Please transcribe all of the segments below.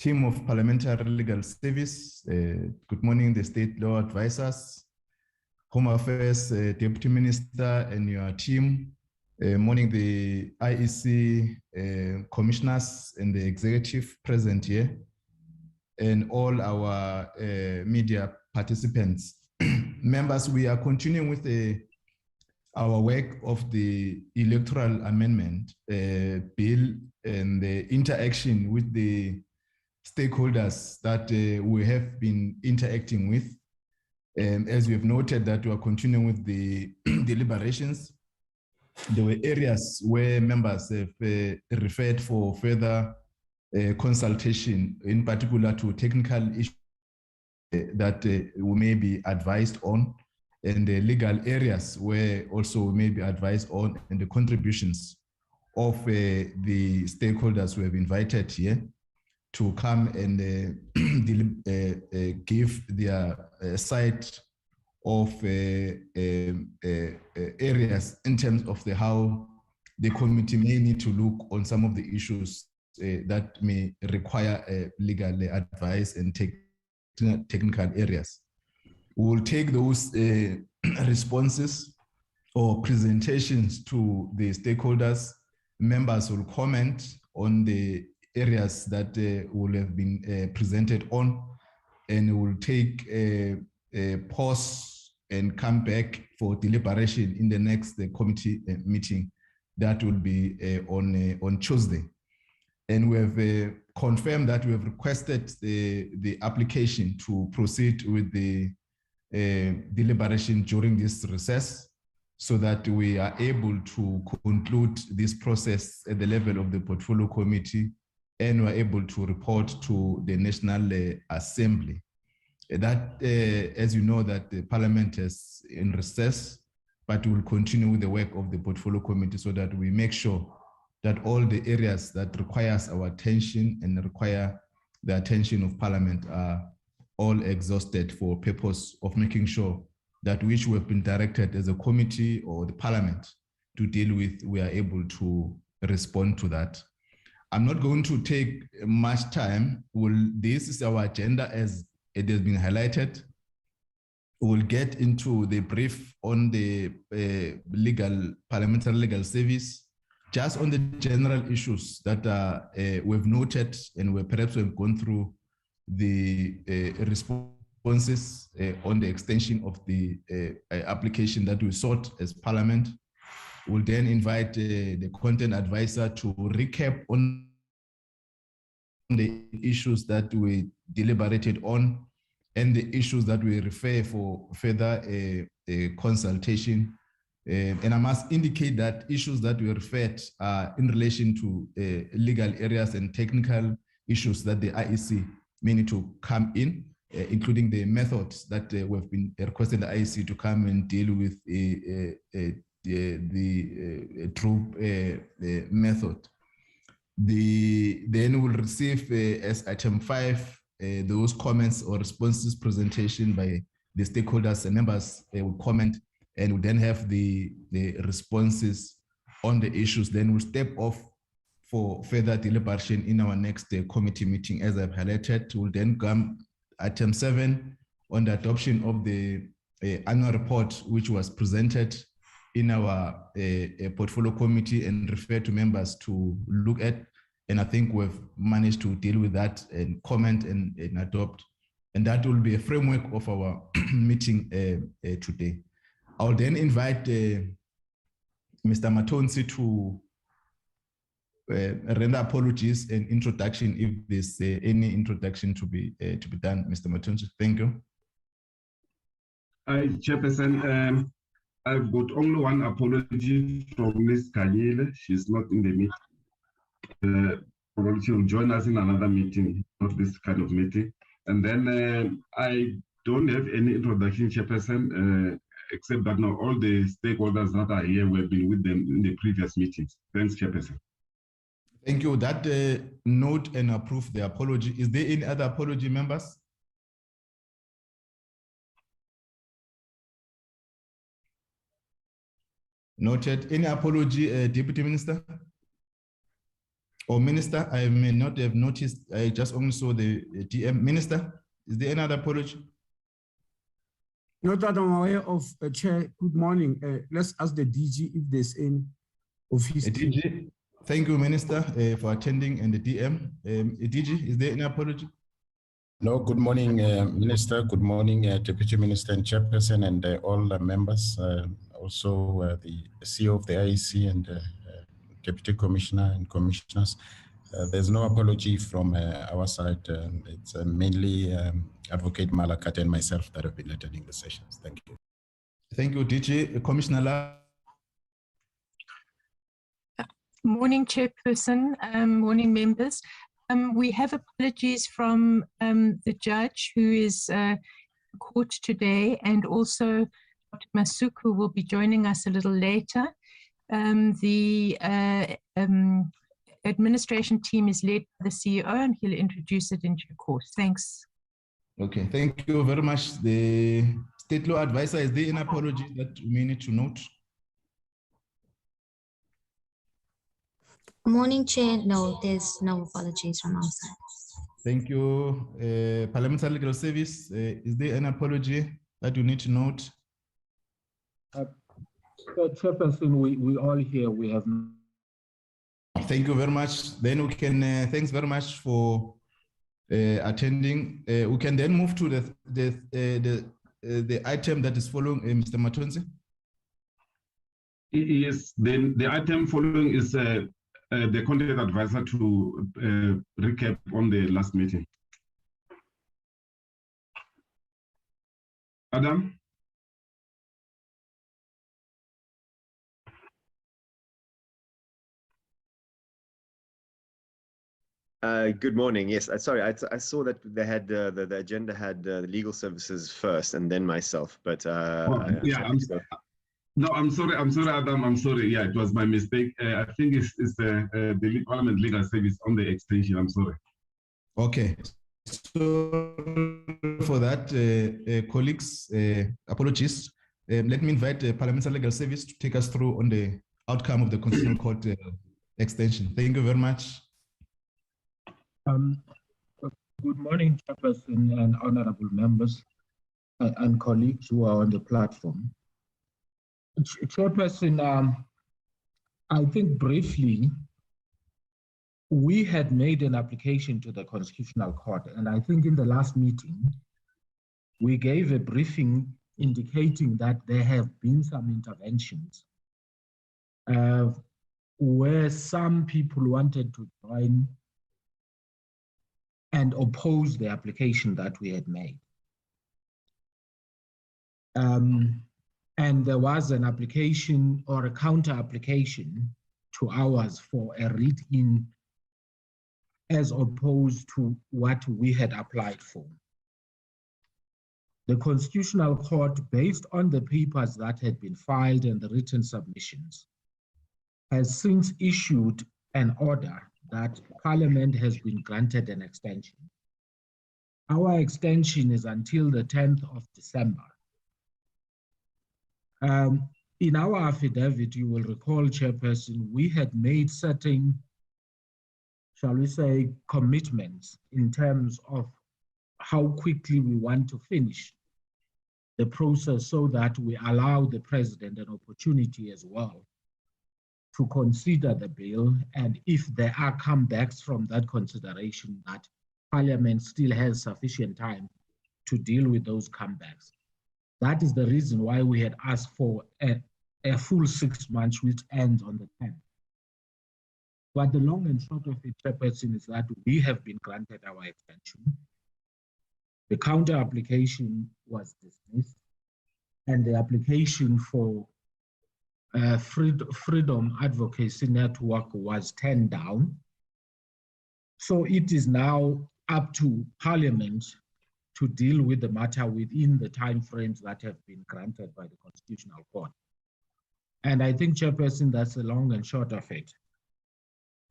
team of Parliamentary Legal Service. Good morning, the State Law Advisors, Home Affairs Deputy Minister and your team. Morning, the IEC commissioners and the executive present here, and all our media participants. Members, we are continuing with our work of the electoral amendment bill and the interaction with the stakeholders that we have been interacting with. As we have noted that we are continuing with the deliberations, there were areas where members have referred for further consultation, in particular to technical issues that we may be advised on, and the legal areas where also we may be advised on, and the contributions of the stakeholders who have invited here to come and give their side of areas in terms of how the committee may need to look on some of the issues that may require legal advice and technical areas. We will take those responses or presentations to the stakeholders. Members will comment on the areas that will have been presented on, and will take a pause and come back for deliberation in the next committee meeting that will be on Tuesday. And we have confirmed that we have requested the application to proceed with the deliberation during this recess, so that we are able to conclude this process at the level of the portfolio committee, and we're able to report to the National Assembly. That, as you know, that the Parliament is in recess, but we will continue with the work of the portfolio committee so that we make sure that all the areas that requires our attention and require the attention of Parliament are all exhausted for purpose of making sure that which we have been directed as a committee or the Parliament to deal with, we are able to respond to that. I'm not going to take much time. This is our agenda as it has been highlighted. We'll get into the brief on the parliamentary legal service, just on the general issues that we've noted, and perhaps we've gone through the responses on the extension of the application that we sought as Parliament. We'll then invite the content advisor to recap on the issues that we deliberated on and the issues that we refer for further consultation. And I must indicate that issues that we referred are in relation to legal areas and technical issues that the IEC may need to come in, including the methods that we've been requesting the IEC to come and deal with the troop method. Then we'll receive as item 5 those comments or responses presentation by the stakeholders and members will comment, and we'll then have the responses on the issues. Then we'll step off for further deliberation in our next committee meeting. As I've highlighted, we'll then come item 7 on the adoption of the annual report, which was presented in our portfolio committee and refer to members to look at. And I think we've managed to deal with that and comment and adopt. And that will be a framework of our meeting today. I'll then invite Mr. Matonsi to render apologies and introduction if there's any introduction to be done. Mr. Matonsi, thank you. Hi, Chairperson. I've got only one apology from Ms. Kanyile. She's not in the meeting. Probably she'll join us in another meeting, not this kind of meeting. And then I don't have any introduction, Chairperson, except that now all the stakeholders that are here, we've been with them in the previous meetings. Thanks, Chairperson. Thank you. That note and approve the apology. Is there any other apology, members? Noted. Any apology, Deputy Minister? Or Minister, I may not have noticed. I just only saw the DM. Minister, is there any other apology? Not that I'm aware of, Chair. Good morning. Let's ask the DG if there's any of his team. DG, thank you, Minister, for attending, and the DM. DG, is there any apology? No, good morning, Minister. Good morning, Deputy Minister and Chairperson, and all the members. Also, the CEO of the IEC and Deputy Commissioner and Commissioners. There's no apology from our side. It's mainly Advocate Malakat and myself that have been attending the sessions. Thank you. Thank you, DG. Commissioner La. Morning, Chairperson. Morning, members. We have apologies from the judge who is in court today, and also Dr. Masuku will be joining us a little later. The administration team is led by the CEO, and he'll introduce it in due course. Thanks. Okay, thank you very much. The state law advisor, is there an apology that we need to note? Morning, Chair. No, there's no apologies from our side. Thank you. Parliamentary Legal Service, is there an apology that you need to note? Chairperson, we all here, we have. Thank you very much. Then we can, thanks very much for attending. We can then move to the item that is following, Mr. Matonzi. Yes, then the item following is the content advisor to recap on the last meeting. Adam? Good morning. Yes, sorry, I saw that they had the agenda had the legal services first and then myself, but no, I'm sorry, Adam. I'm sorry. Yeah, it was my mistake. I think it's the Parliament Legal Service on the extension. I'm sorry. Okay. So for that, colleagues, apologies. Let me invite the Parliamentary Legal Service to take us through on the outcome of the Constitutional Court extension. Thank you very much. Good morning, Chairperson and honorable members and colleagues who are on the platform. Chairperson, I think briefly, we had made an application to the Constitutional Court, and I think in the last meeting, we gave a briefing indicating that there have been some interventions where some people wanted to join and oppose the application that we had made. And there was an application or a counter application to ours for a read-in as opposed to what we had applied for. The Constitutional Court, based on the papers that had been filed and the written submissions, has since issued an order that Parliament has been granted an extension. Our extension is until the 10th of December. In our affidavit, you will recall, Chairperson, we had made certain, shall we say, commitments in terms of how quickly we want to finish the process so that we allow the President an opportunity as well to consider the bill, and if there are comebacks from that consideration, that Parliament still has sufficient time to deal with those comebacks. That is the reason why we had asked for a full 6 months, which ends on the 10th. But the long and short of it, Chairperson, is that we have been granted our extension. The counter application was dismissed, and the application for Freedom Advocacy Network was turned down. So it is now up to Parliament to deal with the matter within the timeframes that have been granted by the Constitutional Court. And I think, Chairperson, that's the long and short of it.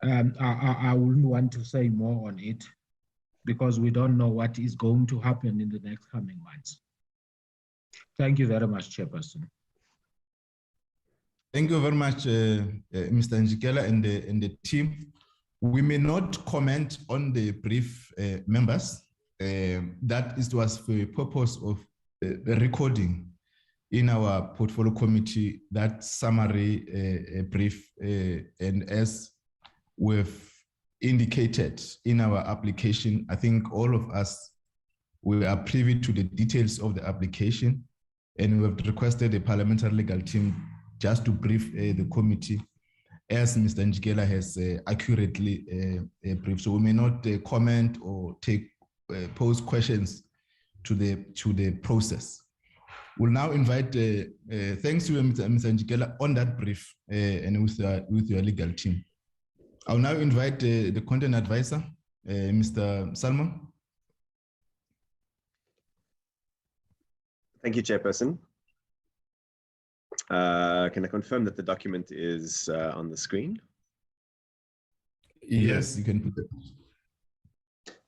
I wouldn't want to say more on it because we don't know what is going to happen in the next coming months. Thank you very much, Chairperson. Thank you very much, Mr. Njikela and the team. We may not comment on the brief, members. That was for the purpose of the recording in our portfolio committee, that summary brief, and as we've indicated in our application, I think all of us, we are privy to the details of the application, and we have requested the parliamentary legal team just to brief the committee as Mr. Njikela has accurately briefed. So we may not comment or pose questions to the process. We'll now invite, thanks to Mr. Njikela on that brief and with your legal team. I'll now invite the content advisor, Mr. Salman. Thank you, Chairperson. Can I confirm that the document is on the screen? Yes, you can put it.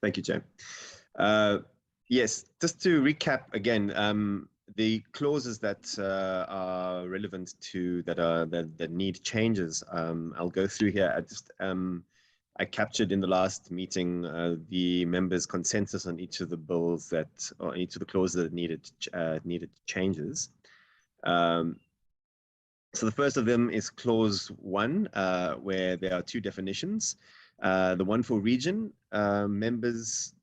Thank you, Chair. Yes, just to recap again, the clauses that are relevant to that need changes. I'll go through here. I captured in the last meeting the members' consensus on each of the bills or each of the clauses that needed changes. So the first of them is clause 1, where there are 2 definitions. The one for region, members.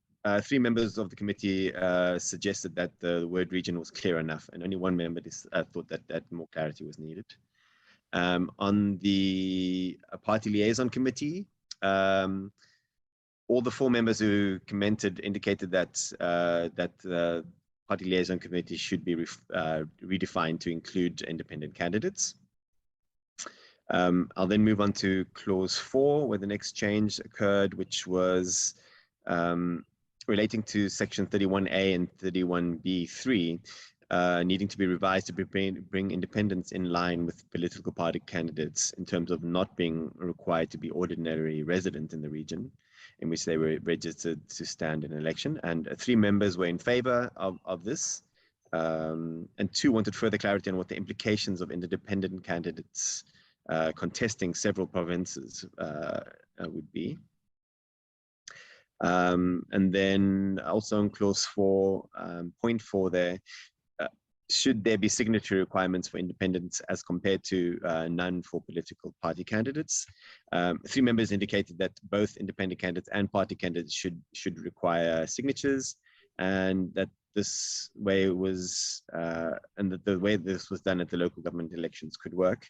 3 members of the committee suggested that the word region was clear enough, and only 1 member thought that more clarity was needed. On the party liaison committee, all the 4 members who commented indicated that the party liaison committee should be redefined to include independent candidates. I'll then move on to clause 4, where the next change occurred, which was relating to section 31A and 31B3, needing to be revised to bring independence in line with political party candidates in terms of not being required to be ordinary resident in the region in which they were registered to stand in an election. And 3 members were in favor of this, and 2 wanted further clarity on what the implications of independent candidates contesting several provinces would be. And then also in clause 4, point 4 there, should there be signatory requirements for independents as compared to none for political party candidates? 3 members indicated that both independent candidates and party candidates should require signatures, and that this way was, and that the way this was done at the local government elections could work.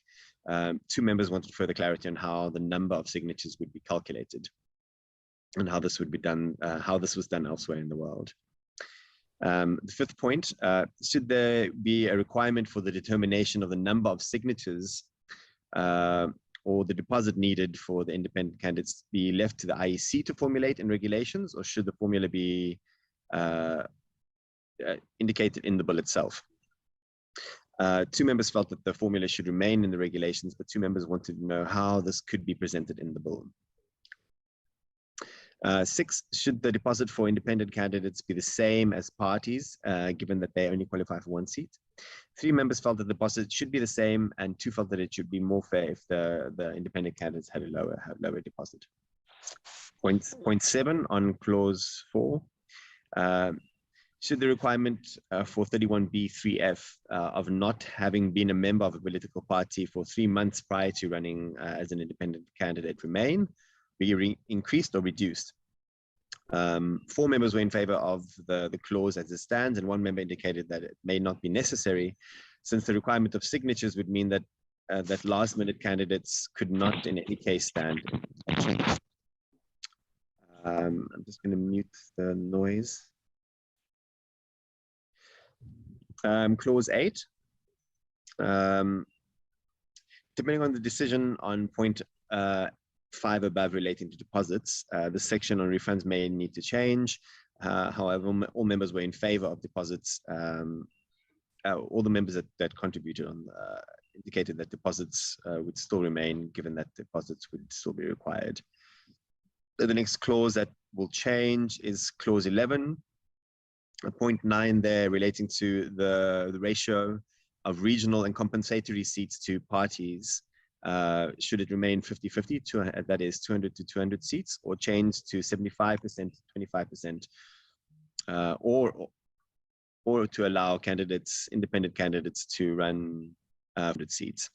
2 members wanted further clarity on how the number of signatures would be calculated and how this would be done, how this was done elsewhere in the world. The 5th point, should there be a requirement for the determination of the number of signatures or the deposit needed for the independent candidates be left to the IEC to formulate in regulations, or should the formula be indicated in the bill itself? 2 members felt that the formula should remain in the regulations, but 2 members wanted to know how this could be presented in the bill. 6, should the deposit for independent candidates be the same as parties, given that they only qualify for 1 seat? 3 members felt that the deposit should be the same, and 2 felt that it should be more fair if the independent candidates had a lower deposit. Point 7 on clause 4. Should the requirement for 31B3F of not having been a member of a political party for 3 months prior to running as an independent candidate remain, be increased or reduced? 4 members were in favor of the clause as it stands, and 1 member indicated that it may not be necessary, since the requirement of signatures would mean that that last-minute candidates could not in any case stand. I'm just going to mute the noise. Clause 8. Depending on the decision on point 5 above relating to deposits, the section on refunds may need to change. However, all members were in favor of deposits. All the members that contributed on indicated that deposits would still remain, given that deposits would still be required. The next clause that will change is clause 11. Point 9 there relating to the ratio of regional and compensatory seats to parties. Should it remain 50-50, that is 200 to 200 seats, or change to 75% to 25%, or to allow candidates, independent candidates, to run 100 seats?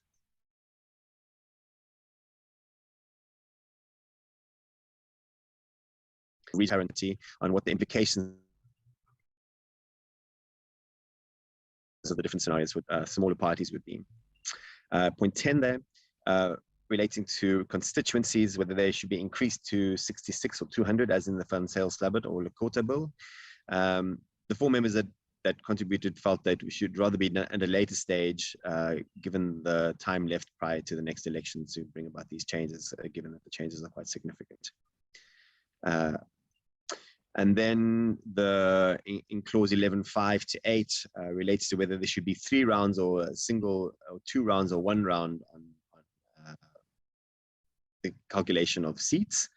Clarity on what the implications of the different scenarios with smaller parties would be. Point 10 there, relating to constituencies, whether they should be increased to 66 or 200, as in the Fund Sales Club or the Quota bill. The 4 members that contributed felt that we should rather be at a later stage, given the time left prior to the next election to bring about these changes, given that the changes are quite significant. And then in clause 11.5 to 8 relates to whether there should be 3 rounds or a single, or 2 rounds or 1 round on the calculation of seats.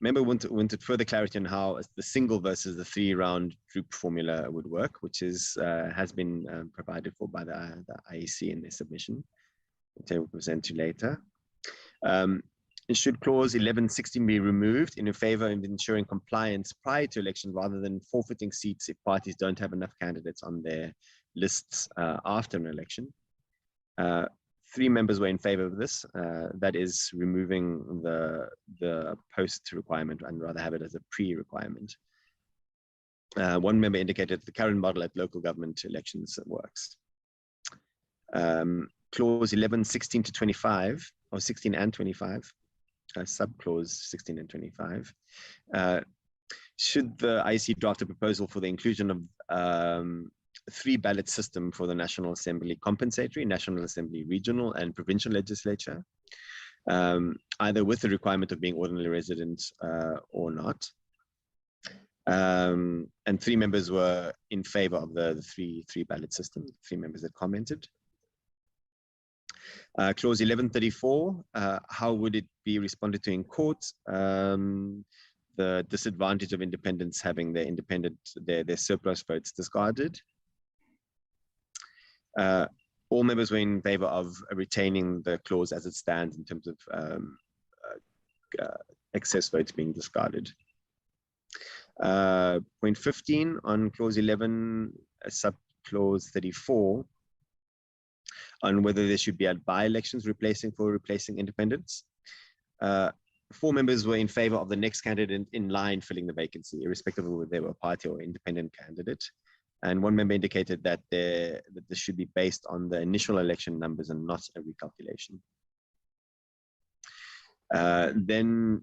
Member wanted further clarity on how the single versus the 3-round group formula would work, which has been provided for by the IEC in their submission, which I will present to you later. Should clause 11.16 be removed in favor of ensuring compliance prior to election, rather than forfeiting seats if parties don't have enough candidates on their lists after an election? 3 members were in favor of this. That is removing the post requirement and rather have it as a pre-requirement. 1 member indicated the current model at local government elections works. Clause 11.16 to 25, or 16 and 25, subclause 16 and 25. Should the IEC draft a proposal for the inclusion of 3-ballot system for the National Assembly compensatory, National Assembly regional and provincial legislature, either with the requirement of being ordinary resident or not. And 3 members were in favor of the 3-ballot system, 3 members that commented. Clause 11.34, how would it be responded to in court? The disadvantage of independents having their surplus votes discarded. All members were in favor of retaining the clause as it stands in terms of excess votes being discarded. Point 15 on clause 11, subclause 34, on whether there should be by-elections replacing independents. 4 members were in favor of the next candidate in line filling the vacancy, irrespective of whether they were a party or independent candidate. And 1 member indicated that this should be based on the initial election numbers and not a recalculation. Then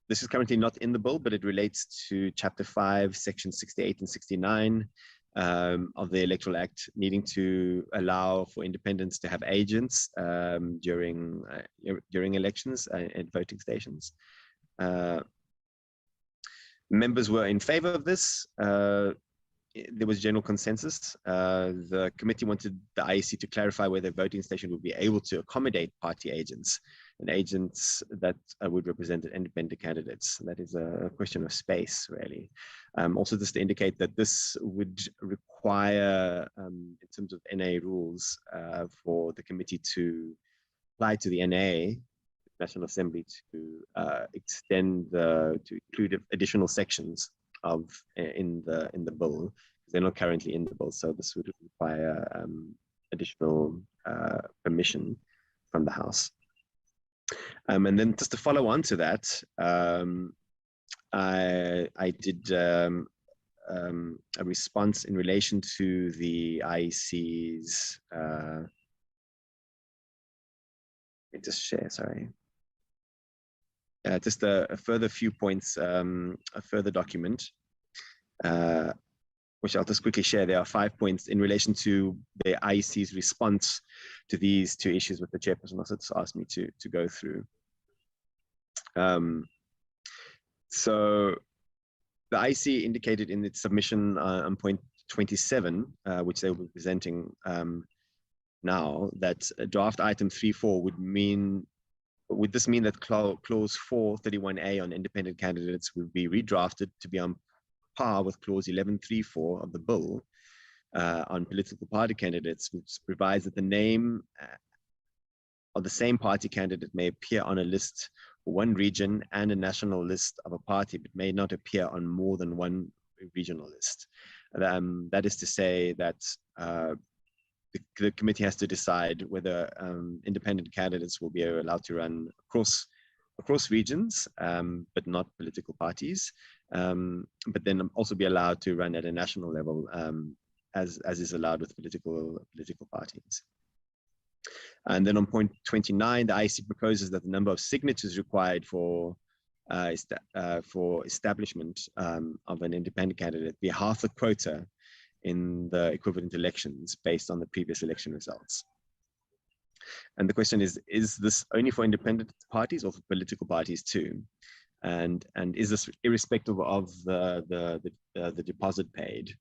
this is currently not in the bill, but it relates to Chapter 5, Section 68 and 69 of the Electoral Act, needing to allow for independents to have agents during elections at voting stations. Members were in favor of this. There was general consensus. The committee wanted the IEC to clarify whether voting station would be able to accommodate party agents and agents that would represent independent candidates. That is a question of space, really. Also, just to indicate that this would require, in terms of NA rules, for the committee to apply to the NA, National Assembly, to extend to include additional sections in the bill. They're not currently in the bill, so this would require additional permission from the House. And then just to follow on to that, I did a response in relation to the IEC's. Let me just share, sorry. Just a further few points, a further document, which I'll just quickly share. There are 5 points in relation to the IEC's response to these 2 issues, with the chairperson also asked me to go through. So the IEC indicated in its submission on point 27, which they will be presenting now, that draft item 3.4 would this mean that clause 431A on independent candidates would be redrafted to be on par with clause 11.34 of the bill on political party candidates, which provides that the name of the same party candidate may appear on a list for one region and a national list of a party, but may not appear on more than one regional list. That is to say that the committee has to decide whether independent candidates will be allowed to run across regions, but not political parties, but then also be allowed to run at a national level, as is allowed with political parties. And then on point 29, the IEC proposes that the number of signatures required for establishment of an independent candidate be half the quota in the equivalent elections based on the previous election results. And the question is this only for independent parties or for political parties too? And is this irrespective of the deposit paid?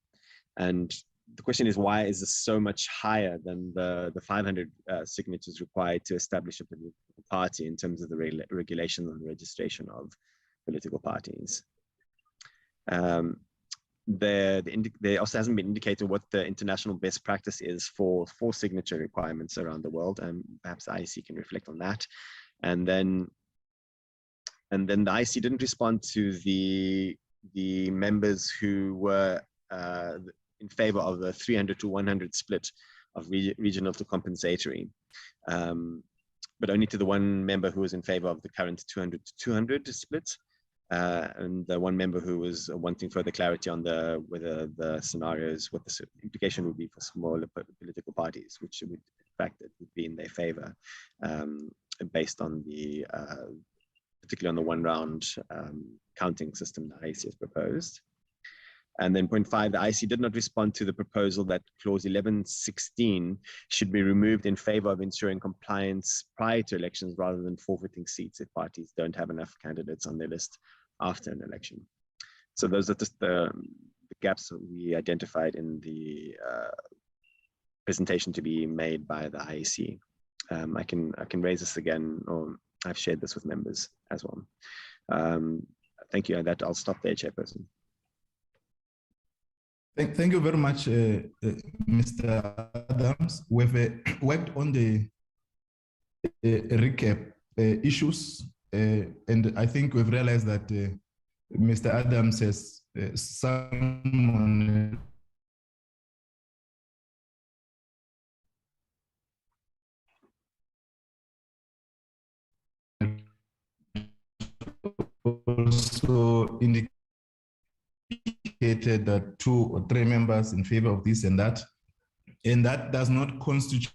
And the question is, why is this so much higher than the 500 signatures required to establish a political party in terms of the regulation and registration of political parties? There also hasn't been indicated what the international best practice is for signature requirements around the world, and perhaps the IEC can reflect on that. And then the IEC didn't respond to the members who were in favor of the 300 to 100 split of regional to compensatory, but only to the one member who was in favor of the current 200 to 200 split. And the one member who was wanting further clarity on whether the scenarios, what the implication would be for smaller political parties, which would, in fact, it would be in their favor, based on particularly on the one-round counting system that IEC has proposed. And then point 5, the IEC did not respond to the proposal that clause 1116 should be removed in favor of ensuring compliance prior to elections rather than forfeiting seats if parties don't have enough candidates on their list after an election. So those are just the gaps that we identified in the presentation to be made by the IEC. I can raise this again, or I've shared this with members as well. Thank you, and that I'll stop there, Chairperson. Thank you very much, Mr. Adams. We've worked on the recap issues, and I think we've realized that Mr. Adams has someone also indicated that 2 or 3 members in favor of this and that does not constitute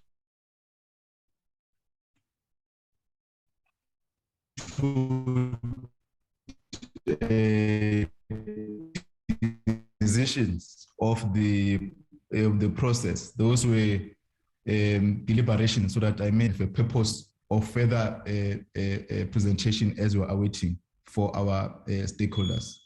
decisions of the process. Those were deliberations, so that I made the purpose of further presentation as we're awaiting for our stakeholders.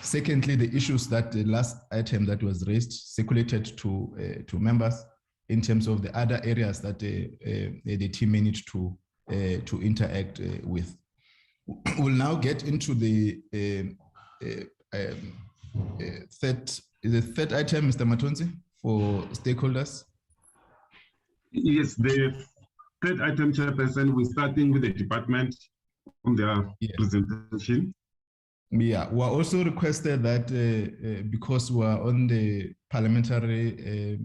Secondly, the issues that the last item that was raised circulated to members in terms of the other areas that the team may need to interact with. We'll now get into the third item, Mr. Matonzi, for stakeholders. Yes, the third item, Chairperson, we're starting with the department on their presentation. Yeah, we're also requested that because we're on the parliamentary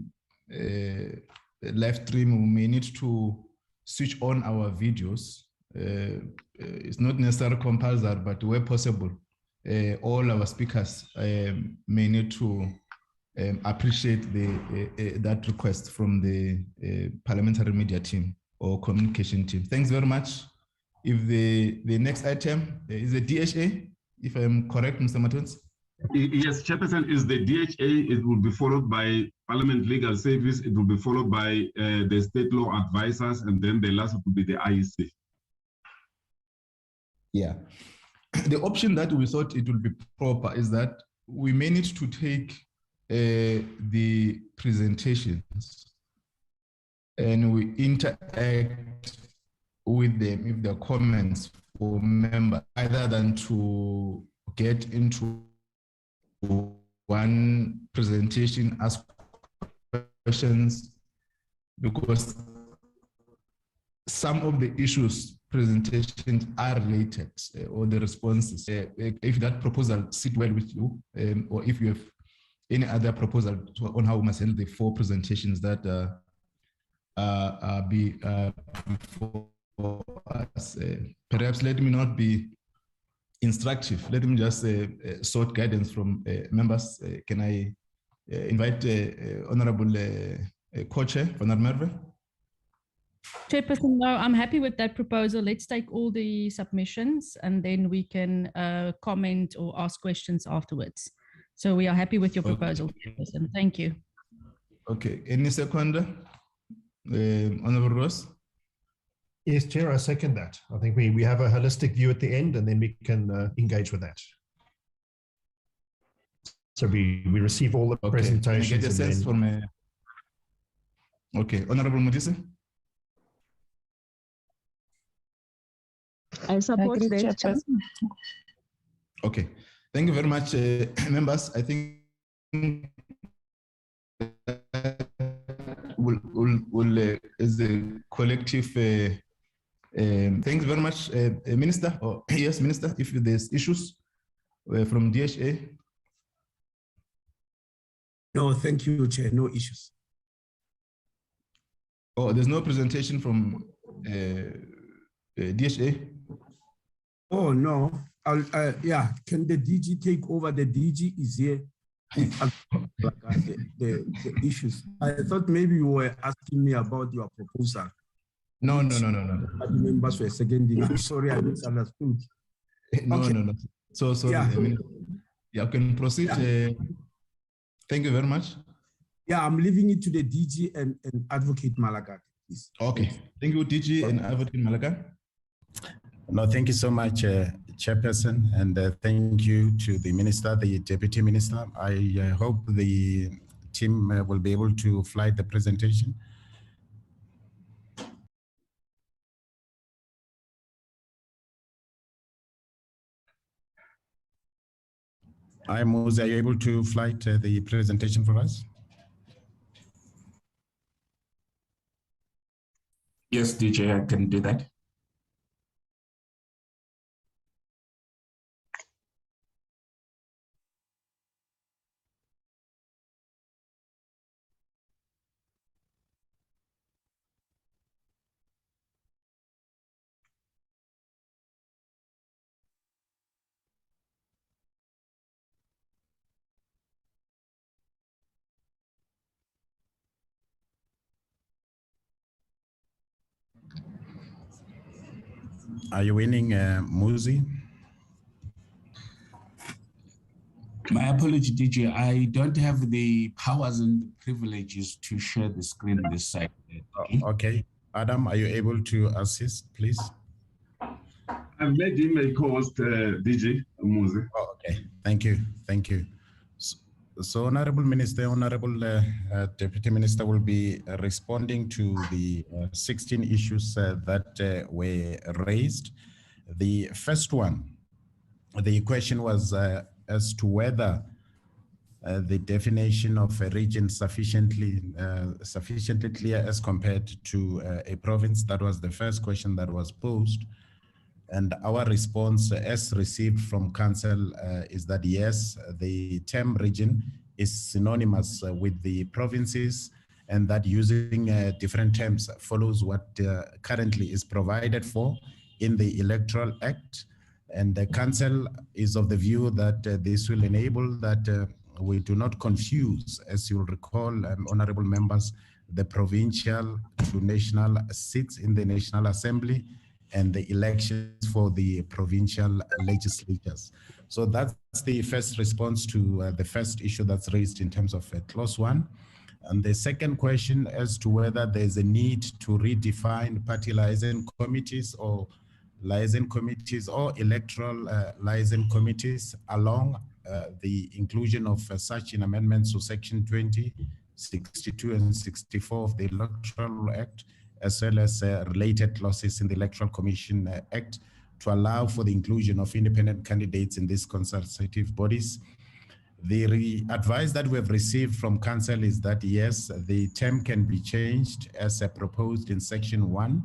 live stream, we may need to switch on our videos. It's not necessarily compulsory, but where possible, all our speakers may need to appreciate that request from the parliamentary media team or communication team. Thanks very much. If the next item is the DHA, if I'm correct, Mr. Matons? Yes, Chairperson, is the DHA. It will be followed by Parliament Legal Service. It will be followed by the state law advisors, and then the last will be the IEC. Yeah. The option that we thought it would be proper is that we may need to take the presentations and we interact with them if there are comments for members, rather than to get into one presentation, ask questions, because some of the issues presentations are related, or the responses. If that proposal sit well with you, or if you have any other proposal on how we must handle the 4 presentations that be before us, perhaps let me not be instructive. Let me just sought guidance from members. Can I invite Honorable Co-Chair, Honorable Merve? Chairperson, no, I'm happy with that proposal. Let's take all the submissions and then we can comment or ask questions afterwards. So we are happy with your proposal, Chairperson. Thank you. Okay. Any second? Honorable Ross? Yes, Chair, I second that. I think we have a holistic view at the end and then we can engage with that. So we receive all the presentations. Can I get a sense from okay, Honorable Modise? I support that. Okay, thank you very much, members. I think we'll as a collective, thanks very much, Minister. Oh, yes, Minister, if there's issues from DHA. No, thank you, Chair. No issues. Oh, there's no presentation from DHA? Oh, no. Yeah, can the DG take over? The DG is here. the issues. I thought maybe you were asking me about your proposal. No. The members were seconding. I'm sorry, I misunderstood. No. So sorry. Yeah. I mean, yeah, can proceed. Yeah. Thank you very much. Yeah, I'm leaving it to the DG and Advocate Malaga, please. Okay. Thank you, DG and Advocate Malaga. No, thank you so much, Chairperson, and thank you to the Minister, the Deputy Minister. I hope the team will be able to fly the presentation. Hi, Mose, are you able to fly the presentation for us? Yes, DJ, I can do that. Are you winning, Muzi? My apology, DJ. I don't have the powers and privileges to share the screen this side. Okay. Adam, are you able to assist, please? I've made him a co-host, DJ Muzi. Oh, okay. Thank you. Thank you. So Honorable Minister, Honorable Deputy Minister will be responding to the 16 issues that were raised. The first one, the question was as to whether the definition of a region sufficiently clear as compared to a province. That was the first question that was posed. And our response as received from Council is that yes, the term region is synonymous with the provinces, and that using different terms follows what currently is provided for in the Electoral Act. And the Council is of the view that this will enable that we do not confuse, as you'll recall, honorable members, the provincial to national seats in the National Assembly and the elections for the provincial legislatures. So that's the first response to the first issue that's raised in terms of clause 1. And the second question as to whether there's a need to redefine party liaison committees or liaison committees or electoral liaison committees along the inclusion of such in amendments to section 20, 62 and 64 of the Electoral Act, as well as related clauses in the Electoral Commission Act to allow for the inclusion of independent candidates in these consultative bodies. The advice that we have received from Council is that yes, the term can be changed as proposed in section 1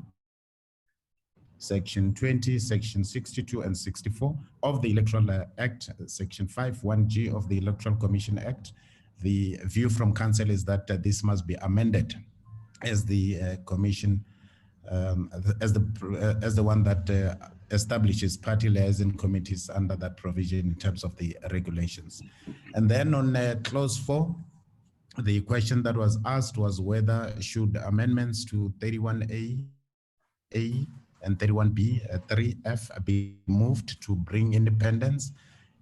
Section 20, Section 62 and 64 of the Electoral Act, Section 5(1)(g) of the Electoral Commission Act. The view from Council is that this must be amended as the Commission, as the one that establishes party liaison committees under that provision in terms of the regulations. And then on clause 4, the question that was asked was whether should amendments to 31A and 31B, 3F be moved to bring independence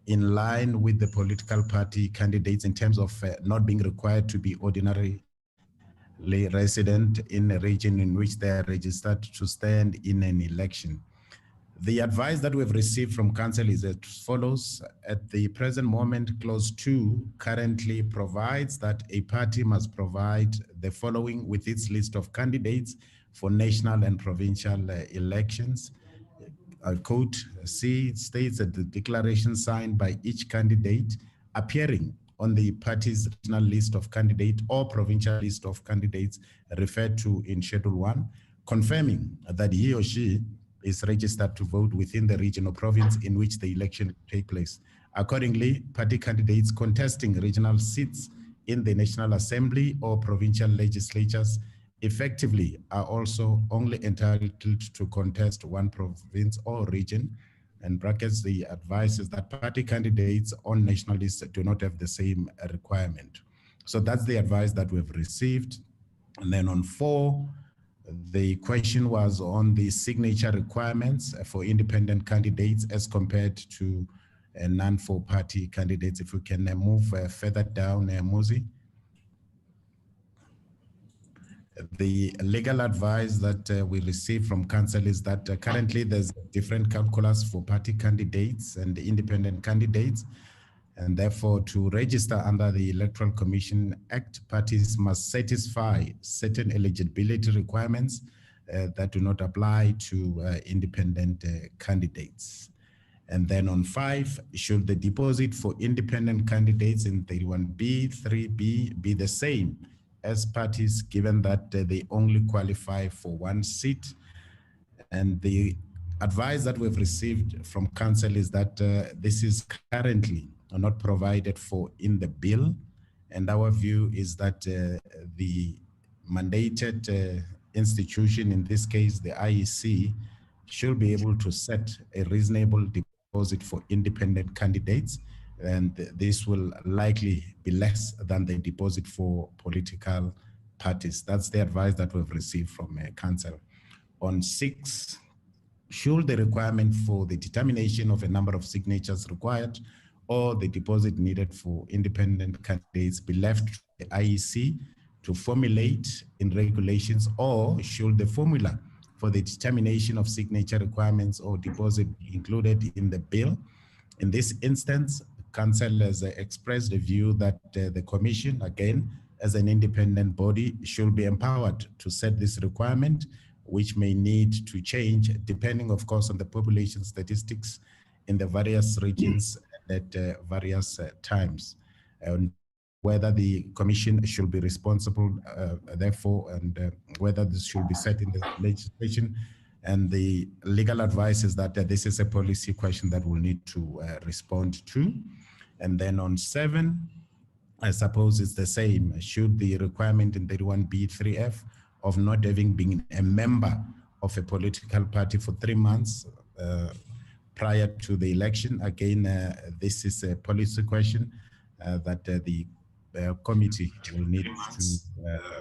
in line with the political party candidates in terms of not being required to be ordinarily resident in a region in which they are registered to stand in an election. The advice that we've received from Council is as follows. At the present moment, clause 2 currently provides that a party must provide the following with its list of candidates for national and provincial elections. Quote C states that the declaration signed by each candidate appearing on the party's national list of candidates or provincial list of candidates referred to in Schedule 1, confirming that he or she is registered to vote within the region or province in which the election take place. Accordingly, party candidates contesting regional seats in the National Assembly or provincial legislatures effectively are also only entitled to contest one province or region. And brackets, the advice is that party candidates on national lists do not have the same requirement. So that's the advice that we've received. And then on 4, the question was on the signature requirements for independent candidates as compared to non-for-party candidates. If we can move further down, Muzi. The legal advice that we received from Council is that currently there's a different calculus for party candidates and independent candidates. And therefore, to register under the Electoral Commission Act, parties must satisfy certain eligibility requirements that do not apply to independent candidates. And then on 5, should the deposit for independent candidates in 31B, 3B be the same as parties, given that they only qualify for one seat? And the advice that we've received from Council is that this is currently not provided for in the bill. And our view is that the mandated institution, in this case, the IEC, should be able to set a reasonable deposit for independent candidates. And this will likely be less than the deposit for political parties. That's the advice that we've received from Council. On 6, should the requirement for the determination of a number of signatures required or the deposit needed for independent candidates be left to the IEC to formulate in regulations, or should the formula for the determination of signature requirements or deposit be included in the bill? In this instance, Council has expressed the view that the Commission, again, as an independent body, should be empowered to set this requirement, which may need to change depending, of course, on the population statistics in the various regions at various times. And whether the Commission should be responsible, therefore, and whether this should be set in the legislation. And the legal advice is that this is a policy question that we'll need to respond to. And then on 7, I suppose it's the same. Should the requirement in 31B3F of not having been a member of a political party for 3 months prior to the election, again, this is a policy question that the committee will need to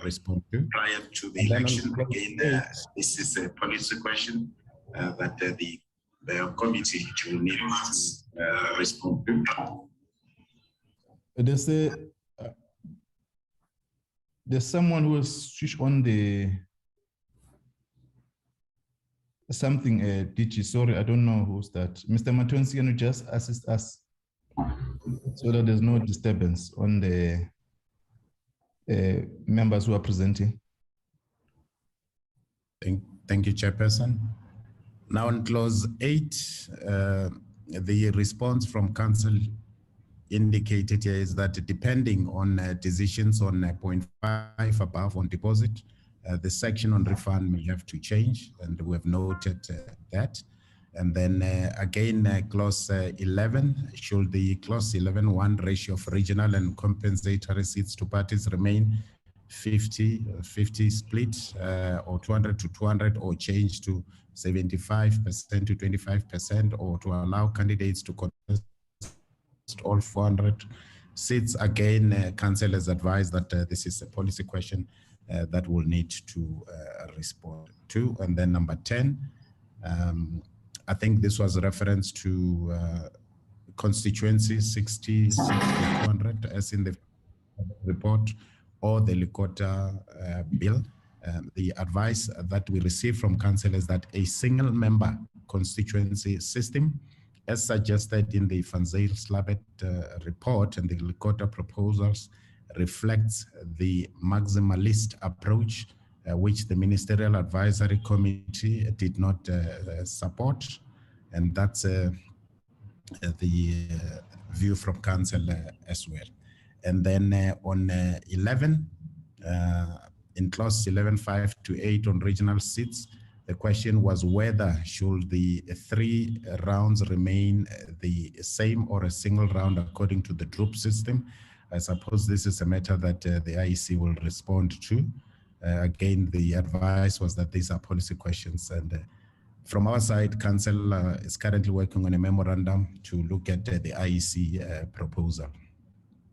respond to. Prior to the election, again, this is a policy question that the committee will need to respond to. There's someone who has switched on the something, DG, sorry, I don't know who's that. Mr. Matonsi, can you just assist us so that there's no disturbance on the members who are presenting? Thank you, Chairperson. Now on clause 8, the response from Council indicated here is that depending on decisions on 0.5 above on deposit, The section on refund may have to change, and we have noted that. And then again, clause 11, should the clause 11.1 ratio of regional and compensatory seats to parties remain 50-50 split or 200 to 200, or change to 75% to 25%, or to allow candidates to contest all 400 seats? Again, council has advised that this is a policy question that will need to respond to. And then number 10, I think this was a reference to constituency 60, 200 as in the report or the Quota bill. The advice that we receive from council is that a single member constituency system, as suggested in the Van Zyl-Slabbert report and the Quota proposals, reflects the maximalist approach which the Ministerial Advisory Committee did not support. And that's the view from council as well. And then on 11, in clause 11.5 to 8 on regional seats, the question was whether should the 3 rounds remain the same or a single round according to the group system. I suppose this is a matter that the IEC will respond to. Again, the advice was that these are policy questions, and from our side, council is currently working on a memorandum to look at the IEC proposal.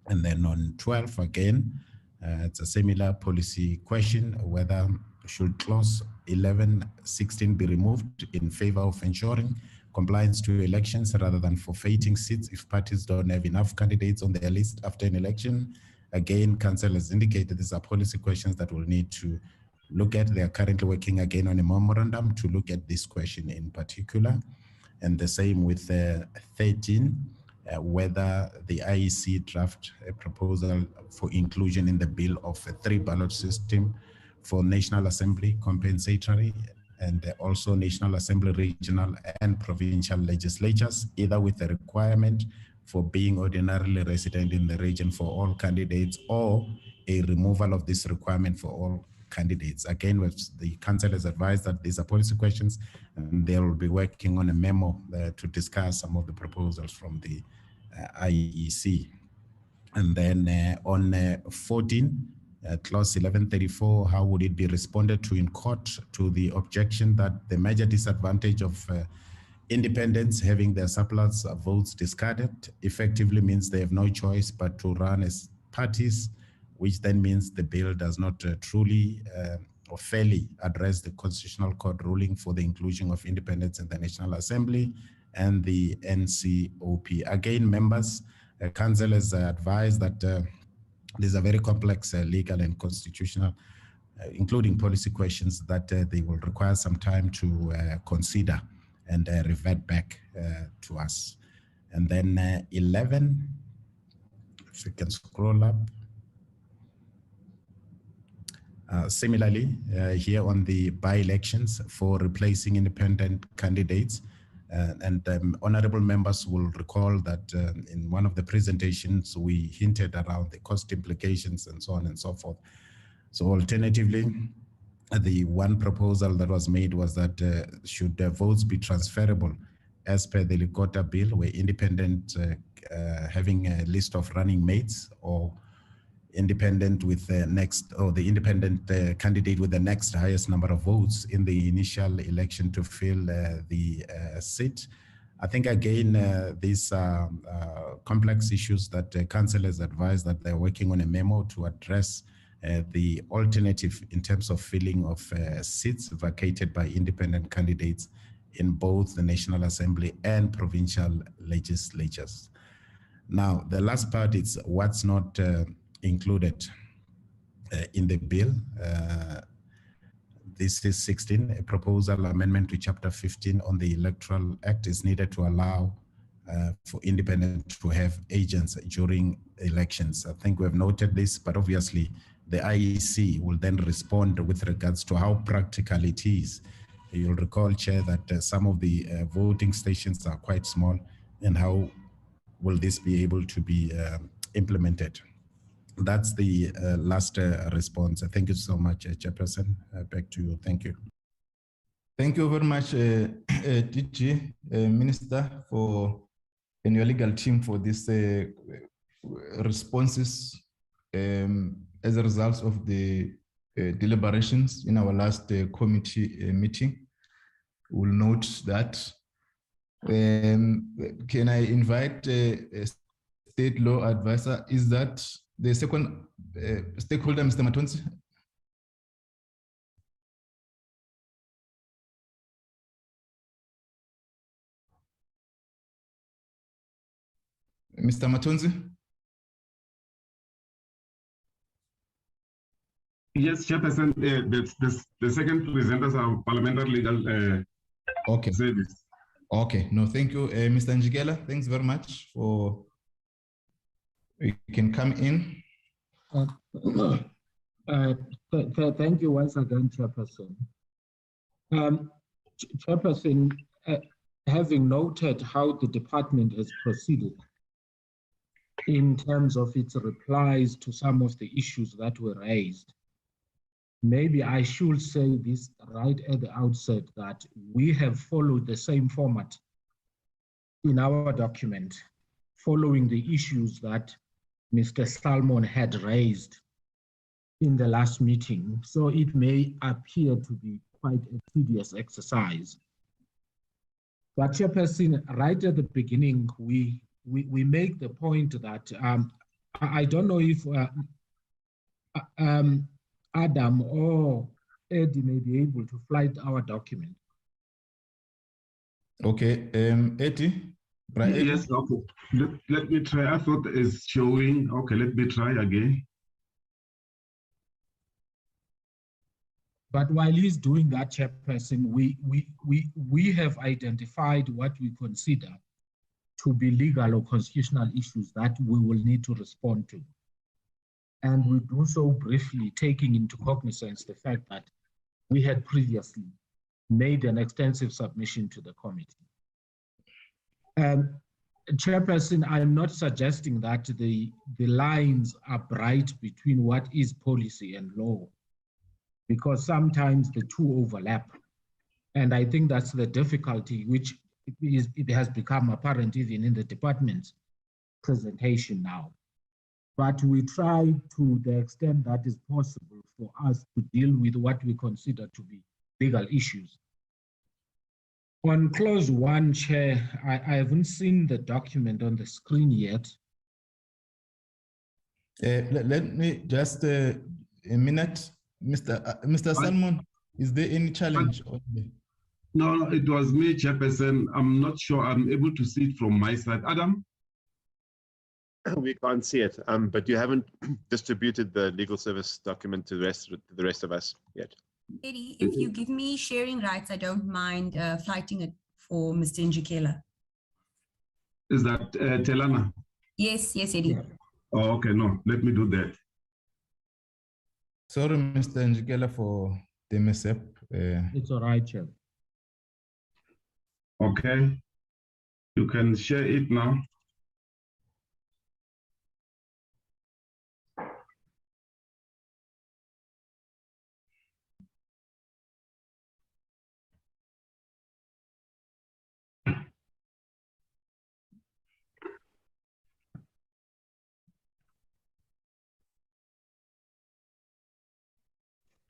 And then on 12, again, it's a similar policy question, whether should clause 11.16 be removed in favor of ensuring compliance to elections rather than forfeiting seats if parties don't have enough candidates on their list after an election. Again, council has indicated these are policy questions that we'll need to look at. They are currently working again on a memorandum to look at this question in particular. And the same with 13, whether the IEC draft a proposal for inclusion in the bill of a 3-ballot system for National Assembly compensatory and also National Assembly regional and provincial legislatures, either with a requirement for being ordinarily resident in the region for all candidates or a removal of this requirement for all candidates. Again, the council has advised that these are policy questions, and they will be working on a memo to discuss some of the proposals from the IEC. And then on 14, clause 1134, how would it be responded to in court to the objection that the major disadvantage of independents having their surplus votes discarded effectively means they have no choice but to run as parties, which then means the bill does not truly or fairly address the Constitutional Court ruling for the inclusion of independents in the National Assembly and the NCOP. Again, members, council has advised that these are very complex legal and constitutional, including policy questions that they will require some time to consider and revert back to us. And then 11, if you can scroll up. Similarly, here on the by-elections for replacing independent candidates, and honorable members will recall that in one of the presentations, we hinted around the cost implications and so on and so forth. So alternatively, the one proposal that was made was that should votes be transferable as per the Quota bill, where independent having a list of running mates, or independent with the next, or the independent candidate with the next highest number of votes in the initial election to fill the seat. I think again, these are complex issues that council has advised that they're working on a memo to address the alternative in terms of filling of seats vacated by independent candidates in both the National Assembly and provincial legislatures. Now, the last part is what's not included in the bill. This is 16, a proposal amendment to Chapter 15 on the Electoral Act is needed to allow for independents to have agents during elections. I think we have noted this, but obviously the IEC will then respond with regards to how practical it is. You'll recall, Chair, that some of the voting stations are quite small, and how will this be able to be implemented? That's the last response. Thank you so much, Chairperson. Back to you. Thank you. Thank you very much, DG, Minister, and your legal team for these responses as a result of the deliberations in our last committee meeting. We'll note that. Can I invite a state law advisor? Is that the second stakeholder, Mr. Matonzi? Mr. Matonzi? Yes, Chairperson, the second presenters are parliamentary legal okay. service. Okay, no, thank you. Mr. Njikela, thanks very much for, you can come in. Thank you once again, Chairperson. Chairperson, having noted how the department has proceeded in terms of its replies to some of the issues that were raised, maybe I should say this right at the outset that we have followed the same format in our document, following the issues that Mr. Salmon had raised in the last meeting. So it may appear to be quite a tedious exercise. But Chairperson, right at the beginning, we make the point that I don't know if Adam or Eddie may be able to flight our document. Okay, Eddie? Right, yes, okay. Let me try. I thought it's showing. Okay, let me try again. But while he's doing that, Chairperson, we have identified what we consider to be legal or constitutional issues that we will need to respond to. And we do so briefly, taking into cognizance the fact that we had previously made an extensive submission to the committee. Chairperson, I'm not suggesting that the lines are bright between what is policy and law, because sometimes the two overlap. And I think that's the difficulty, which it has become apparent even in the department's presentation now. But we try to the extent that is possible for us to deal with what we consider to be legal issues. On clause 1, Chair, I haven't seen the document on the screen yet. Let me just a minute. Mr. Salmon, is there any challenge? No, it was me, Chairperson. I'm not sure I'm able to see it from my side. Adam? We can't see it, but you haven't distributed the legal service document to the rest of us yet. Eddie, if you give me sharing rights, I don't mind flighting it for Mr. Njikela. Is that Telana? Yes, Eddie. Yeah. Oh, okay, no, let me do that. Sorry, Mr. Njikela, for the mess-up. It's all right, Chair. Okay, you can share it now.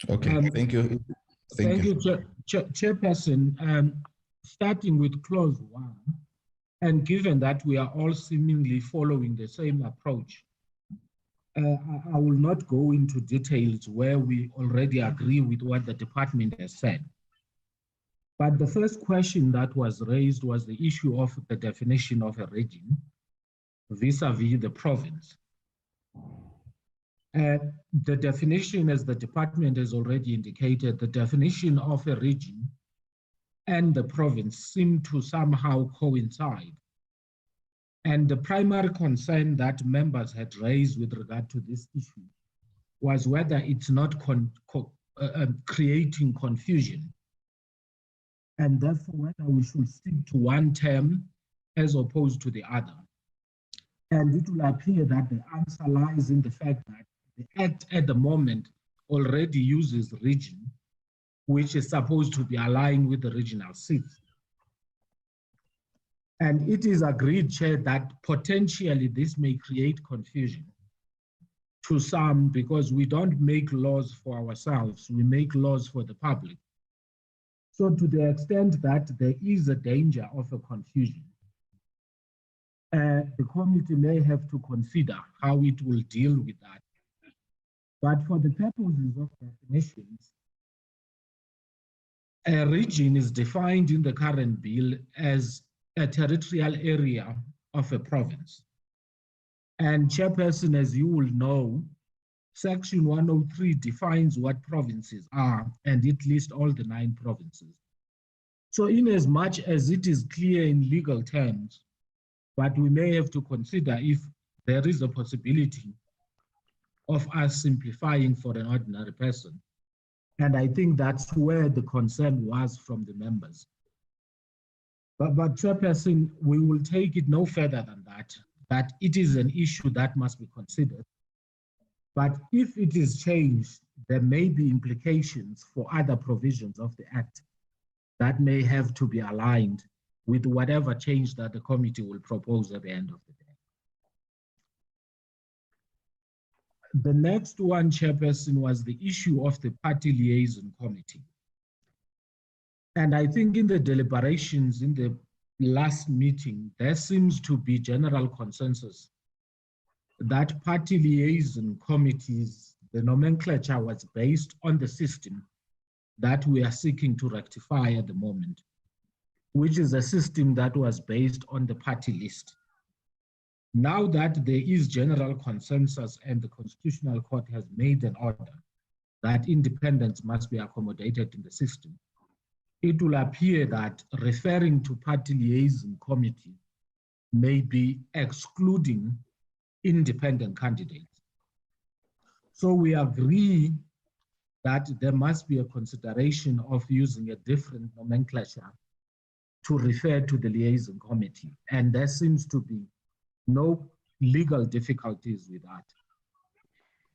Okay, thank you. Thank you, Chairperson. Starting with clause 1, and given that we are all seemingly following the same approach, I will not go into details where we already agree with what the department has said. But the first question that was raised was the issue of the definition of a region vis-a-vis the province. The definition, as the department has already indicated, the definition of a region and the province seem to somehow coincide. And the primary concern that members had raised with regard to this issue was whether it's not creating confusion, and therefore whether we should stick to one term as opposed to the other. And it will appear that the answer lies in the fact that the Act at the moment already uses region, which is supposed to be aligned with the regional seats. And it is agreed, Chair, that potentially this may create confusion to some because we don't make laws for ourselves, we make laws for the public. So to the extent that there is a danger of a confusion, the committee may have to consider how it will deal with that. But for the purposes of definitions, a region is defined in the current bill as a territorial area of a province. And Chairperson, as you will know, Section 103 defines what provinces are, and it lists all the 9 provinces. So in as much as it is clear in legal terms, but we may have to consider if there is a possibility of us simplifying for an ordinary person. And I think that's where the concern was from the members. But Chairperson, we will take it no further than that it is an issue that must be considered. But if it is changed, there may be implications for other provisions of the Act that may have to be aligned with whatever change that the committee will propose at the end of the day. The next one, Chairperson, was the issue of the party liaison committee. And I think in the deliberations in the last meeting, there seems to be general consensus that party liaison committees, the nomenclature was based on the system that we are seeking to rectify at the moment, which is a system that was based on the party list. Now that there is general consensus and the Constitutional Court has made an order that independence must be accommodated in the system, it will appear that referring to party liaison committee may be excluding independent candidates. So we agree that there must be a consideration of using a different nomenclature to refer to the liaison committee. And there seems to be no legal difficulties with that.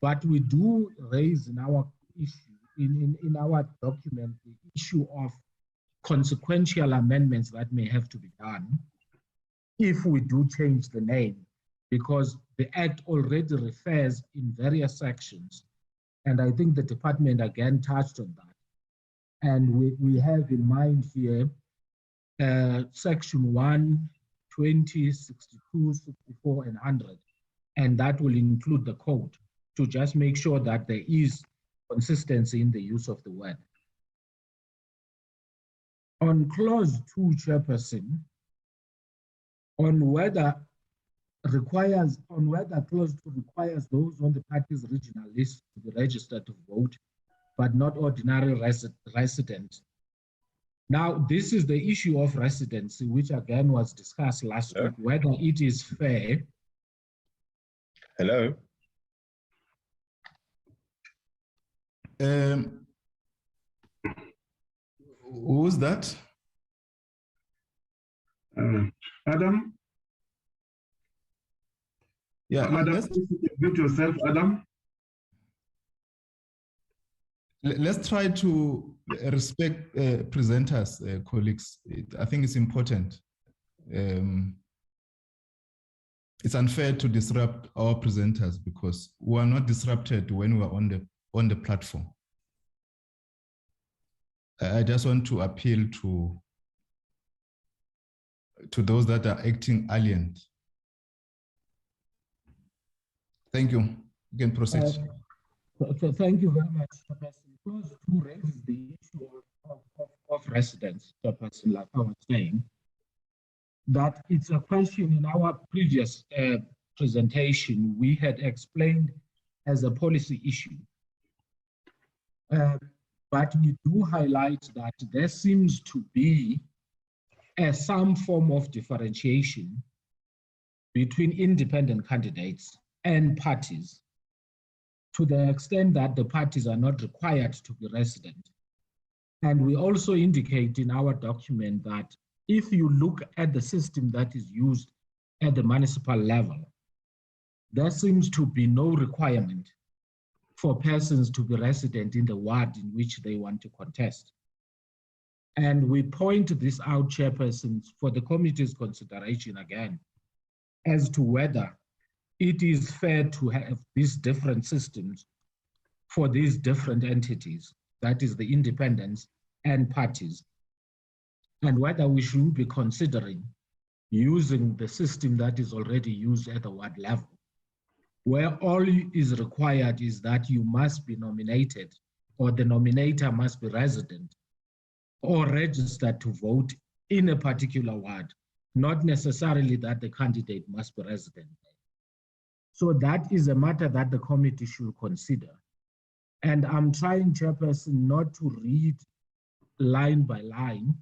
But we do raise in our issue, in our document, the issue of consequential amendments that may have to be done if we do change the name, because the Act already refers in various sections. And I think the department again touched on that. And we have in mind here Section 1, 20, 62, 64, and 100. And that will include the code to just make sure that there is consistency in the use of the word. On clause 2, Chairperson, on whether clause 2 requires those on the party's regional list to be registered to vote, but not ordinary residents. Now, this is the issue of residency, which again was discussed last week, whether it is fair. Hello. Who's that? Adam? Yeah, Adam, mute yourself, Adam. Let's try to respect presenters, colleagues. I think it's important. It's unfair to disrupt our presenters because we are not disrupted when we're on the platform. I just want to appeal to those that are acting alien. Thank you. You can proceed. Thank you very much, Chairperson. Clause 2 raises the issue of residence, Chairperson, like I was saying, that it's a question in our previous presentation we had explained as a policy issue. But we do highlight that there seems to be some form of differentiation between independent candidates and parties, to the extent that the parties are not required to be resident. And we also indicate in our document that if you look at the system that is used at the municipal level, there seems to be no requirement for persons to be resident in the ward in which they want to contest. And we point this out, chairpersons, for the committee's consideration again, as to whether it is fair to have these different systems for these different entities, that is the independents and parties, and whether we should be considering using the system that is already used at the ward level, where all is required is that you must be nominated, or the nominator must be resident or registered to vote in a particular ward, not necessarily that the candidate must be resident. So that is a matter that the committee should consider. And I'm trying, chairperson, not to read line by line,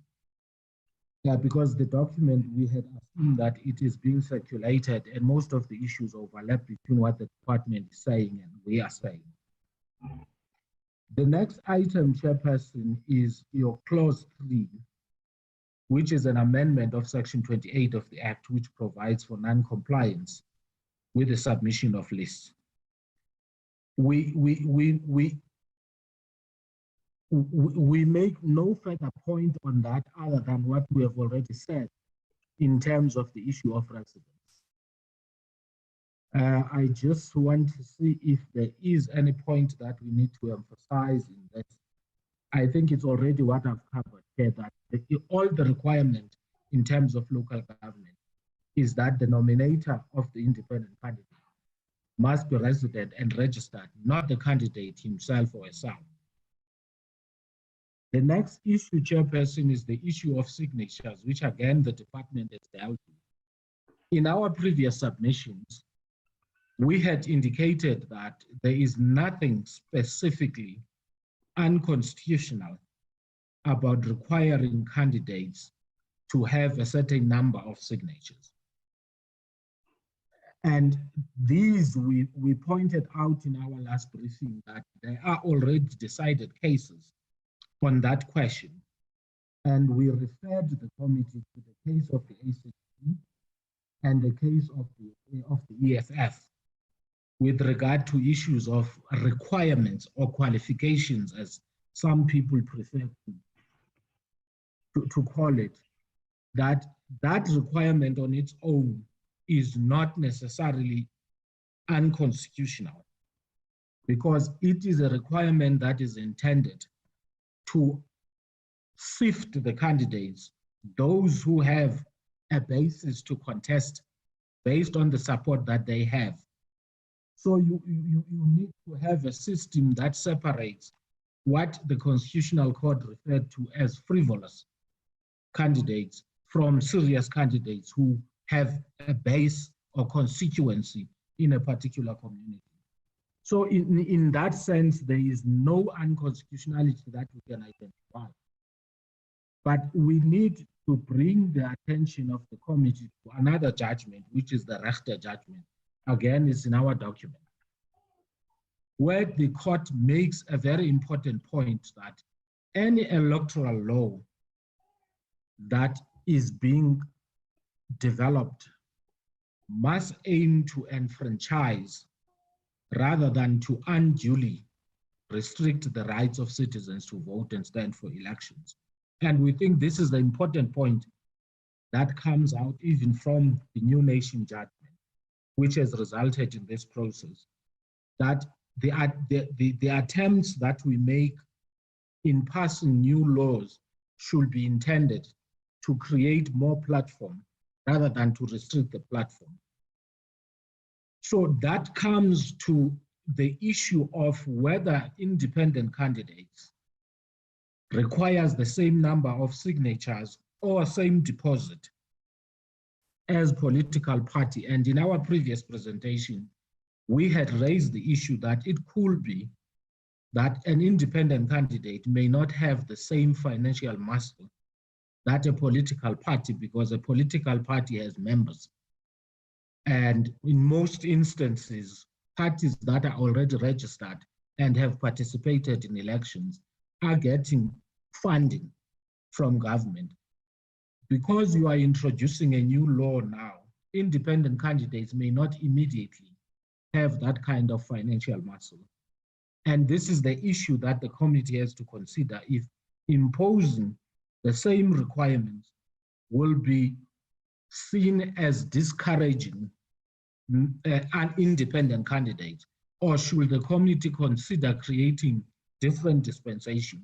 because the document, we had assumed that it is being circulated and most of the issues overlap between what the department is saying and we are saying. The next item, chairperson, is your clause 3, which is an amendment of section 28 of the Act, which provides for non-compliance with the submission of lists. We make no further point on that other than what we have already said in terms of the issue of residence. I just want to see if there is any point that we need to emphasize in that. I think it's already what I've covered here, that all the requirement in terms of local government is that the nominator of the independent candidate must be resident and registered, not the candidate himself or herself. The next issue, chairperson, is the issue of signatures, which again, the department has dealt with. In our previous submissions, we had indicated that there is nothing specifically unconstitutional about requiring candidates to have a certain number of signatures. And these, we pointed out in our last briefing that there are already decided cases on that question. And we referred the committee to the case of the ACT and the case of the EFF with regard to issues of requirements or qualifications, as some people prefer to call it, that requirement on its own is not necessarily unconstitutional, because it is a requirement that is intended to sift the candidates, those who have a basis to contest based on the support that they have. So you need to have a system that separates what the Constitutional Court referred to as frivolous candidates from serious candidates who have a base or constituency in a particular community. So in that sense, there is no unconstitutionality that we can identify. But we need to bring the attention of the committee to another judgment, which is the Rechter judgment. Again, it's in our document, where the court makes a very important point that any electoral law that is being developed must aim to enfranchise rather than to unduly restrict the rights of citizens to vote and stand for elections. And we think this is the important point that comes out even from the New Nation judgment, which has resulted in this process, that the attempts that we make in passing new laws should be intended to create more platform rather than to restrict the platform. So that comes to the issue of whether independent candidates requires the same number of signatures or same deposit as political party. And in our previous presentation, we had raised the issue that it could be that an independent candidate may not have the same financial muscle that a political party, because a political party has members. And in most instances, parties that are already registered and have participated in elections are getting funding from government. Because you are introducing a new law now, independent candidates may not immediately have that kind of financial muscle. And this is the issue that the committee has to consider if imposing the same requirements will be seen as discouraging an independent candidate, or should the committee consider creating different dispensation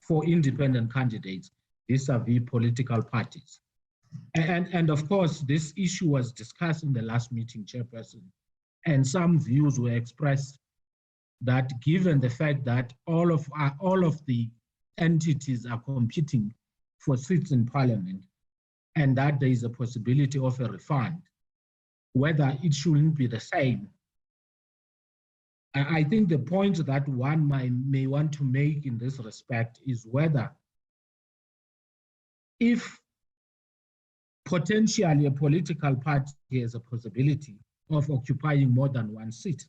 for independent candidates vis-a-vis political parties. And of course, this issue was discussed in the last meeting, Chairperson, and some views were expressed that given the fact that all of the entities are competing for seats in Parliament, and that there is a possibility of a refund, whether it shouldn't be the same. I think the point that one may want to make in this respect is whether if potentially a political party has a possibility of occupying more than one seat,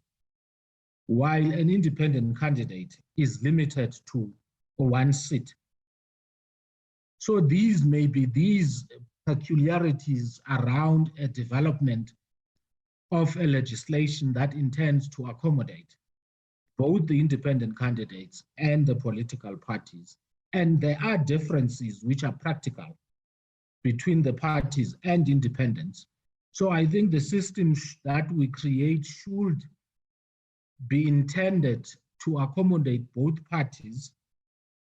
while an independent candidate is limited to one seat. So these may be these peculiarities around a development of a legislation that intends to accommodate both the independent candidates and the political parties. And there are differences which are practical between the parties and independents. So I think the system that we create should be intended to accommodate both parties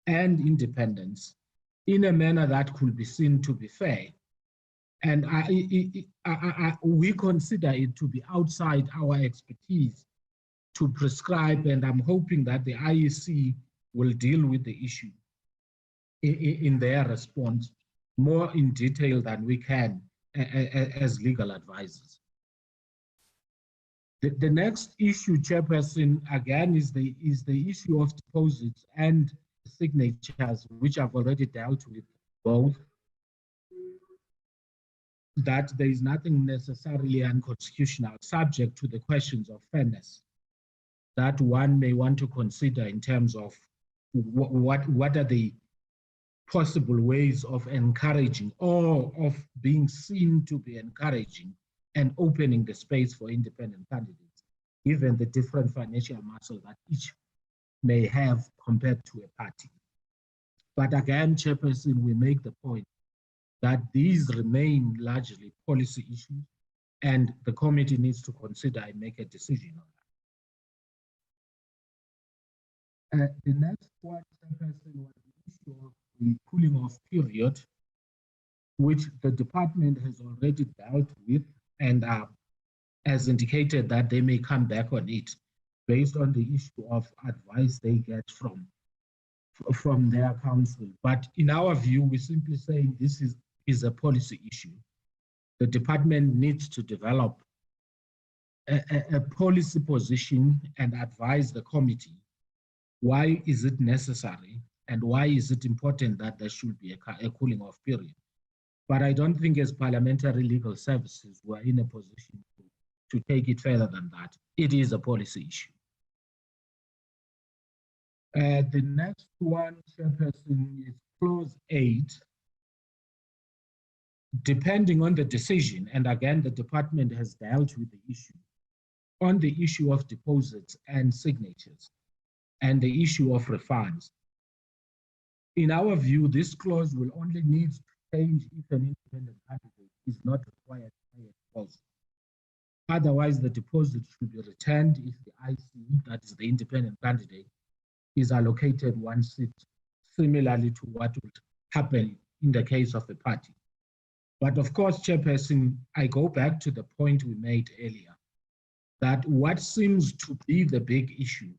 and independents in a manner that could be seen to be fair. And we consider it to be outside our expertise to prescribe, and I'm hoping that the IEC will deal with the issue in their response more in detail than we can as legal advisors. The next issue, Chairperson, again, is the issue of deposits and signatures, which I've already dealt with both. That there is nothing necessarily unconstitutional, subject to the questions of fairness that one may want to consider in terms of what are the possible ways of encouraging or of being seen to be encouraging and opening the space for independent candidates, given the different financial muscle that each may have compared to a party. But again, Chairperson, we make the point that these remain largely policy issues, and the committee needs to consider and make a decision on that. The next one, Chairperson, was the issue of the cooling off period, which the department has already dealt with and has indicated that they may come back on it based on the issue of advice they get from their council. But in our view, we're simply saying this is a policy issue. The department needs to develop a policy position and advise the committee why is it necessary and why is it important that there should be a cooling off period. But I don't think as parliamentary legal services we're in a position to take it further than that. It is a policy issue. The next one, Chairperson, is clause 8. Depending on the decision, and again, the department has dealt with the issue, on the issue of deposits and signatures, and the issue of refunds. In our view, this clause will only need to change if an independent candidate is not required to pay a deposit. Otherwise, the deposit should be returned if the IC, that is the independent candidate, is allocated one seat, similarly to what would happen in the case of a party. But of course, Chairperson, I go back to the point we made earlier, that what seems to be the big issue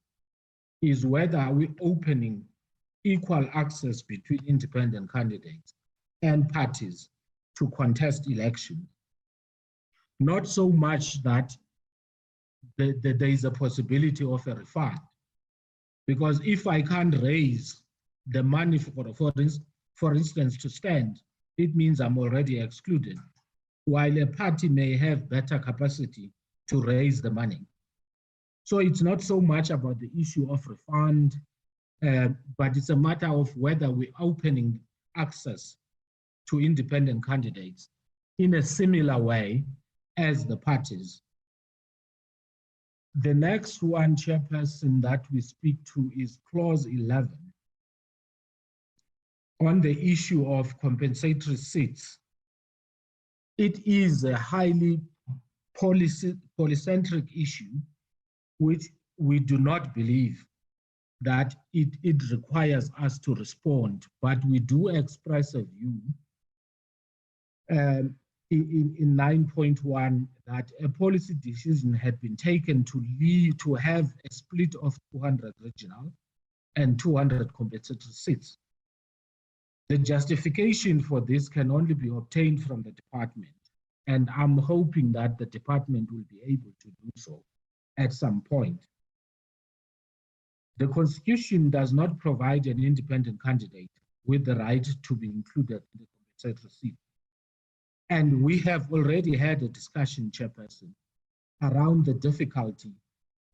is whether we're opening equal access between independent candidates and parties to contest elections. Not so much that there is a possibility of a refund, because if I can't raise the money for instance, to stand, it means I'm already excluded, while a party may have better capacity to raise the money. So it's not so much about the issue of refund, but it's a matter of whether we're opening access to independent candidates in a similar way as the parties. The next one, Chairperson, that we speak to is clause 11 on the issue of compensatory seats. It is a highly polycentric issue, which we do not believe that it requires us to respond, but we do express a view in 9.1 that a policy decision had been taken to have a split of 200 regional and 200 compensatory seats. The justification for this can only be obtained from the department, and I'm hoping that the department will be able to do so at some point. The Constitution does not provide an independent candidate with the right to be included in the compensatory seat. And we have already had a discussion, Chairperson, around the difficulty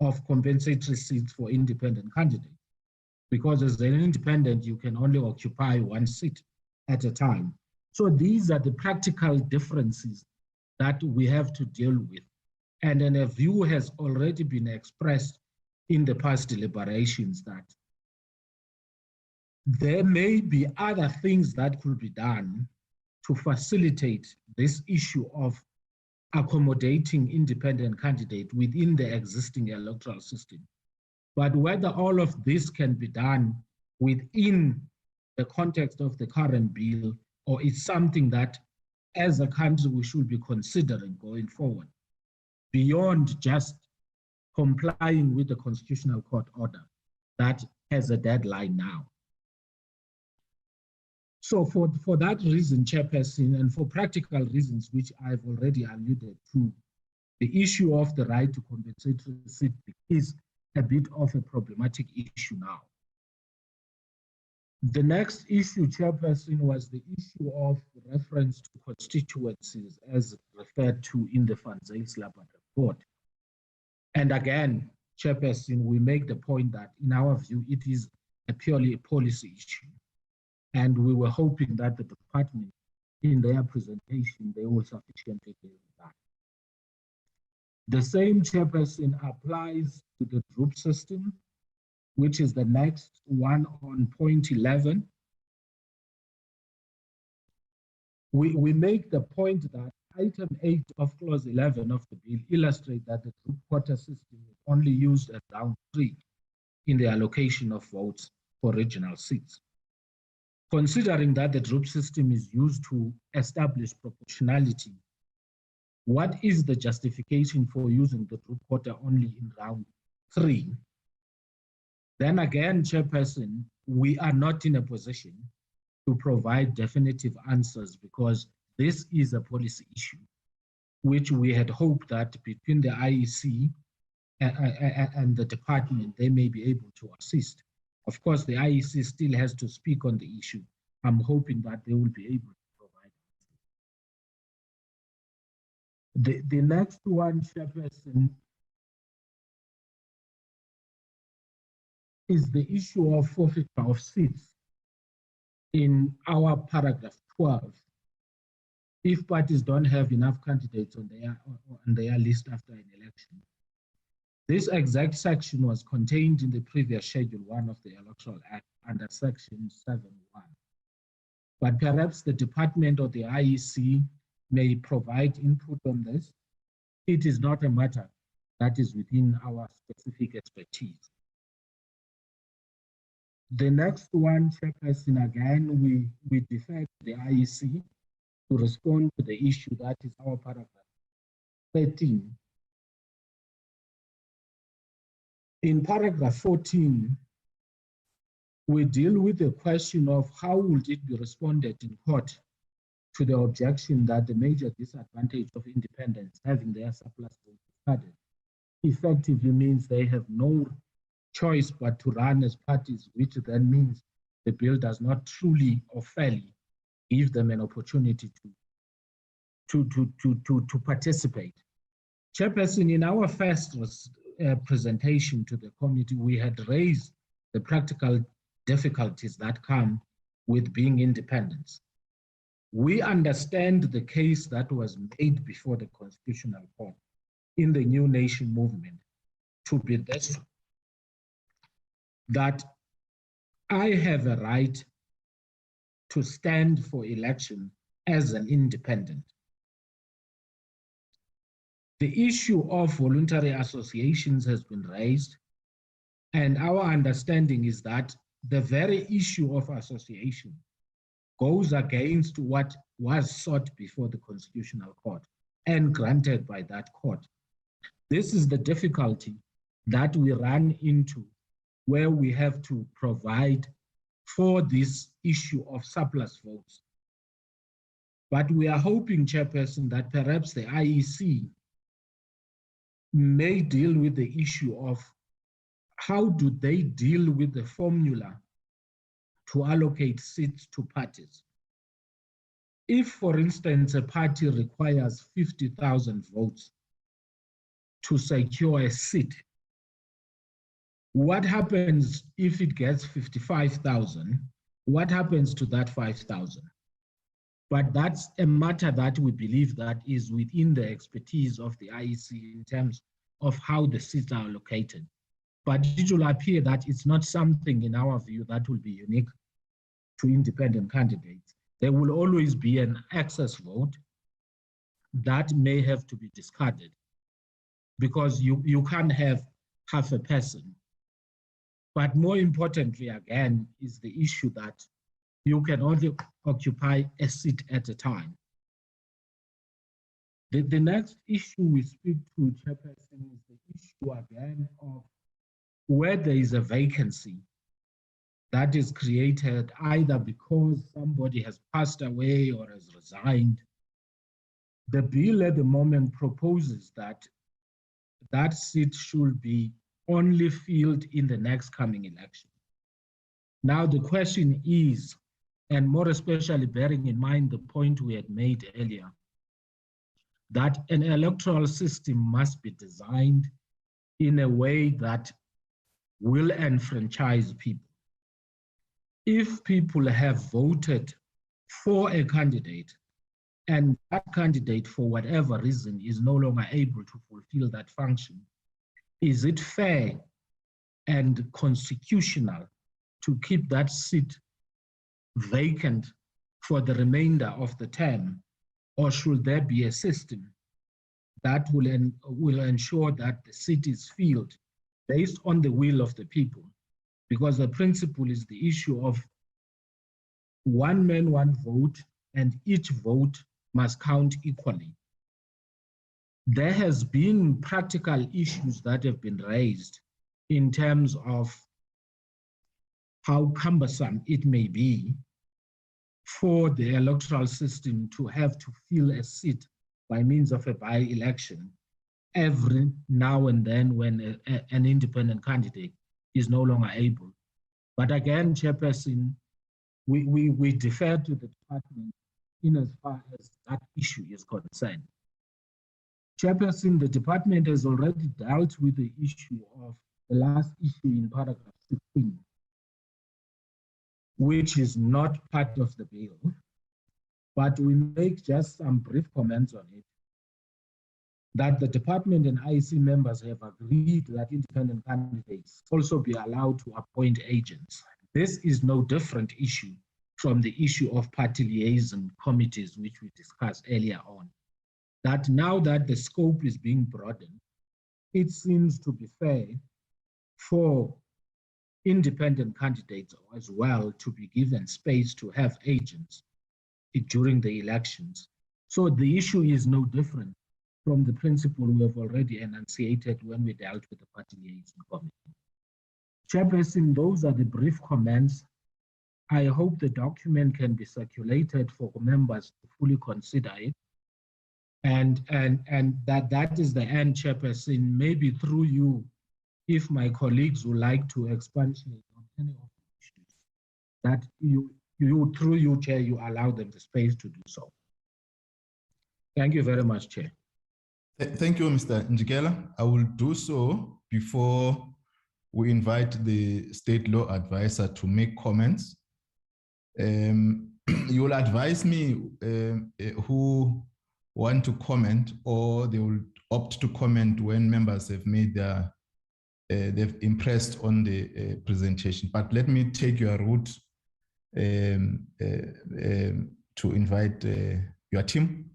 of compensatory seats for independent candidates. Because as an independent, you can only occupy one seat at a time. So these are the practical differences that we have to deal with. And then a view has already been expressed in the past deliberations that there may be other things that could be done to facilitate this issue of accommodating independent candidates within the existing electoral system. But whether all of this can be done within the context of the current bill, or it's something that as a country we should be considering going forward, beyond just complying with the Constitutional Court order that has a deadline now. So for that reason, Chairperson, and for practical reasons, which I've already alluded to, the issue of the right to compensatory seat is a bit of a problematic issue now. The next issue, Chairperson, was the issue of reference to constituencies as referred to in the Van Zyl-Slabbert report. And again, Chairperson, we make the point that in our view, it is purely a policy issue. And we were hoping that the department, in their presentation, they will sufficiently deal with that. The same, Chairperson, applies to the group system, which is the next one on point 11. We make the point that item 8 of clause 11 of the bill illustrates that the group quota system is only used as round 3 in the allocation of votes for regional seats. Considering that the group system is used to establish proportionality, what is the justification for using the group quota only in round 3? Then again, Chairperson, we are not in a position to provide definitive answers because this is a policy issue, which we had hoped that between the IEC and the department, they may be able to assist. Of course, the IEC still has to speak on the issue. I'm hoping that they will be able to provide. The next one, Chairperson, is the issue of forfeiture of seats in our paragraph 12. If parties don't have enough candidates on their list after an election. This exact section was contained in the previous Schedule 1 of the Electoral Act under Section 7.1. But perhaps the department or the IEC may provide input on this. It is not a matter that is within our specific expertise. The next one, Chairperson, again, we defer to the IEC to respond to the issue that is our paragraph 13. In paragraph 14, we deal with the question of how would it be responded in court to the objection that the major disadvantage of independents having their surplus votes discarded effectively means they have no choice but to run as parties, which then means the bill does not truly or fairly give them an opportunity to participate. Chairperson, in our first presentation to the committee, we had raised the practical difficulties that come with being independent. We understand the case that was made before the Constitutional Court in the New Nation movement to be this, that I have a right to stand for election as an independent. The issue of voluntary associations has been raised, and our understanding is that the very issue of association goes against what was sought before the Constitutional Court and granted by that court. This is the difficulty that we run into, where we have to provide for this issue of surplus votes. But we are hoping, Chairperson, that perhaps the IEC may deal with the issue of how do they deal with the formula to allocate seats to parties. If, for instance, a party requires 50,000 votes to secure a seat, what happens if it gets 55,000? What happens to that 5,000? But that's a matter that we believe that is within the expertise of the IEC in terms of how the seats are allocated. But it will appear that it's not something, in our view, that will be unique to independent candidates. There will always be an excess vote that may have to be discarded, because you can't have half a person. But more importantly, again, is the issue that you can only occupy a seat at a time. The next issue we speak to, Chairperson, is the issue again of where there is a vacancy that is created either because somebody has passed away or has resigned. The bill at the moment proposes that that seat should be only filled in the next coming election. Now the question is, and more especially bearing in mind the point we had made earlier, that an electoral system must be designed in a way that will enfranchise people. If people have voted for a candidate and that candidate, for whatever reason, is no longer able to fulfill that function, is it fair and constitutional to keep that seat vacant for the remainder of the term? Or should there be a system that will ensure that the seat is filled based on the will of the people? Because the principle is the issue of one man, one vote, and each vote must count equally. There has been practical issues that have been raised in terms of how cumbersome it may be for the electoral system to have to fill a seat by means of a by-election every now and then when an independent candidate is no longer able. But again, Chairperson, we defer to the department in as far as that issue is concerned. Chairperson, the department has already dealt with the issue of the last issue in paragraph 16, which is not part of the bill, but we make just some brief comments on it, that the department and IEC members have agreed that independent candidates also be allowed to appoint agents. This is no different issue from the issue of party liaison committees, which we discussed earlier on. That now that the scope is being broadened, it seems to be fair for independent candidates as well to be given space to have agents during the elections. So the issue is no different from the principle we have already enunciated when we dealt with the party liaison committee. Chairperson, those are the brief comments. I hope the document can be circulated for members to fully consider it. And that is the end, Chairperson. Maybe through you, if my colleagues would like to expatiate on any of the issues, that through you, Chair, you allow them the space to do so. Thank you very much, Chair. Thank you, Mr. Njikela. I will do so before we invite the state law advisor to make comments. You will advise me who want to comment, or they will opt to comment when members have made their they've impressed on the presentation. But let me take your route to invite your team.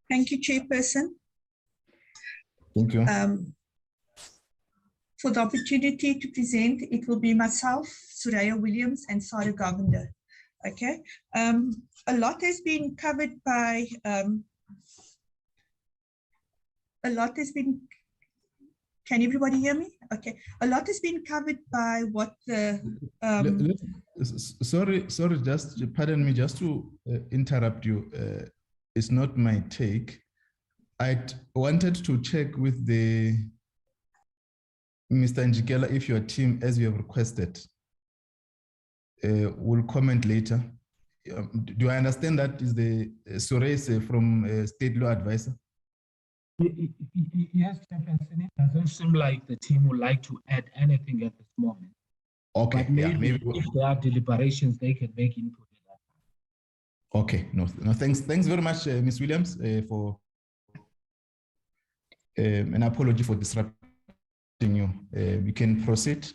Thank you, Chairperson. Thank you. For the opportunity to present, it will be myself, Suraya Williams, and Sarah Govender. Okay. A lot has been covered by can everybody hear me? Okay. A lot has been covered by what the sorry, just pardon me, just to interrupt you. It's not my take. I wanted to check with the Mr. Njikela if your team, as you have requested, will comment later. Do I understand that is the Sores from State Law Advisor? Yes, Chairperson, it doesn't seem like the team would like to add anything at this moment. Okay, but maybe, maybe if there are deliberations, they can make input. Okay, no, thanks very much, Ms. Williams, for an apology for disrupting you. We can proceed.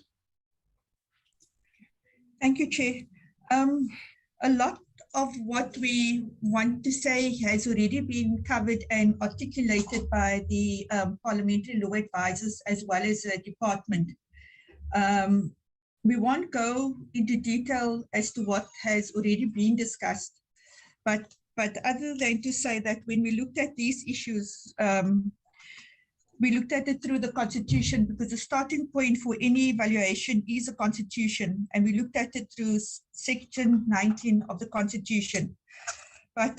Thank you, Chair. A lot of what we want to say has already been covered and articulated by the parliamentary law advisors as well as the department. We won't go into detail as to what has already been discussed, but other than to say that when we looked at these issues, we looked at it through the Constitution, because the starting point for any evaluation is a Constitution, and we looked at it through Section 19 of the Constitution. But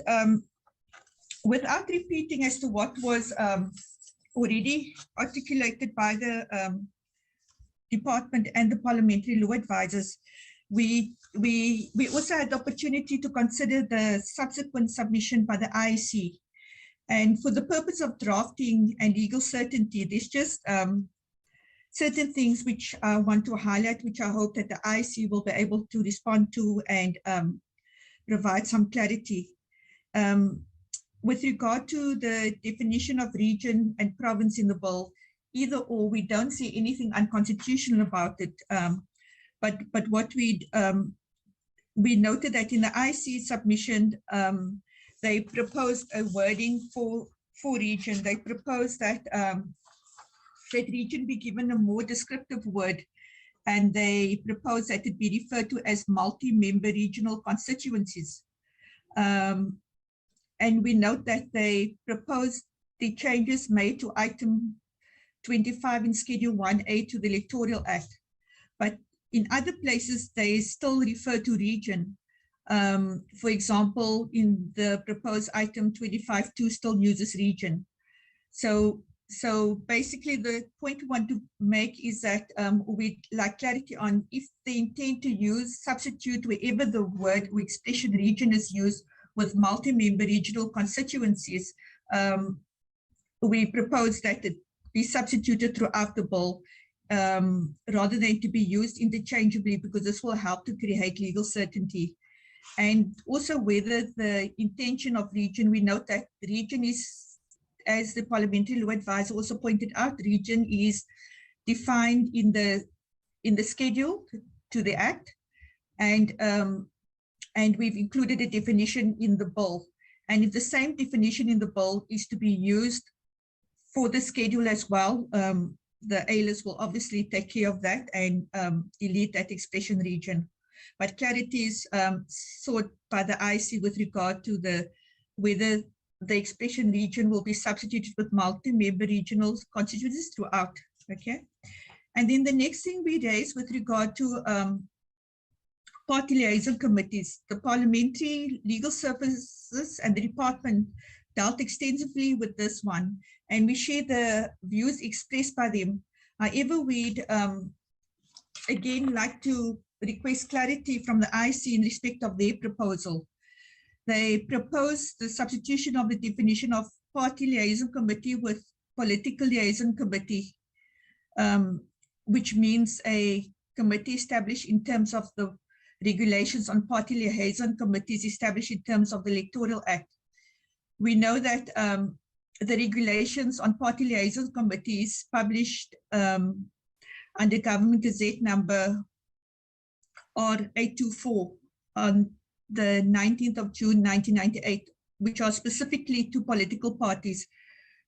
without repeating as to what was already articulated by the department and the parliamentary law advisors, we also had the opportunity to consider the subsequent submission by the IEC. And for the purpose of drafting and legal certainty, there's just certain things which I want to highlight, which I hope that the IEC will be able to respond to and provide some clarity. With regard to the definition of region and province in the bill, either or, we don't see anything unconstitutional about it. But what we noted that in the IEC submission, they proposed a wording for region. They proposed that that region be given a more descriptive word, and they proposed that it be referred to as multi-member regional constituencies. And we note that they proposed the changes made to item 25 in Schedule 1A to the Electoral Act. But in other places, they still refer to region. For example, in the proposed item 25.2 still uses region. So basically the point we want to make is that we'd like clarity on if they intend to substitute wherever the word or expression region is used with multi-member regional constituencies. We propose that it be substituted throughout the bill rather than to be used interchangeably, because this will help to create legal certainty. And also whether the intention of region, we note that region is, as the parliamentary law advisor also pointed out, region is defined in the schedule to the Act, and we've included a definition in the bill. And if the same definition in the bill is to be used for the schedule as well, the ALS will obviously take care of that and delete that expression region. But clarity is sought by the IEC with regard to whether the expression region will be substituted with multi-member regional constituencies throughout. Okay, and then the next thing we raise with regard to party liaison committees, the parliamentary legal services and the department dealt extensively with this one, and we share the views expressed by them. However, we'd again like to request clarity from the IEC in respect of their proposal. They propose the substitution of the definition of party liaison committee with political liaison committee, which means a committee established in terms of the regulations on party liaison committees established in terms of the Electoral Act. We know that the regulations on party liaison committees published under Government Gazette number R824 on the 19th of June 1998, which are specifically to political parties.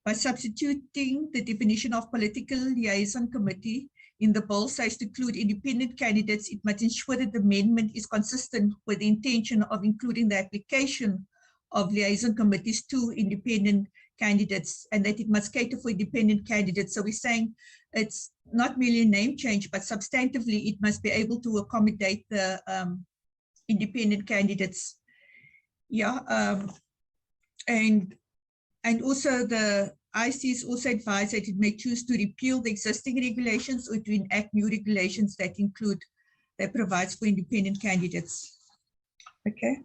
By substituting the definition of political liaison committee in the bill so as to include independent candidates, it must ensure that the amendment is consistent with the intention of including the application of liaison committees to independent candidates, and that it must cater for independent candidates. So we're saying it's not merely a name change, but substantively it must be able to accommodate the independent candidates. Yeah, and also the IC is also advised that it may choose to repeal the existing regulations or to enact new regulations that provides for independent candidates. Okay.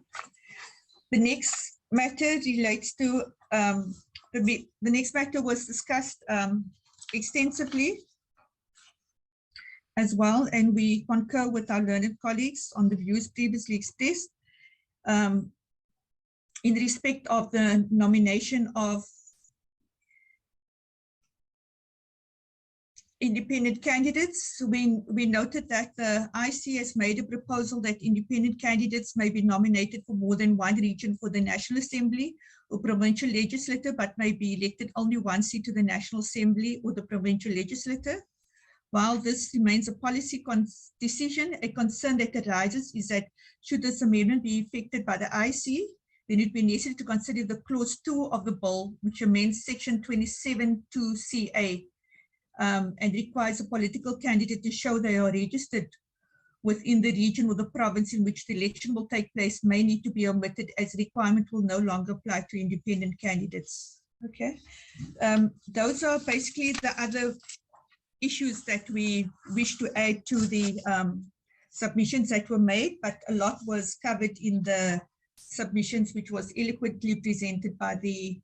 The next matter relates to, the next matter was discussed extensively as well, and we concur with our learned colleagues on the views previously expressed in respect of the nomination of independent candidates. We noted that the IC has made a proposal that independent candidates may be nominated for more than one region for the National Assembly or provincial legislature, but may be elected only one seat to the National Assembly or the provincial legislature. While this remains a policy decision, a concern that arises is that should this amendment be effected by the IC, then it would be necessary to consider the clause 2 of the bill, which amends section 27(2)(ca), and requires a political candidate to show they are registered within the region or the province in which the election will take place may need to be omitted, as the requirement will no longer apply to independent candidates. Okay, those are basically the other issues that we wish to add to the submissions that were made, but a lot was covered in the submissions, which was eloquently presented by the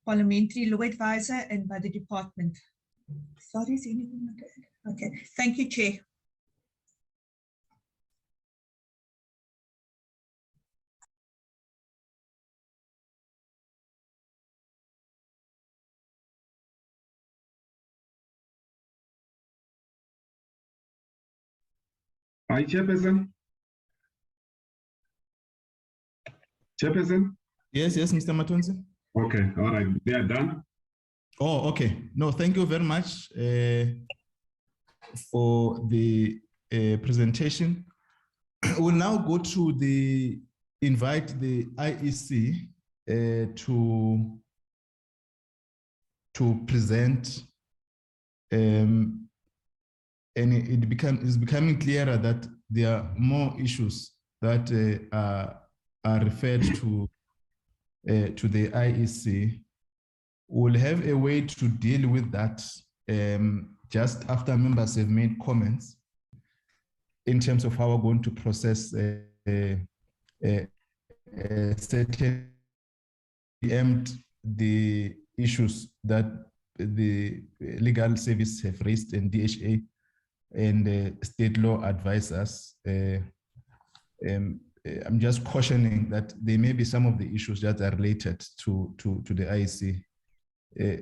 parliamentary law advisor and by the department. Sorry, is anything? Okay, thank you, Chair. Hi, Chairperson. Chairperson? Yes, Mr. Matonzi. Okay, all right, they are done. Oh, okay. No, thank you very much for the presentation. We'll now go to invite the IEC to present, and it's becoming clearer that there are more issues that are referred to the IEC. We'll have a way to deal with that just after members have made comments in terms of how we're going to process certain the issues that the legal service have raised and DHA and state law advisors. I'm just cautioning that there may be some of the issues that are related to the IEC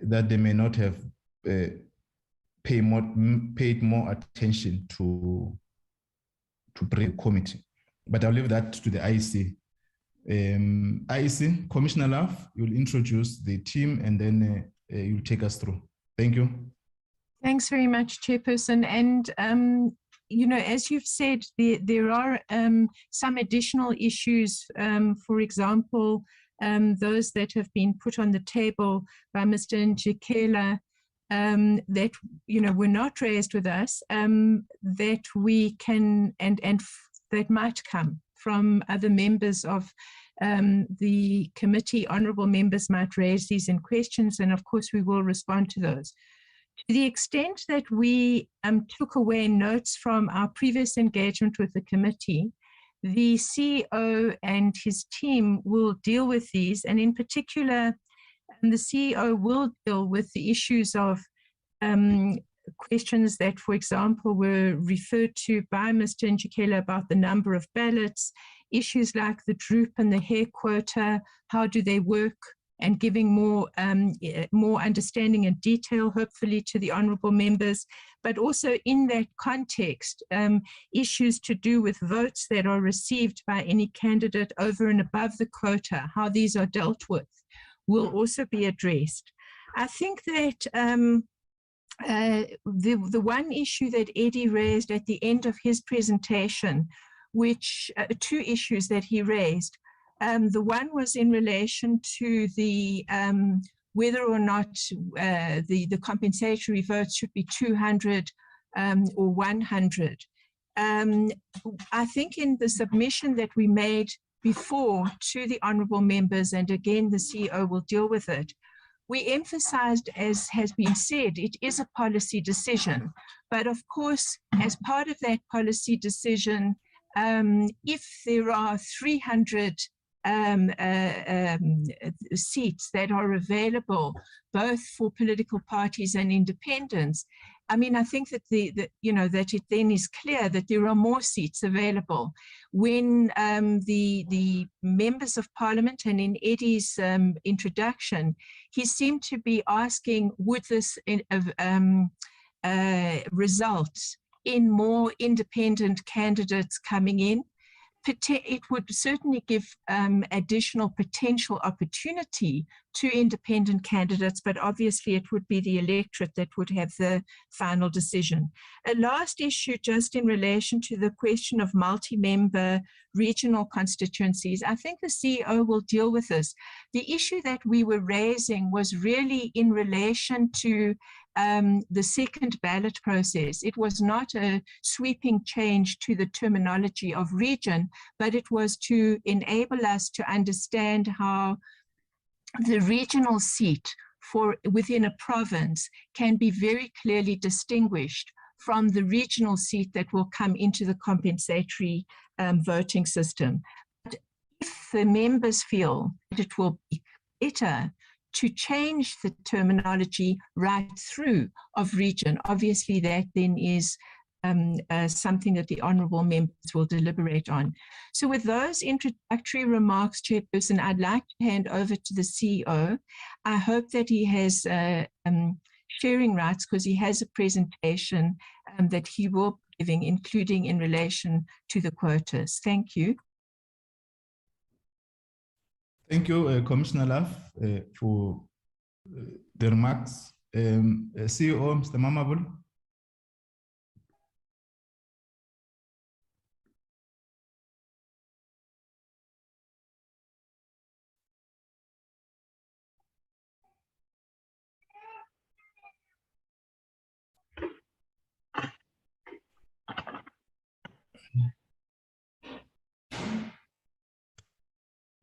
that they may not have paid more attention to bring the committee. But I'll leave that to the IEC. IEC, Commissioner Love, you'll introduce the team and then you'll take us through. Thank you. Thanks very much, Chairperson. And, you know, as you've said, there are some additional issues, for example, those that have been put on the table by Mr. Njikela that, you know, were not raised with us, that we can, and that might come from other members of the committee. Honourable members might raise these in questions, and of course we will respond to those. To the extent that we took away notes from our previous engagement with the committee, the CEO and his team will deal with these, and in particular, the CEO will deal with the issues of questions that, for example, were referred to by Mr. Njikela about the number of ballots, issues like the droop and the hair quota, how do they work, and giving more understanding and detail, hopefully, to the honourable members, but also in that context, issues to do with votes that are received by any candidate over and above the quota, how these are dealt with, will also be addressed. I think that the one issue that Eddie raised at the end of his presentation, which two issues that he raised, the one was in relation to the whether or not the compensatory votes should be 200 or 100. I think in the submission that we made before to the honourable members, and again the CEO will deal with it, we emphasized, as has been said, it is a policy decision. But of course, as part of that policy decision, if there are 300 seats that are available, both for political parties and independents, I mean, I think that that it then is clear that there are more seats available. When the members of Parliament, and in Eddie's introduction, he seemed to be asking, would this result in more independent candidates coming in? It would certainly give additional potential opportunity to independent candidates, but obviously it would be the electorate that would have the final decision. A last issue just in relation to the question of multi-member regional constituencies. I think the CEO will deal with this. The issue that we were raising was really in relation to the second ballot process. It was not a sweeping change to the terminology of region, but it was to enable us to understand how the regional seat within a province can be very clearly distinguished from the regional seat that will come into the compensatory voting system. But if the members feel that it will be better to change the terminology right through of region, obviously that then is something that the honourable members will deliberate on. So with those introductory remarks, Chairperson, I'd like to hand over to the CEO. I hope that he has sharing rights, because he has a presentation that he will be giving, including in relation to the quotas. Thank you. Thank you, Commissioner Love, for the remarks. CEO, Mr. Mamabolo.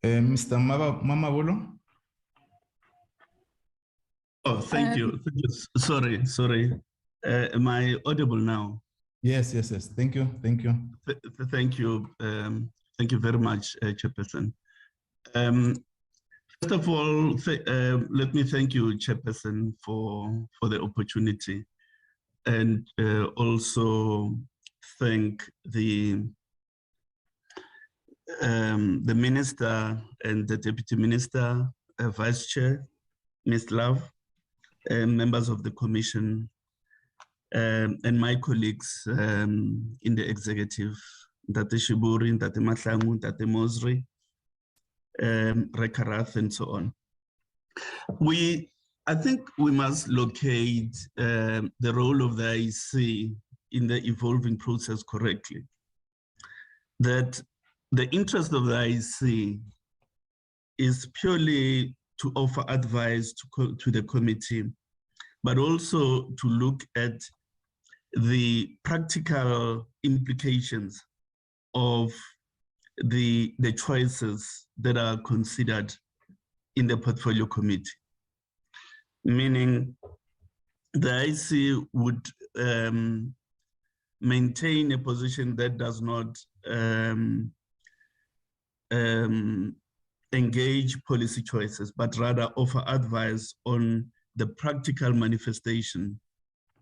Mr. Mamabolo. Oh, thank you. Sorry. Am I audible now? Yes. Thank you. Thank you. Thank you very much, Chairperson. First of all, let me thank you, Chairperson, for the opportunity, and also thank the Minister and the Deputy Minister, Vice Chair, Ms. Love, members of the Commission, and my colleagues in the executive, Ntate Shiburi, Ntate Mahlangu, Ntate Mosri, Rekarath, and so on. I think we must locate the role of the IEC in the evolving process correctly. That the interest of the IEC is purely to offer advice to the committee, but also to look at the practical implications of the choices that are considered in the portfolio committee. Meaning the IEC would maintain a position that does not engage policy choices, but rather offer advice on the practical manifestation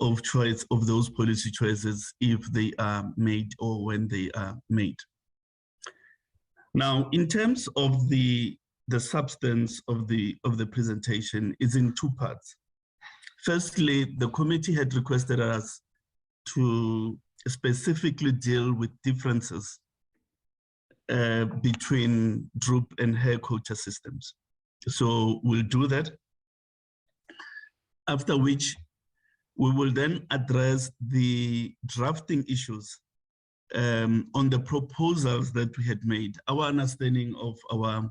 of choice of those policy choices if they are made or when they are made. Now, in terms of the the substance of the presentation is in two parts. Firstly, the committee had requested us to specifically deal with differences between DRUP and hair quota systems. So we'll do that, after which we will then address the drafting issues on the proposals that we had made. Our understanding of our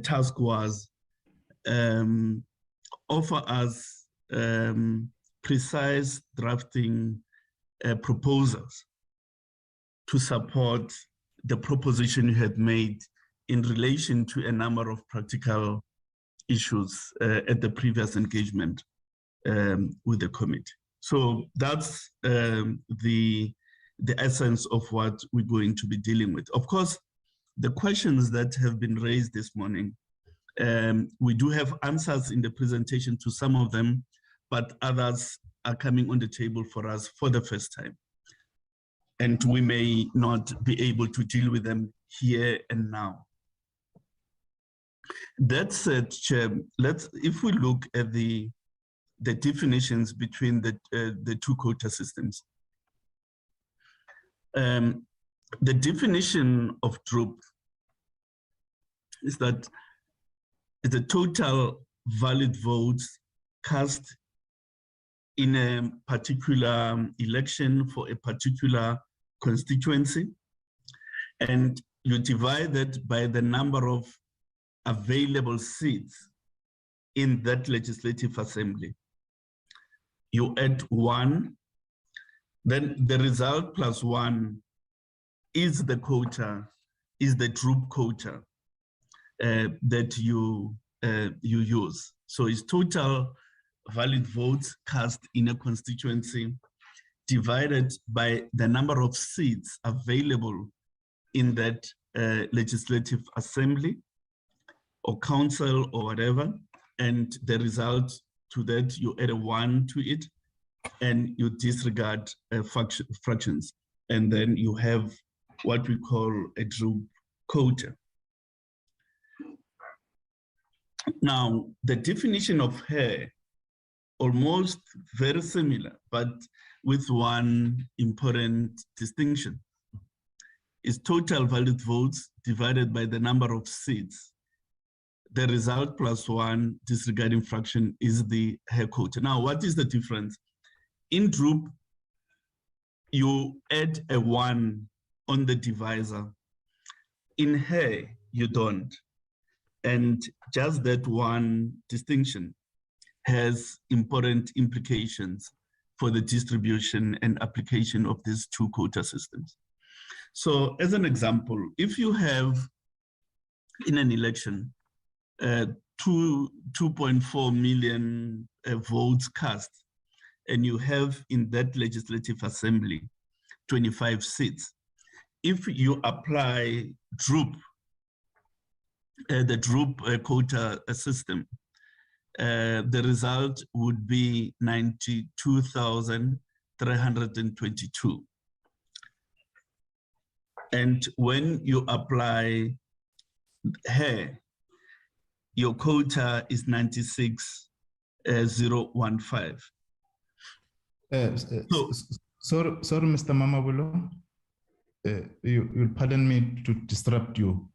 task was offer us precise drafting proposals to support the proposition you had made in relation to a number of practical issues at the previous engagement with the committee. So that's the essence of what we're going to be dealing with. Of course, the questions that have been raised this morning, we do have answers in the presentation to some of them, but others are coming on the table for us for the first time. And we may not be able to deal with them here and now. That said, Chair, if we look at the definitions between the two quota systems, the definition of DRUP is that the total valid votes cast in a particular election for a particular constituency, and you divide that by the number of available seats in that legislative assembly. You add 1, then the result plus 1 is the quota, is the DRUP quota that you use. So it's total valid votes cast in a constituency divided by the number of seats available in that legislative assembly or council or whatever, and the result to that, you add a 1 to it, and you disregard fractions, and then you have what we call a DRUP quota. Now, the definition of hair, almost very similar, but with one important distinction, is total valid votes divided by the number of seats. The result plus 1 disregarding fraction is the hair quota. Now, what is the difference? In DRUP, you add a 1 on the divisor. In hair, you don't. And just that one distinction has important implications for the distribution and application of these two quota systems. So as an example, if you have in an election 2.4 million votes cast, and you have in that legislative assembly 25 seats, if you apply DRUP, the DRUP quota system, the result would be 92,322. And when you apply hair, your quota is 96,015. Sorry, Mr. Mamabulo. You'll pardon me to disrupt you.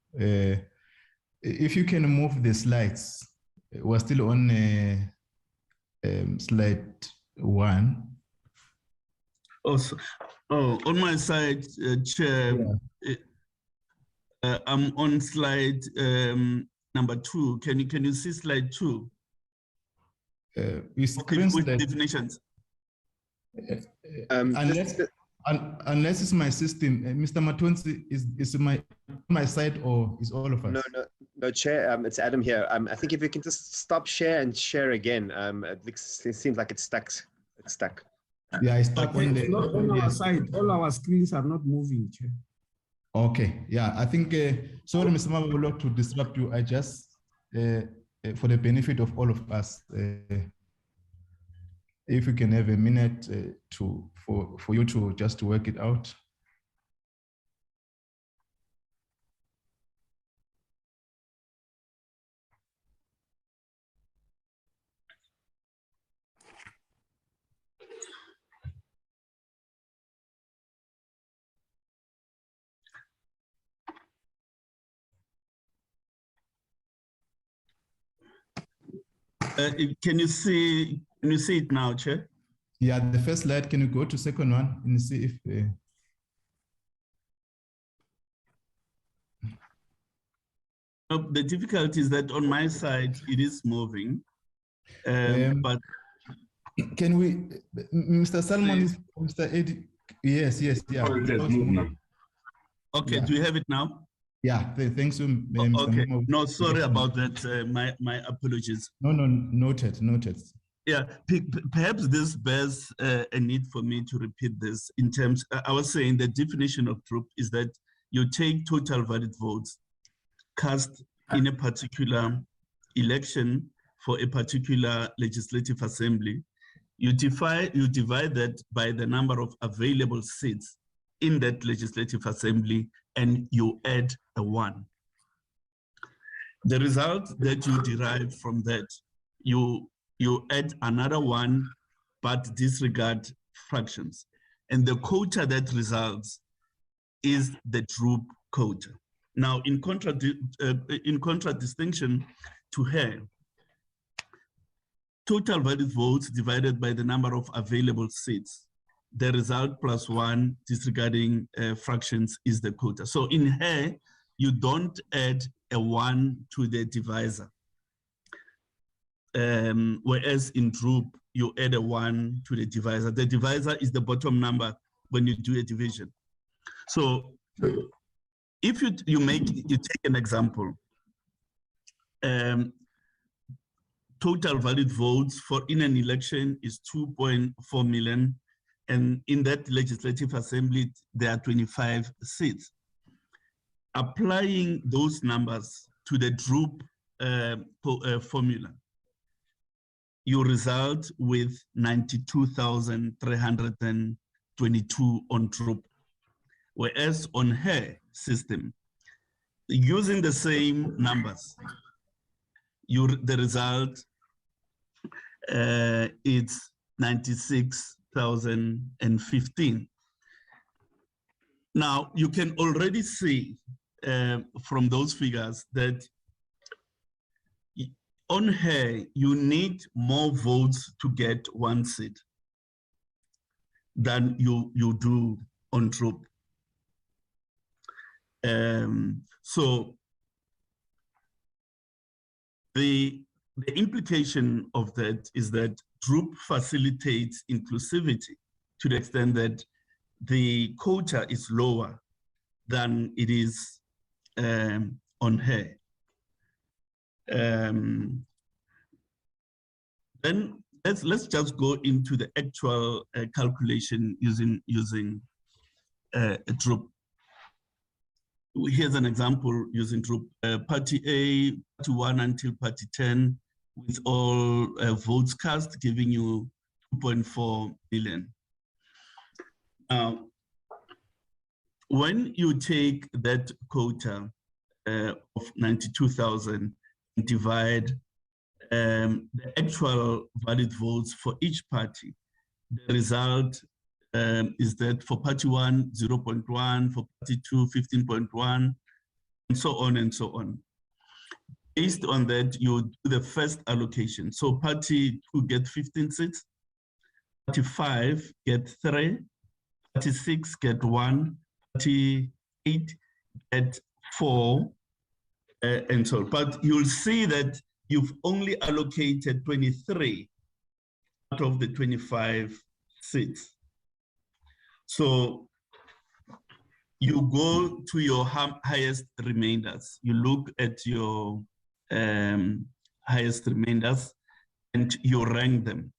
If you can move the slides, we're still on slide 1. On my side, Chair, I'm on slide number 2. Can you see slide 2? With definitions. Unless it's my system, Mr. Matonsi, is my side or is all of us? No, Chair. It's Adam here. I think if you can just stop share and share again. It seems like it's stuck. It's stuck. Yeah, it's stuck on the. Not on our side. All our screens are not moving, Chair. Okay. Yeah, I think. Sorry, Mr. Mabolo, to disrupt you. I just, for the benefit of all of us, if you can have a minute for you to just work it out. Can you see it now, Chair? Yeah, the first slide. Can you go to second one and see if the difficulty is that on my side it is moving, but can we, Mr. Salmon is Mr. Eddie? Yes, yeah. Okay, yeah. Do you have it now? Yeah, thanks to Mr. Okay. Momo. No, sorry about that. My apologies. No, noted. Yeah, perhaps this bears a need for me to repeat this in terms, I was saying the definition of group is that you take total valid votes cast in a particular election for a particular legislative assembly. You divide that by the number of available seats in that legislative assembly, and you add a 1. The result that you derive from that, you add another 1, but disregard fractions. And the quota that results is the group quota. Now, in contradistinction to her, total valid votes divided by the number of available seats, the result plus 1 disregarding fractions is the quota. So in her, you don't add a 1 to the divisor. Whereas in group, you add a 1 to the divisor. The divisor is the bottom number when you do a division. So if you take an example, total valid votes in an election is 2.4 million. And in that legislative assembly, there are 25 seats. Applying those numbers to the group formula, you result with 92,322 on group. Whereas on her system, using the same numbers, the result it's 96,015. Now, you can already see from those figures that on her, you need more votes to get 1 seat than you do on group. So the implication of that is that group facilitates inclusivity to the extent that the quota is lower than it is on her. Then let's just go into the actual calculation using a group. Here's an example using group party A, party 1 until party 10, with all votes cast, giving you 2.4 million. Now, when you take that quota of 92,000 and divide the actual valid votes for each party, the result is that for party 1, 0.1, for party 2, 15.1, and so on and so on. Based on that, you do the first allocation. So party 2 get 15 seats, party 5 get 3, party 6 get 1, party 8 get 4, and so on. But you'll see that you've only allocated 23 out of the 25 seats. So you go to your highest remainders. You look at your highest remainders and you rank them.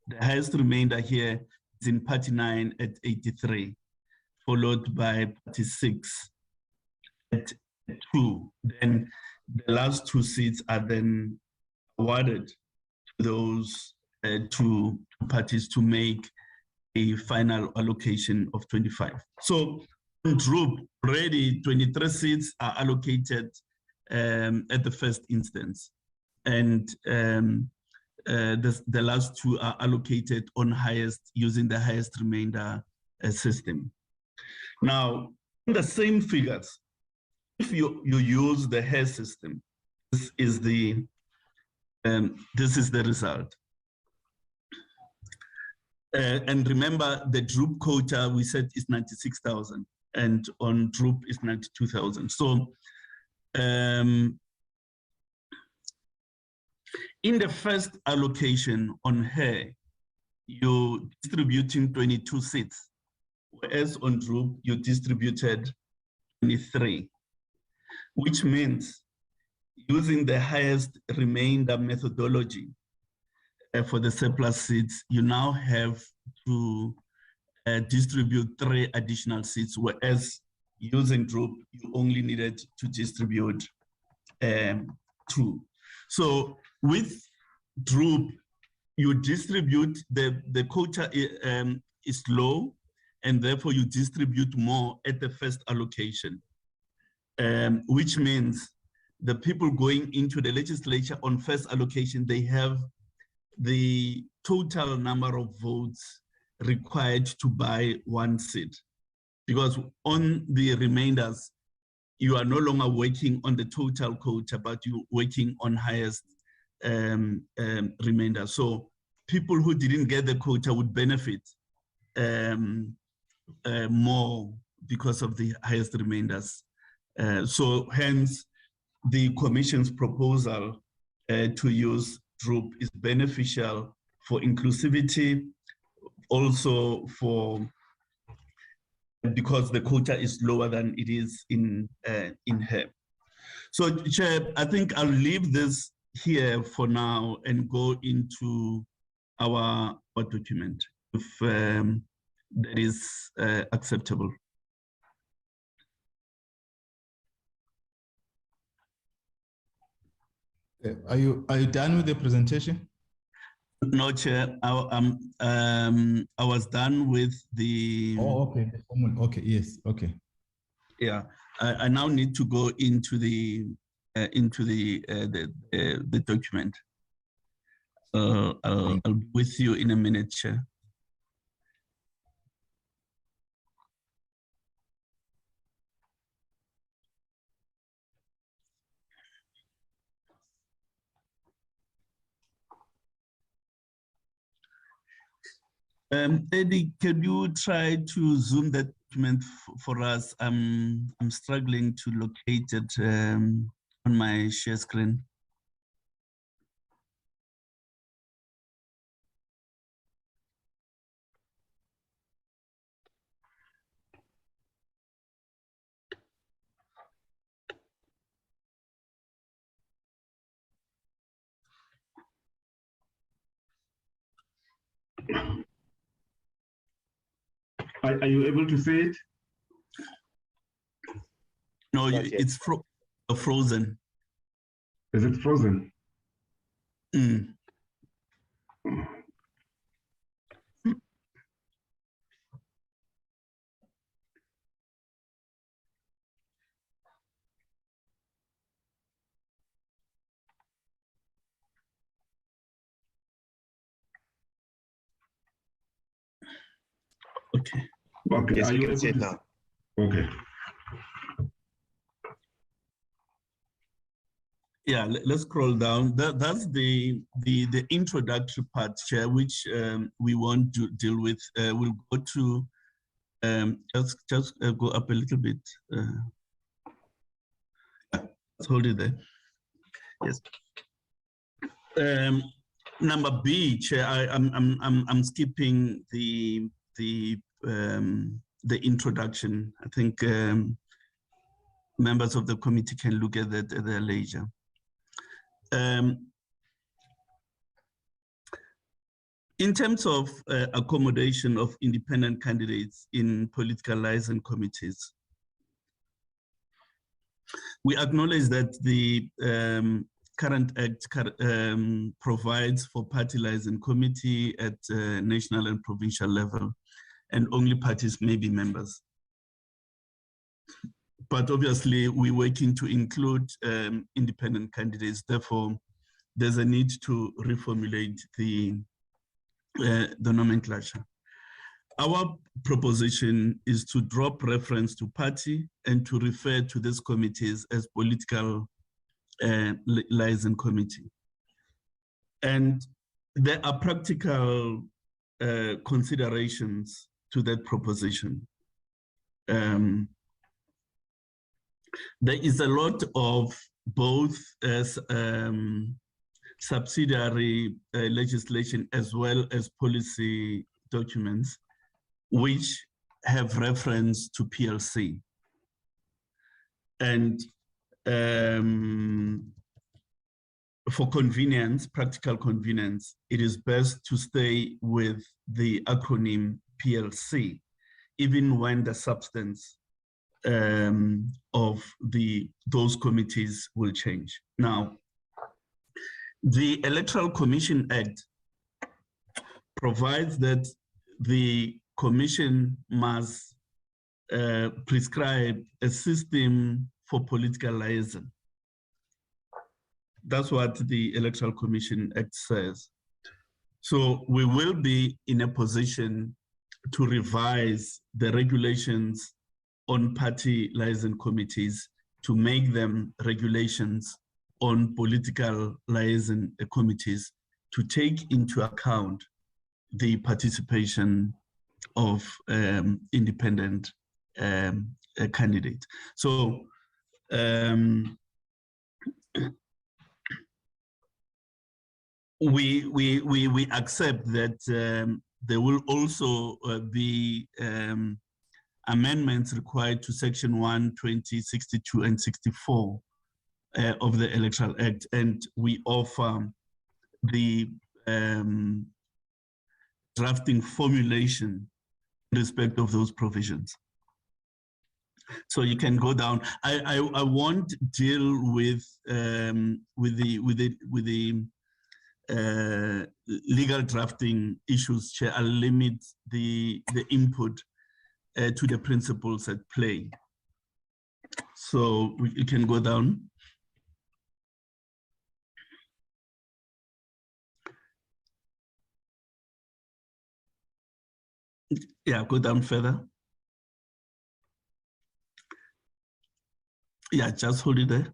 The highest remainder here is in party 9 at 83, followed by party 6 at 2. Then the last 2 seats are then awarded to those 2 parties to make a final allocation of 25. So in group, already 23 seats are allocated at the first instance. And the last 2 are allocated on highest, using the highest remainder system. Now, in the same figures, if you use the hair system, this is the this is the result. And remember, the group quota we said is 96,000, and on group is 92,000. So in the first allocation on her, you're distributing 22 seats, whereas on group you distributed 23, which means using the highest remainder methodology for the surplus seats, you now have to distribute 3 additional seats, whereas using group, you only needed to distribute 2. So with group, you distribute, the quota is low, and therefore you distribute more at the first allocation, which means the people going into the legislature on first allocation, they have the total number of votes required to buy 1 seat. Because on the remainders, you are no longer working on the total quota, but you're working on highest remainder. So people who didn't get the quota would benefit more because of the highest remainders. So hence, the Commission's proposal to use group is beneficial for inclusivity, also for because the quota is lower than it is in HEP. So, Chair, I think I'll leave this here for now and go into our document, if that is acceptable. Are you done with the presentation? No, Chair. I was done with the. Oh, okay. Okay. Yes. Okay. Yeah. I now need to go into the document. I'll be with you in a minute, Chair. Eddie, can you try to zoom that document for us? I'm struggling to locate it on my share screen. Are you able to see it? No, it's frozen. Is it frozen? Mm. Okay. Okay. Yes, Are we you can see it able now. Okay. Yeah, let's scroll down. That's the introductory part, Chair, which we want to deal with. We'll go to just go up a little bit. Let's hold it there. Yes. Number B, Chair. I'm skipping the introduction. I think members of the committee can look at that at their leisure. In terms of accommodation of independent candidates in political liaison committees, we acknowledge that the current act provides for party liaison committee at national and provincial level, and only parties may be members. But obviously, we're working to include independent candidates. Therefore, there's a need to reformulate the nomenclature. Our proposition is to drop reference to party and to refer to these committees as political liaison committee. And there are practical considerations to that proposition. There is a lot of both subsidiary legislation as well as policy documents which have reference to PLC. And for convenience, practical convenience, it is best to stay with the acronym PLC, even when the substance of those committees will change. Now, the Electoral Commission Act provides that the Commission must prescribe a system for political liaison. That's what the Electoral Commission Act says. So we will be in a position to revise the regulations on party liaison committees to make them regulations on political liaison committees to take into account the participation of independent candidates. So we accept that there will also be amendments required to Section 1, 20, 62, and 64 of the Electoral Act, and we offer the drafting formulation in respect of those provisions. So you can go down. I won't deal with the legal drafting issues, Chair. I'll limit the input to the principles at play. So you can go down. Yeah, go down further. Yeah, just hold it there.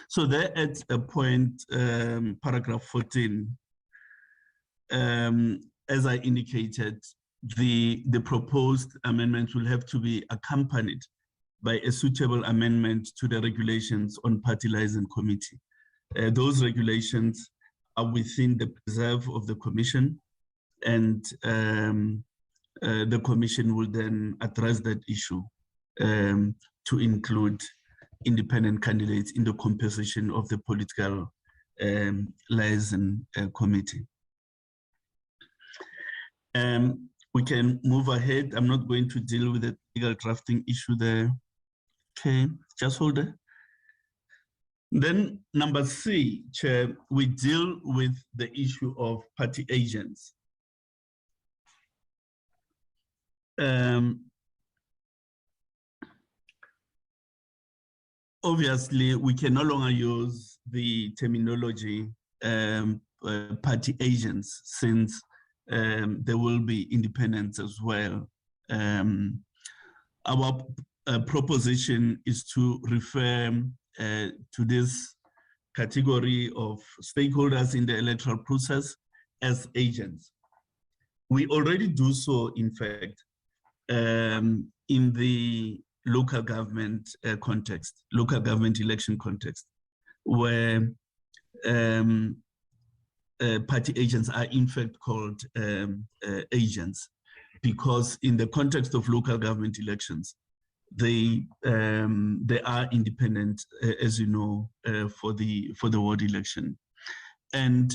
So there at a point, paragraph 14, as I indicated, the proposed amendment will have to be accompanied by a suitable amendment to the regulations on party liaison committee. Those regulations are within the preserve of the Commission, and the Commission will then address that issue to include independent candidates in the composition of the political liaison committee. We can move ahead. I'm not going to deal with the legal drafting issue there. Okay, just hold it. Then number C, Chair, we deal with the issue of party agents. Obviously, we can no longer use the terminology party agents, since there will be independents as well. Our proposition is to refer to this category of stakeholders in the electoral process as agents. We already do so, in fact, in the local government context, local government election context, where party agents are in fact called agents, because in the context of local government elections, they are independent, as you know, for the ward election. And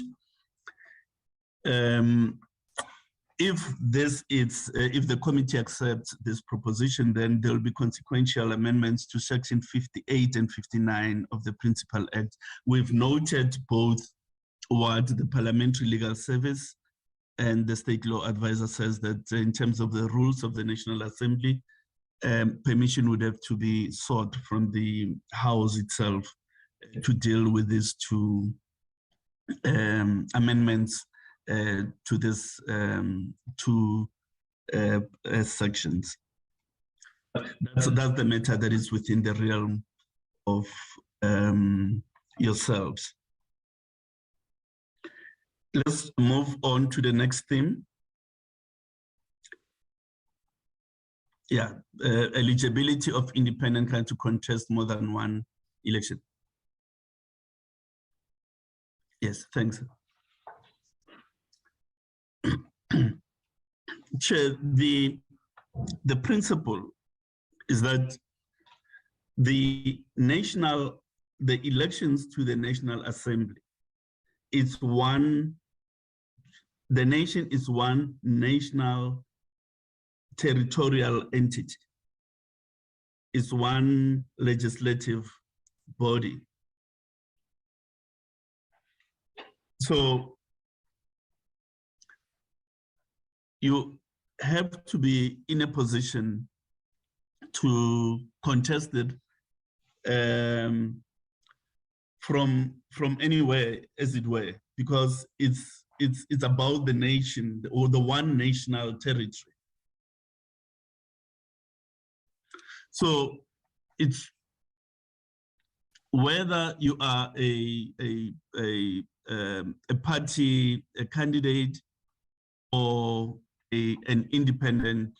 if the committee accepts this proposition, then there will be consequential amendments to Section 58 and 59 of the Principal Act. We've noted both what the Parliamentary Legal Service and the State Law Advisor says, that in terms of the rules of the National Assembly, permission would have to be sought from the House itself to deal with these two amendments to this two sections. That's the matter that is within the realm of yourselves. Let's move on to the next theme. Yeah, eligibility of independent candidates to contest more than one election. Yes, thanks. Chair, the principle is that the elections to the National Assembly is one, the nation is one national territorial entity. It's one legislative body. So you have to be in a position to contest it from anywhere, as it were, because it's about the nation or the one national territory. So it's whether you are a party, a candidate, or an independent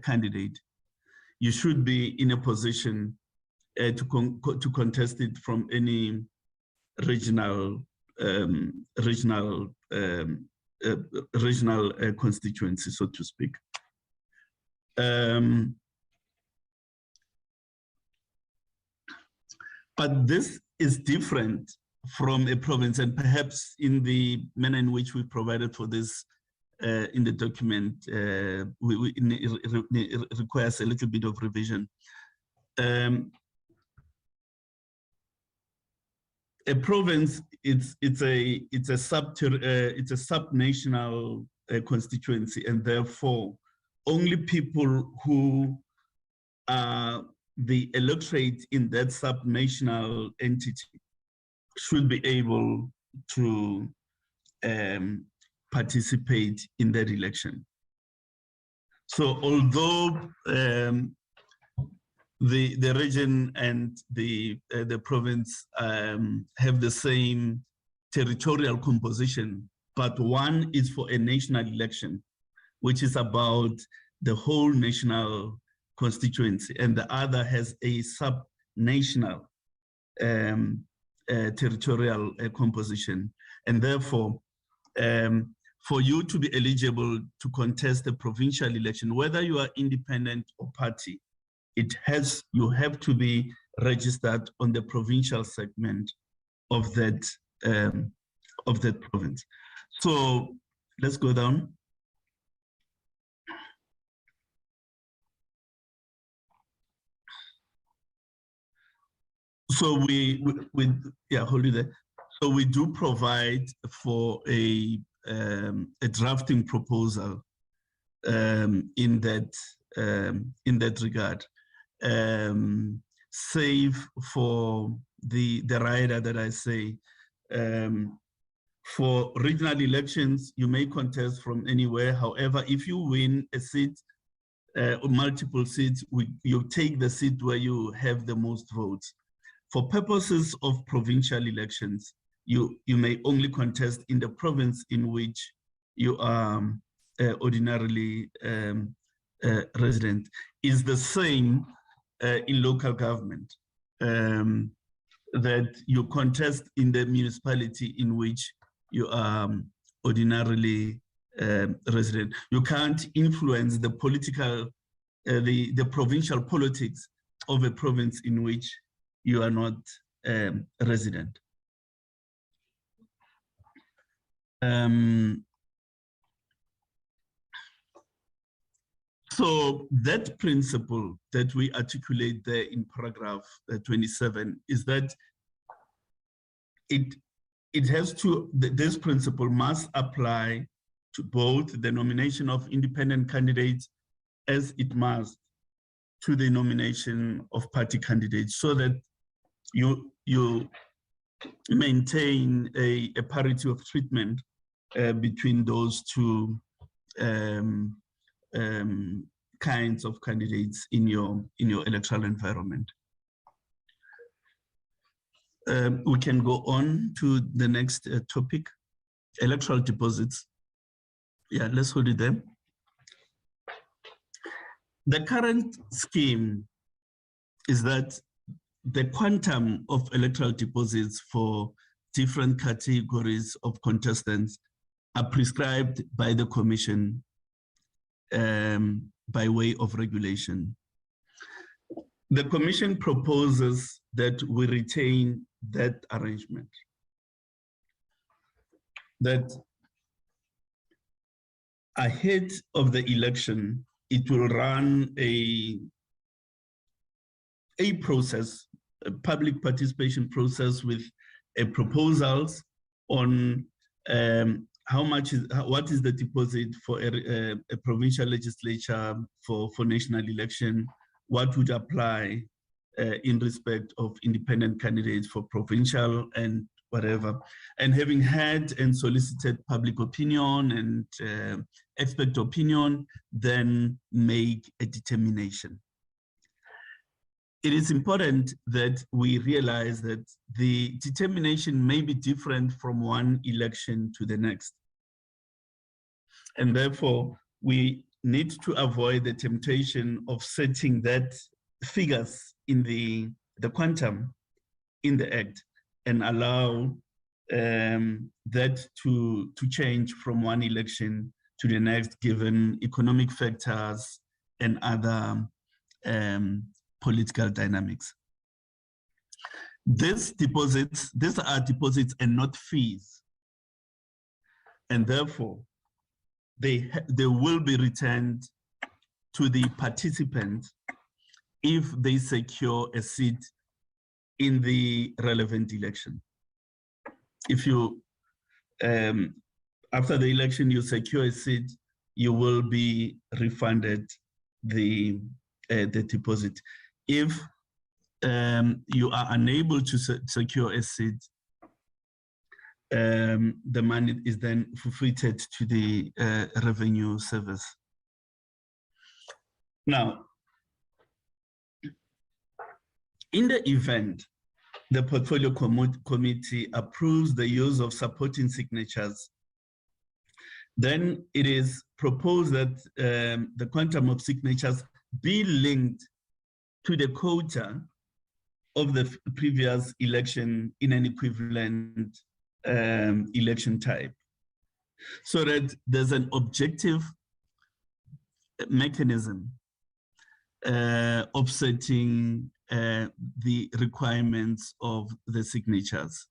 candidate, you should be in a position to contest it from any regional constituency, so to speak. But this is different from a province, and perhaps in the manner in which we provided for this in the document, it requires a little bit of revision. A province, it's a sub-national constituency, and therefore only people who are the electorate in that sub-national entity should be able to participate in that election. So although the region and the province have the same territorial composition, but one is for a national election, which is about the whole national constituency, and the other has a sub-national territorial composition. And therefore, for you to be eligible to contest a provincial election, whether you are independent or party, you have to be registered on the provincial segment of that province. So let's go down. So hold it there. So we do provide for a drafting proposal in that regard, save for the rider that I say. For regional elections, you may contest from anywhere. However, if you win a seat, multiple seats, you take the seat where you have the most votes. For purposes of provincial elections, you may only contest in the province in which you are ordinarily resident. Is the same in local government, that you contest in the municipality in which you are ordinarily resident. You can't influence the political, the provincial politics of a province in which you are not resident. So that principle that we articulate there in paragraph 27 is that this principle must apply to both the nomination of independent candidates as it must to the nomination of party candidates, so that you maintain a parity of treatment between those two kinds of candidates in your electoral environment. We can go on to the next topic. electoral deposits. Yeah, let's hold it there. The current scheme is that the quantum of electoral deposits for different categories of contestants are prescribed by the Commission by way of regulation. The Commission proposes that we retain that arrangement, that ahead of the election, it will run a process, a public participation process with proposals on what is the deposit for a provincial legislature for national election, what would apply in respect of independent candidates for provincial and whatever. And having had and solicited public opinion and expert opinion, then make a determination. It is important that we realize that the determination may be different from one election to the next. And therefore, we need to avoid the temptation of setting that figures in the quantum in the Act and allow that to change from one election to the next, given economic factors and other political dynamics. These are deposits and not fees. And therefore, they will be returned to the participant if they secure a seat in the relevant election. If you, after the election, you secure a seat, you will be refunded the deposit. If you are unable to secure a seat, the money is then forfeited to the revenue service. Now, in the event the portfolio committee approves the use of supporting signatures, then it is proposed that the quantum of signatures be linked to the quota of the previous election in an equivalent election type, so that there's an objective mechanism offsetting the requirements of the signatures.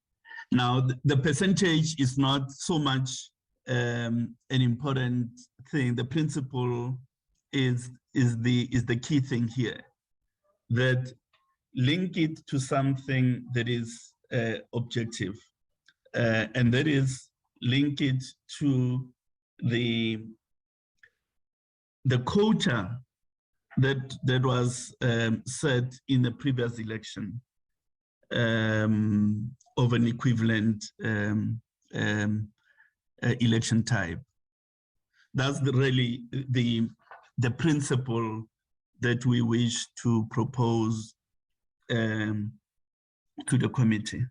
Now, the percentage is not so much an important thing. The principle is the key thing here, that link it to something that is objective, and that is link it to the quota that was set in the previous election of an equivalent election type. That's really the principle that we wish to propose to the committee.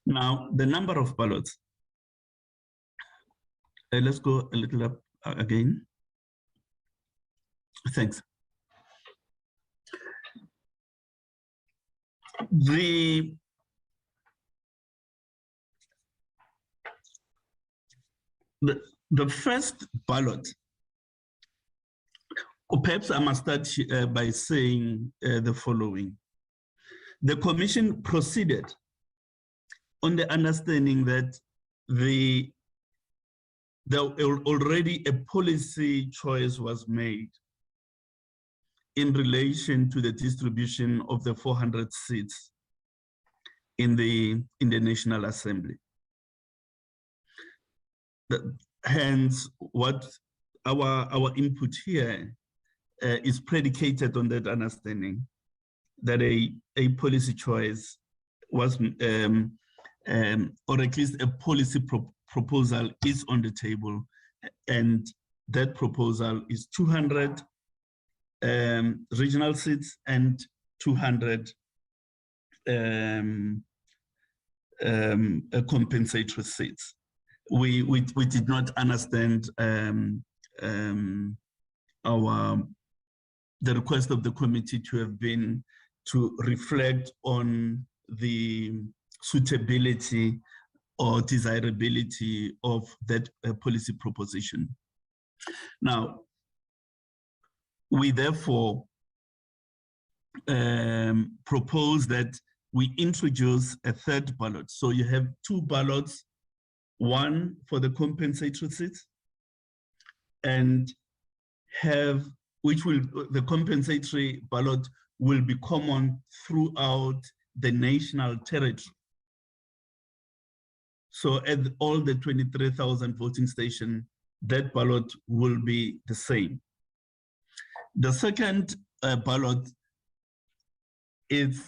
Now, the number of ballots. Let's go a little up again. Thanks. The first ballot, or perhaps I must start by saying the following. The Commission proceeded on the understanding that already a policy choice was made in relation to the distribution of the 400 seats in the National Assembly. Hence, what our input here is predicated on that understanding that a policy choice was, or at least a policy proposal is on the table, and that proposal is 200 regional seats and 200 compensatory seats. We did not understand the request of the committee to have been to reflect on the suitability or desirability of that policy proposition. Now, we therefore propose that we introduce a third ballot. So you have two ballots, one for the compensatory seats, and the compensatory ballot will be common throughout the national territory. So at all the 23,000 voting stations, that ballot will be the same. The second ballot is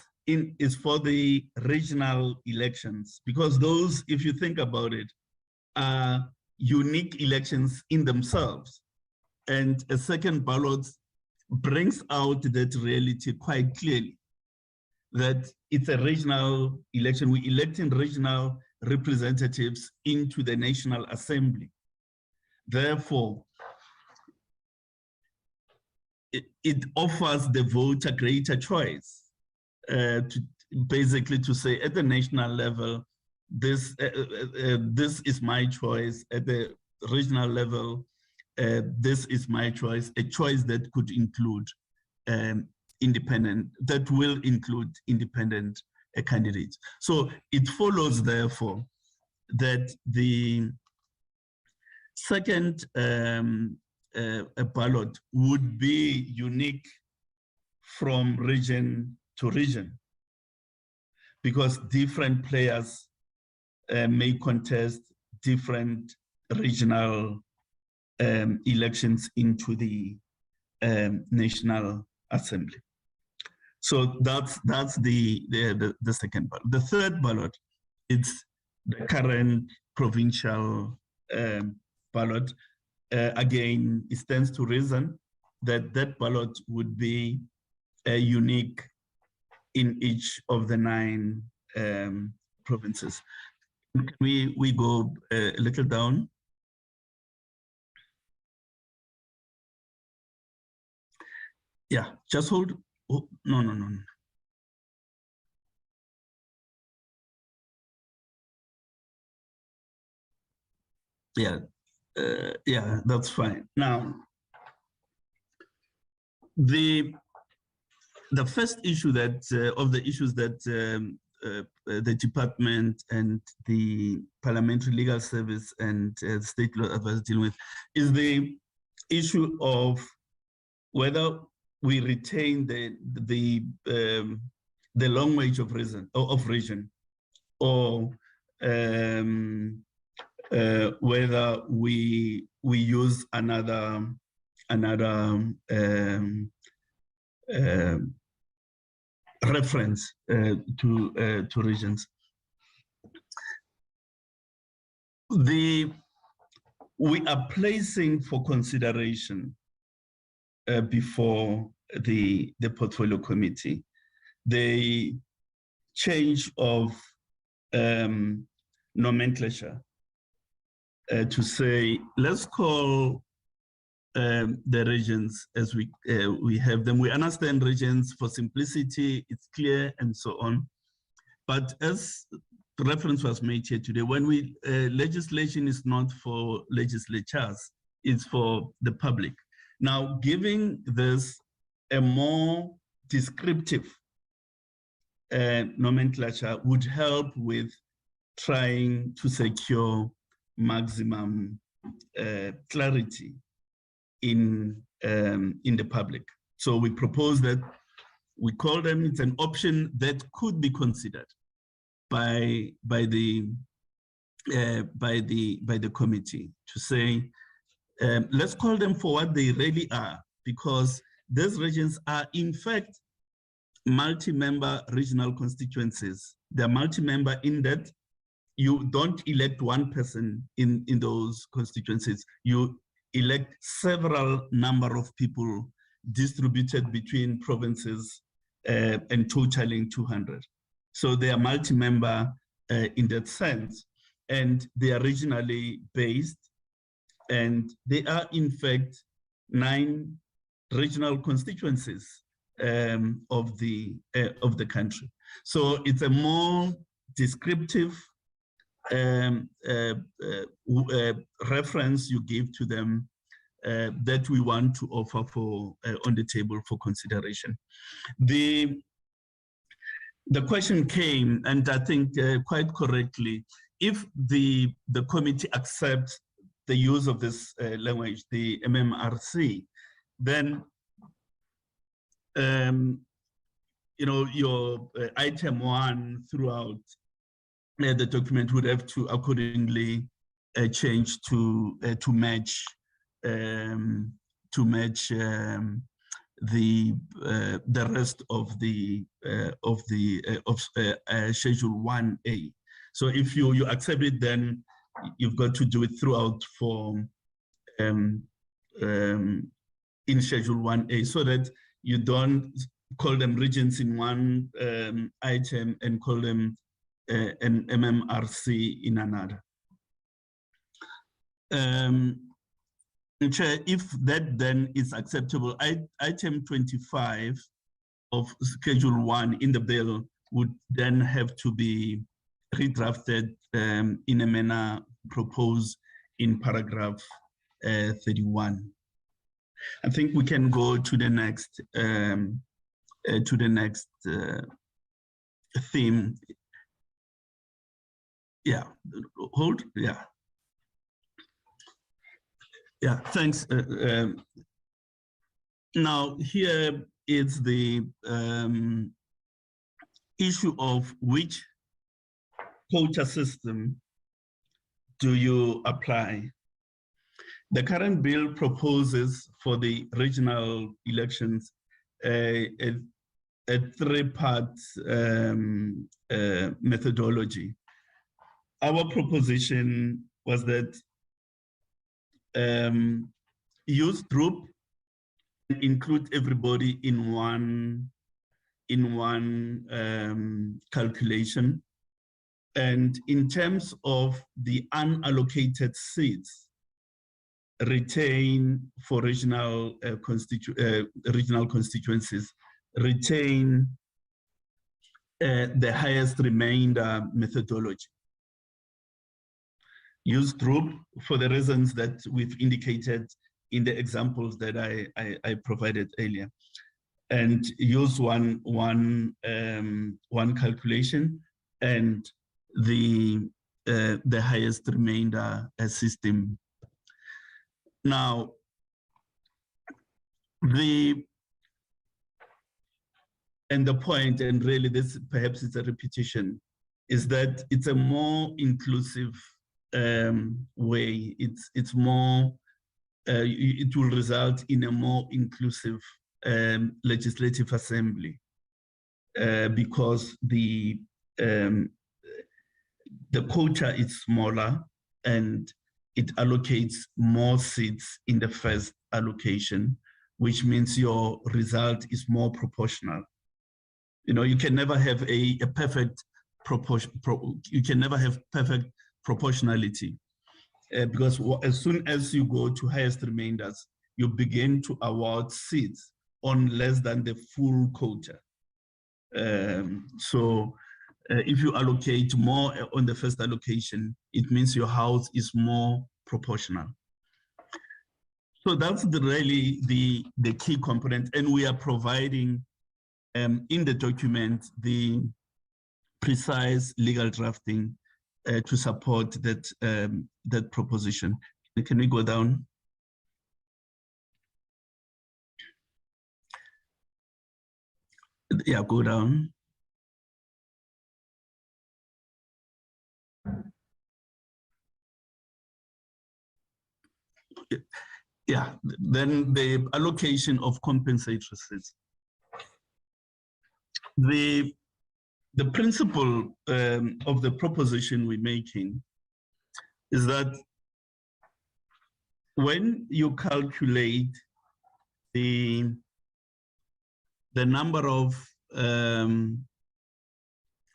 for the regional elections, because those, if you think about it, are unique elections in themselves. And a second ballot brings out that reality quite clearly, that it's a regional election. We electing regional representatives into the National Assembly. Therefore, it offers the voter greater choice, basically to say at the national level, this is my choice. At the regional level, this is my choice. A choice that could include that will include independent candidates. So it follows, therefore, that the second ballot would be unique from region to region, because different players may contest different regional elections into the National Assembly. So that's the second ballot. The third ballot, it's the current provincial ballot. Again, it stands to reason that that ballot would be unique in each of the 9 provinces. Can we go a little down? Yeah, just hold. Oh, no. Yeah, yeah, that's fine. Now, the first issue that of the issues that the department and the Parliamentary Legal Service and State Law Advice dealing with is the issue of whether we retain the long range of region, or whether we use another reference to regions. We are placing for consideration before the portfolio committee the change of nomenclature to say, let's call the regions as we have them. We understand regions for simplicity, it's clear and so on. But as the reference was made here today, when legislation is not for legislatures, it's for the public. Now, giving this a more descriptive nomenclature would help with trying to secure maximum clarity in the public. So we propose that we call them, it's an option that could be considered by the committee to say, let's call them for what they really are, because these regions are in fact multi-member regional constituencies. They're multi-member in that you don't elect one person in those constituencies. You elect several number of people distributed between provinces and totaling 200. So they are multi-member in that sense, and they are regionally based, and they are in fact 9 regional constituencies of the country. So it's a more descriptive reference you give to them that we want to offer for on the table for consideration. The question came, and I think quite correctly, if the committee accepts the use of this language, the MMRC, then you know, your item 1 throughout the document would have to accordingly change to match the rest of the Schedule 1A. So if you accept it, then you've got to do it throughout for in Schedule 1A, so that you don't call them regions in one item and call them an MMRC in another. Chair, if that then is acceptable, item 25 of Schedule 1 in the bill would then have to be redrafted in a manner proposed in paragraph 31. I think we can go to the next theme. Yeah, hold, yeah. Yeah, thanks. Now here is the issue of which quota system do you apply. The current bill proposes for the regional elections a 3-part methodology. Our proposition was that use group and include everybody in one calculation. And in terms of the unallocated seats, retain for regional constituencies, retain the highest remainder methodology. Use group for the reasons that we've indicated in the examples that I provided earlier, and use one calculation and the highest remainder system. Now, the point, and really this perhaps it's a repetition, is that it's a more inclusive way. It's more, it will result in a more inclusive legislative assembly because the quota is smaller and it allocates more seats in the first allocation, which means your result is more proportional. You know, you can never have a perfect proportion. You can never have perfect proportionality because as soon as you go to highest remainders, you begin to award seats on less than the full quota. If you allocate more on the first allocation, it means your house is more proportional. So that's really the key component, and we are providing in the document the precise legal drafting to support that proposition. Can we go down? Yeah, go down. Yeah, then the allocation of compensatory seats. The principle of the proposition we're making is that when you calculate the number of,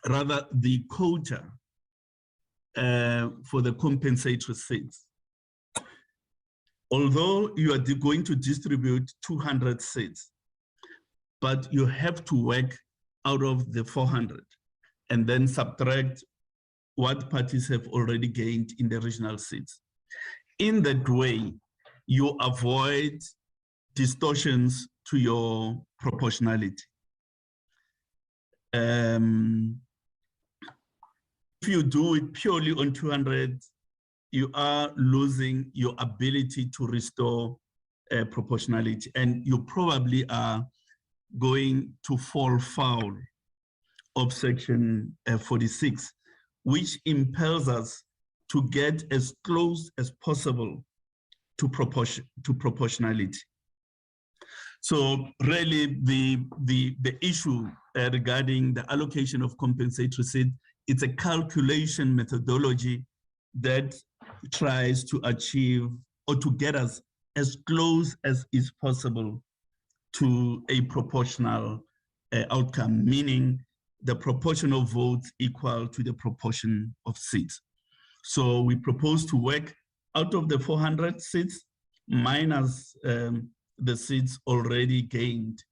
rather the quota for the compensatory seats. Although you are going to distribute 200 seats, but you have to work out of the 400 and then subtract what parties have already gained in the regional seats. In that way, you avoid distortions to your proportionality. If you do it purely on 200, you are losing your ability to restore proportionality, and you probably are going to fall foul of section 46, which impels us to get as close as possible to proportionality. So really the issue regarding the allocation of compensatory seat, it's a calculation methodology that tries to achieve or to get us as close as is possible to a proportional outcome, meaning the proportion of votes equal to the proportion of seats. So we propose to work out of the 400 seats minus the seats already gained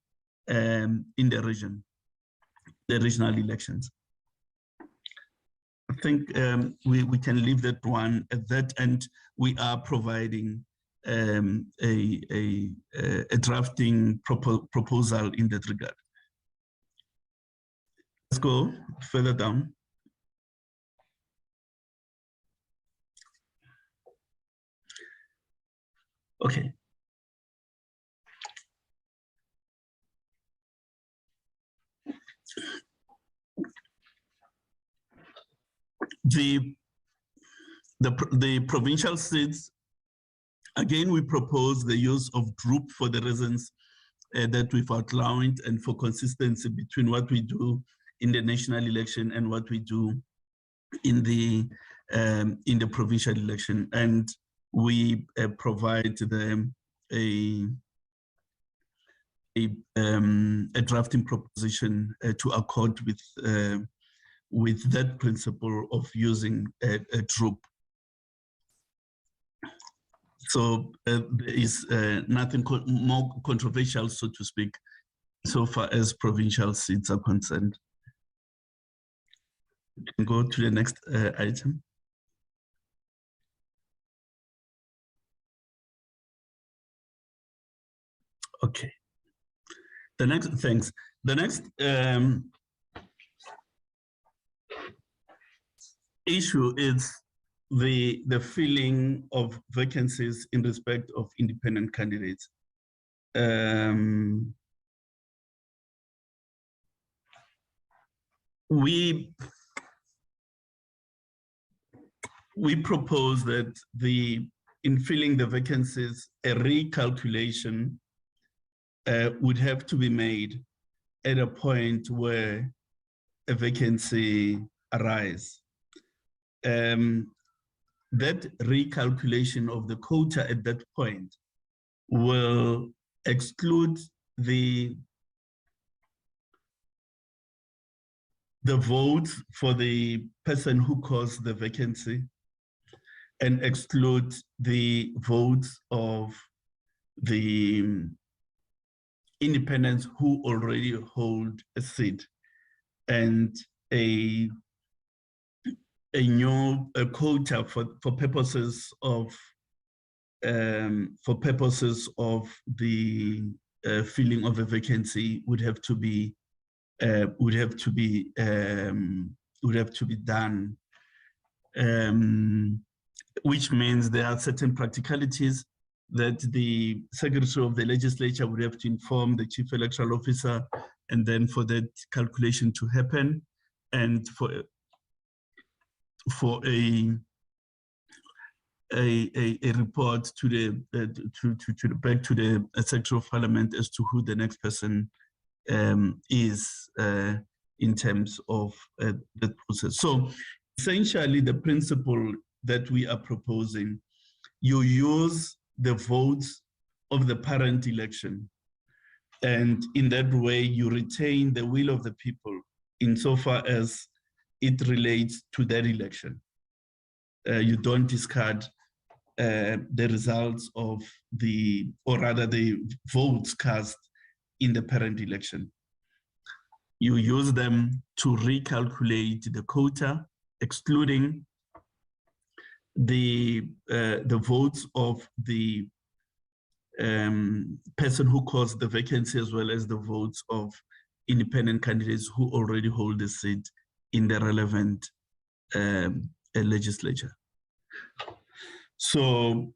in the region, the regional elections. I think we can leave that one at that, and we are providing a drafting proposal in that regard. Let's go further down. Okay. The provincial seats, again, we propose the use of group for the reasons that we've outlined and for consistency between what we do in the national election and what we do in the provincial election. And we provide them a drafting proposition to accord with that principle of using a group. So there is nothing more controversial, so to speak, so far as provincial seats are concerned. We can go to the next item. Okay. The next, thanks. The next issue is the filling of vacancies in respect of independent candidates. We propose that in filling the vacancies, a recalculation would have to be made at a point where a vacancy arises. That recalculation of the quota at that point will exclude the vote for the person who caused the vacancy and exclude the votes of the independents who already hold a seat, and a new quota for purposes of the filling of a vacancy would have to be done, which means there are certain practicalities that the Secretary of the Legislature would have to inform the Chief Electoral Officer, and then for that calculation to happen, and for a report to the back to the Secretary of Parliament as to who the next person is in terms of that process. So essentially, the principle that we are proposing, you use the votes of the parent election, and in that way you retain the will of the people insofar as it relates to that election. you don't discard the results of the votes cast in the parent election. You use them to recalculate the quota, excluding the votes of the person who caused the vacancy, as well as the votes of independent candidates who already hold a seat in the relevant legislature. So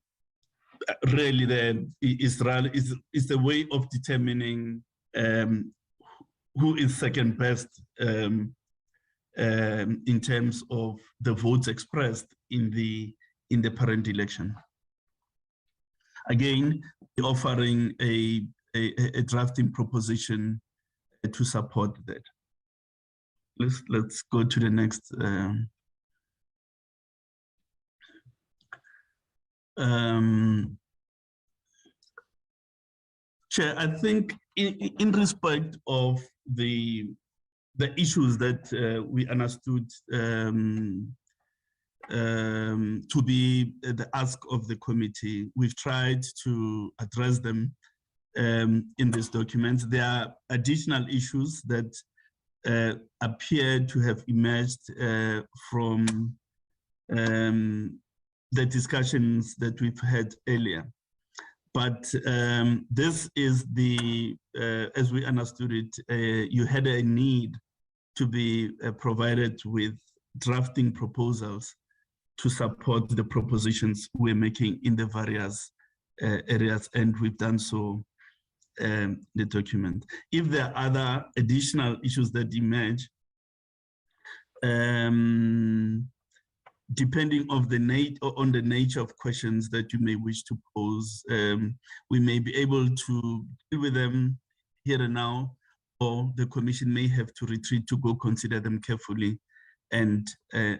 really Israel is the way of determining who is second best in terms of the votes expressed in the parent election. Again, we're offering a drafting proposition to support that. Let's go to the next. Chair, I think in respect of the issues that we understood to be the ask of the committee, we've tried to address them in this document. There are additional issues that appear to have emerged from the discussions that we've had earlier. But this is as we understood it, you had a need to be provided with drafting proposals to support the propositions we're making in the various areas, and we've done so in the document. If there are other additional issues that emerge, depending on the nature of questions that you may wish to pose, we may be able to deal with them here and now, or the commission may have to retreat to go consider them carefully and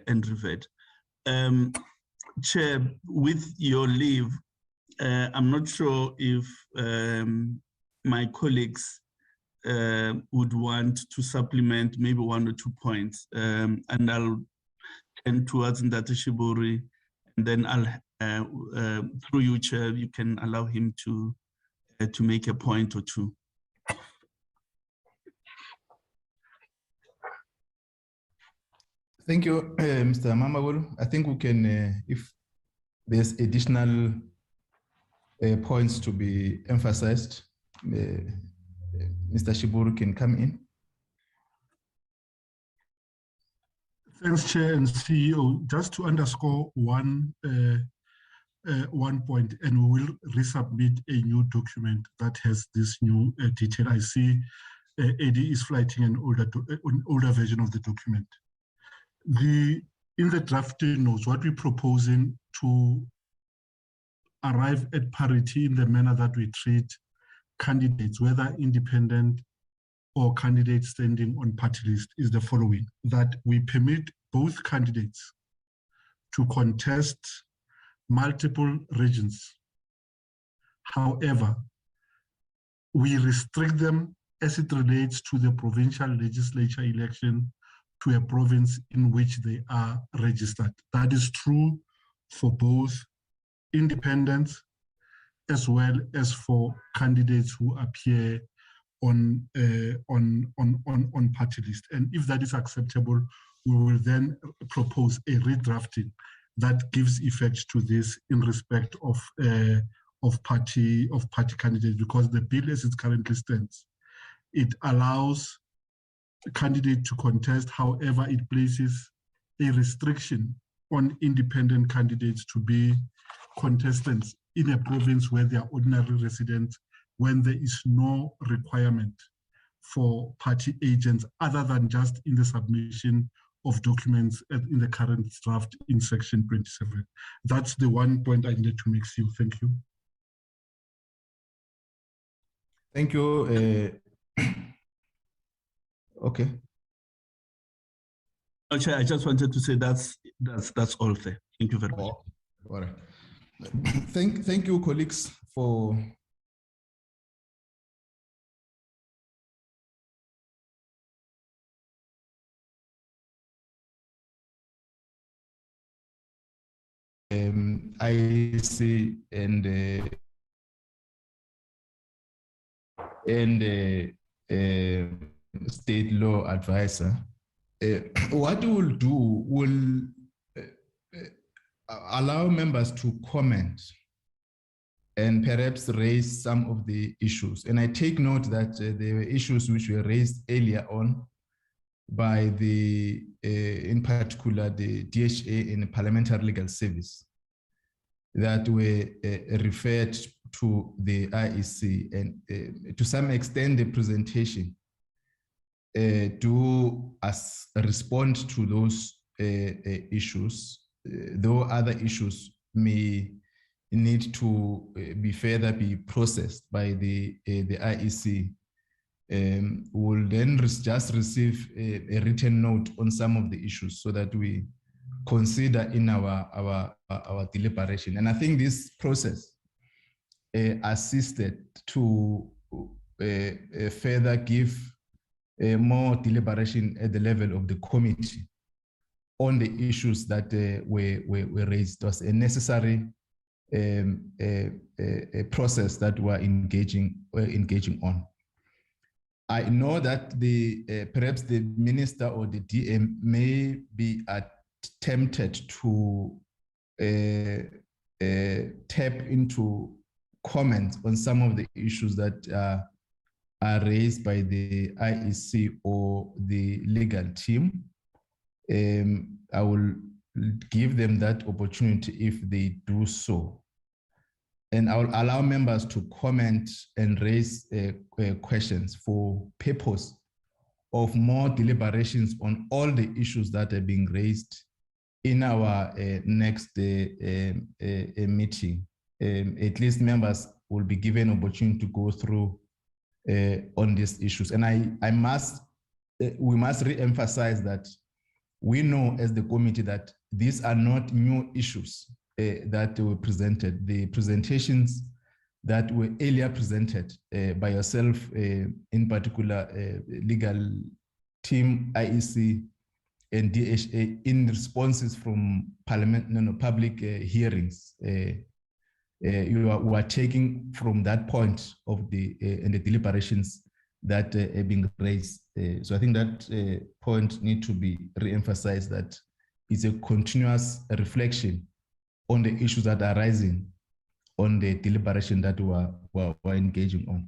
revert. Chair, with your leave, I'm not sure if my colleagues would want to supplement maybe 1 or 2 points, and I'll turn towards Ndata Shiburi, and then I'll, through you, Chair, you can allow him to make a point or two. Thank you, Mr. Mamabolo. I think we can, if there's additional points to be emphasized, Mr. Shiburu can come in. Thanks, Chair and CEO. Just to underscore one point, and we will resubmit a new document that has this new detail. I see AD is flighting an older version of the document. In the drafting notes, what we're proposing to arrive at parity in the manner that we treat candidates, whether independent or candidates standing on party list, is the following: that we permit both candidates to contest multiple regions. However, we restrict them as it relates to the provincial legislature election to a province in which they are registered. That is true for both independents as well as for candidates who appear on party list. And if that is acceptable, we will then propose a redrafting that gives effect to this in respect of party candidates, because the bill as it currently stands, it allows a candidate to contest. However, it places a restriction on independent candidates to be contestants in a province where they are ordinary residents, when there is no requirement for party agents other than just in the submission of documents in the current draft in section 27. That's the one point I needed to make to you. Thank you. Thank you. Okay. Chair, I just wanted to say that's all fair. Thank you very much. All right. Thank you, colleagues, for IEC and state law advisor. What we will do will allow members to comment and perhaps raise some of the issues. And I take note that there were issues which were raised earlier on by the, in particular, the DHA in the Parliamentary Legal Service that were referred to the IEC, and to some extent the presentation do as respond to those issues, though other issues may need to be further be processed by the IEC. We'll then just receive a written note on some of the issues so that we consider in our deliberation. And I think this process assisted to further give more deliberation at the level of the committee on the issues that were raised. It was a necessary a process that we're engaging on. I know that perhaps the minister or the DM may be tempted to tap into comments on some of the issues that are raised by the IEC or the legal team. I will give them that opportunity if they do so. And I will allow members to comment and raise questions for purpose of more deliberations on all the issues that are being raised in our next meeting. At least members will be given opportunity to go through on these issues. And we must re-emphasize that we know as the committee that these are not new issues that were presented. The presentations that were earlier presented by yourself, in particular, legal team, IEC, and DHA in responses from public hearings. You are taking from that point of the deliberations that are being raised. So I think that point needs to be re-emphasized, that it's a continuous reflection on the issues that are rising on the deliberation that we're engaging on.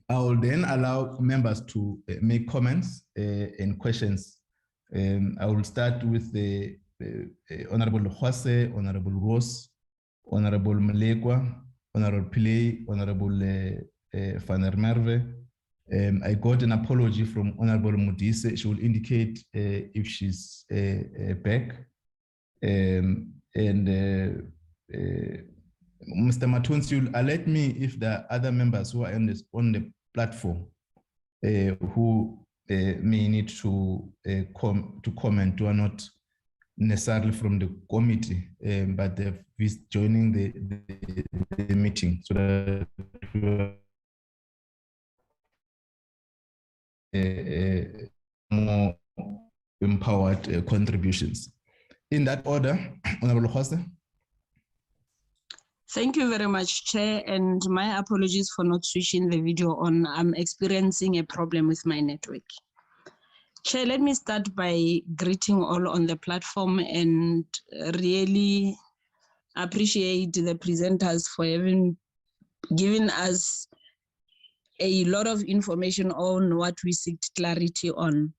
I will then allow members to make comments and questions. I will start with the Honorable Jose, Honorable Ross, Honorable Malekwa, Honorable Pillay, Honorable Van der Merwe. I got an apology from Honorable Modise. She will indicate if she's back. Mr. Matuns, you'll alert me if there are other members who are on the platform who may need to comment, who are not necessarily from the committee, but they're joining the meeting, so that more empowered contributions. In that order, Honorable Jose. Thank you very much, Chair, and my apologies for not switching the video on. I'm experiencing a problem with my network. Chair, let me start by greeting all on the platform and really appreciate the presenters for having given us a lot of information on what we seek clarity on.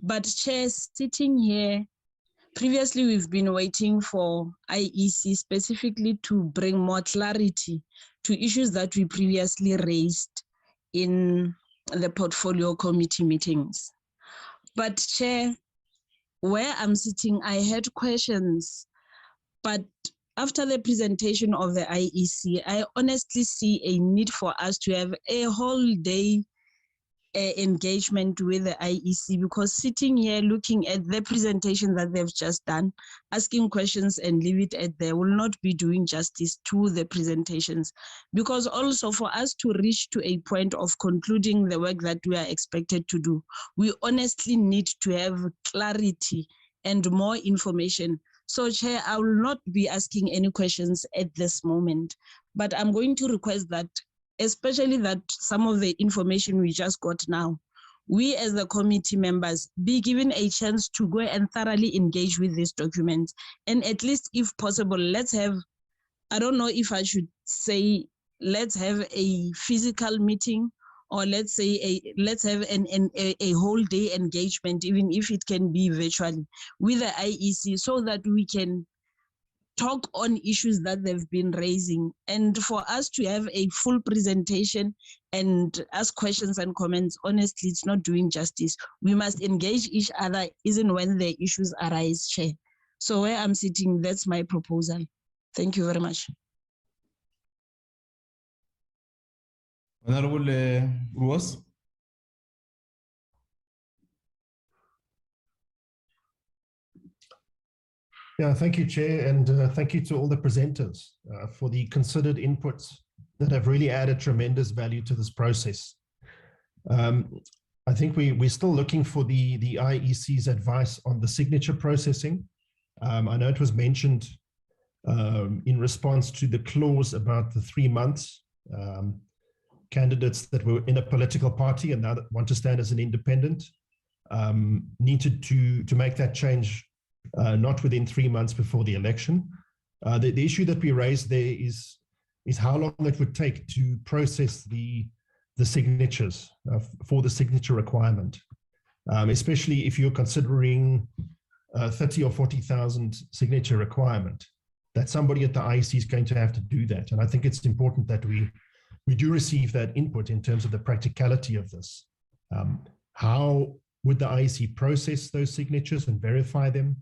But Chair, sitting here, previously we've been waiting for IEC specifically to bring more clarity to issues that we previously raised in the portfolio committee meetings. But Chair, where I'm sitting, I had questions, but after the presentation of the IEC, I honestly see a need for us to have a whole day engagement with the IEC, because sitting here looking at the presentation that they've just done, asking questions and leave it at there will not be doing justice to the presentations. Because also for us to reach to a point of concluding the work that we are expected to do, we honestly need to have clarity and more information So Chair, I will not be asking any questions at this moment, but I'm going to request that, especially that some of the information we just got now, we as the committee members be given a chance to go and thoroughly engage with these documents. And at least if possible, let's have, I don't know if I should say, let's have a physical meeting, or let's say let's have a whole day engagement, even if it can be virtually, with the IEC, so that we can talk on issues that they've been raising. And for us to have a full presentation and ask questions and comments, honestly, it's not doing justice. We must engage each other even when the issues arise, Chair. So where I'm sitting, that's my proposal. Thank you very much. Honorable Ruas. Yeah, thank you, Chair, and thank you to all the presenters for the considered inputs that have really added tremendous value to this process. I think we're still looking for the IEC's advice on the signature processing. I know it was mentioned in response to the clause about the 3 months. Candidates that were in a political party and now that want to stand as an independent needed to make that change not within 3 months before the election. The issue that we raised there is how long it would take to process the signatures for the signature requirement, especially if you're considering 30 or 40,000 signature requirement, that somebody at the IEC is going to have to do that. And I think it's important that we do receive that input in terms of the practicality of this. How would the IEC process those signatures and verify them?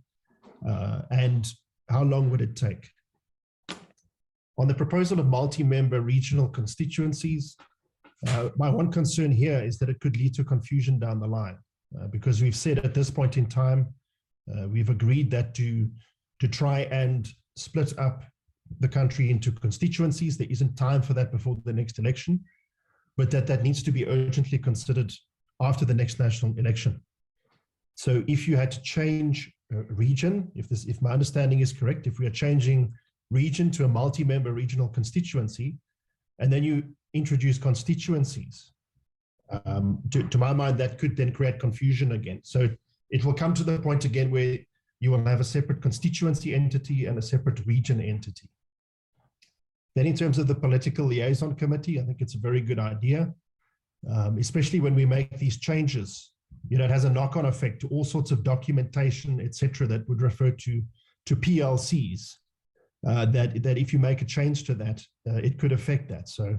And how long would it take? On the proposal of multi-member regional constituencies, my one concern here is that it could lead to confusion down the line, because we've said at this point in time, we've agreed that to try and split up the country into constituencies. There isn't time for that before the next election, but that needs to be urgently considered after the next national election. So if you had to change region, if my understanding is correct, if we are changing region to a multi-member regional constituency, and then you introduce constituencies, to my mind, that could then create confusion again. So it will come to the point again where you will have a separate constituency entity and a separate region entity. Then in terms of the political liaison committee, I think it's a very good idea, especially when we make these changes. You know, it has a knock-on effect to all sorts of documentation, etc., that would refer to PLCs. That if you make a change to that, it could affect that. So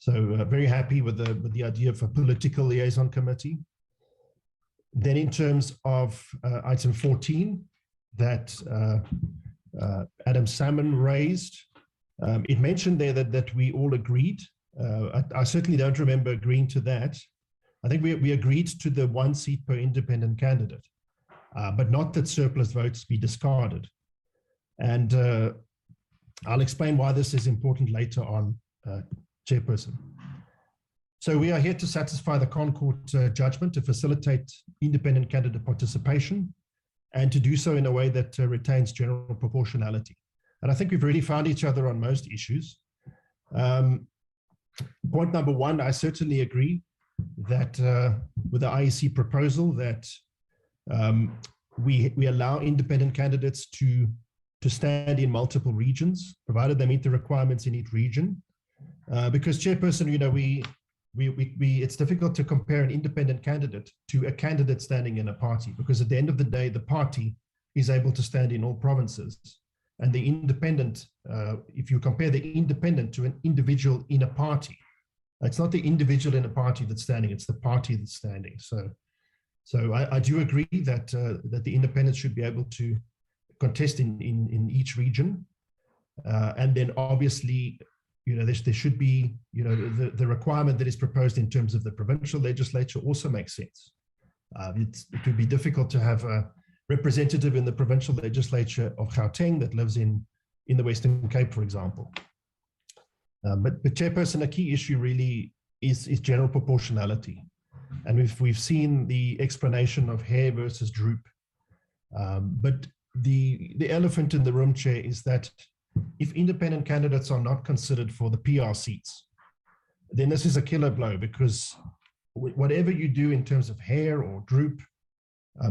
very happy with the idea of a political liaison committee. Then in terms of item 14 that Adam Salmon raised, it mentioned there that we all agreed. I certainly don't remember agreeing to that. I think we agreed to the 1 seat per independent candidate, but not that surplus votes be discarded. And I'll explain why this is important later on, Chairperson. So we are here to satisfy the Concord judgment to facilitate independent candidate participation and to do so in a way that retains general proportionality. And I think we've really found each other on most issues. Point number one, I certainly agree that with the IEC proposal that we allow independent candidates to stand in multiple regions, provided they meet the requirements in each region. Because Chairperson, you know, it's difficult to compare an independent candidate to a candidate standing in a party, because at the end of the day, the party is able to stand in all provinces. And the independent, if you compare the independent to an individual in a party, it's not the individual in a party that's standing, it's the party that's standing. So I do agree that the independents should be able to contest in each region. And then obviously, you know, there should be, you know, the requirement that is proposed in terms of the provincial legislature also makes sense. It would be difficult to have a representative in the provincial legislature of Gauteng that lives in the Western Cape, for example. But Chairperson, a key issue really is general proportionality. And we've seen the explanation of hair versus droop. But the elephant in the room, Chair, is that if independent candidates are not considered for the PR seats, then this is a killer blow, because whatever you do in terms of hair or droop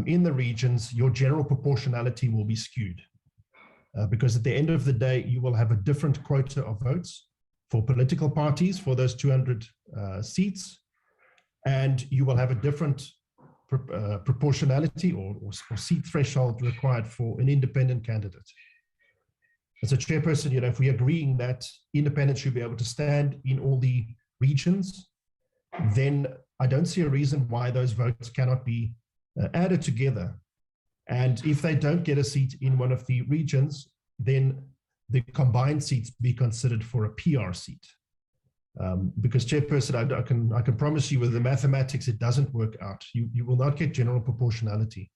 in the regions, your general proportionality will be skewed. Because at the end of the day, you will have a different quota of votes for political parties for those 200 seats, and you will have a different proportionality or seat threshold required for an independent candidate. As a chairperson, if we're agreeing that independents should be able to stand in all the regions, then I don't see a reason why those votes cannot be added together. And if they don't get a seat in one of the regions, then the combined seats be considered for a PR seat. Because chairperson, I can promise you with the mathematics, it doesn't work out. You will not get general proportionality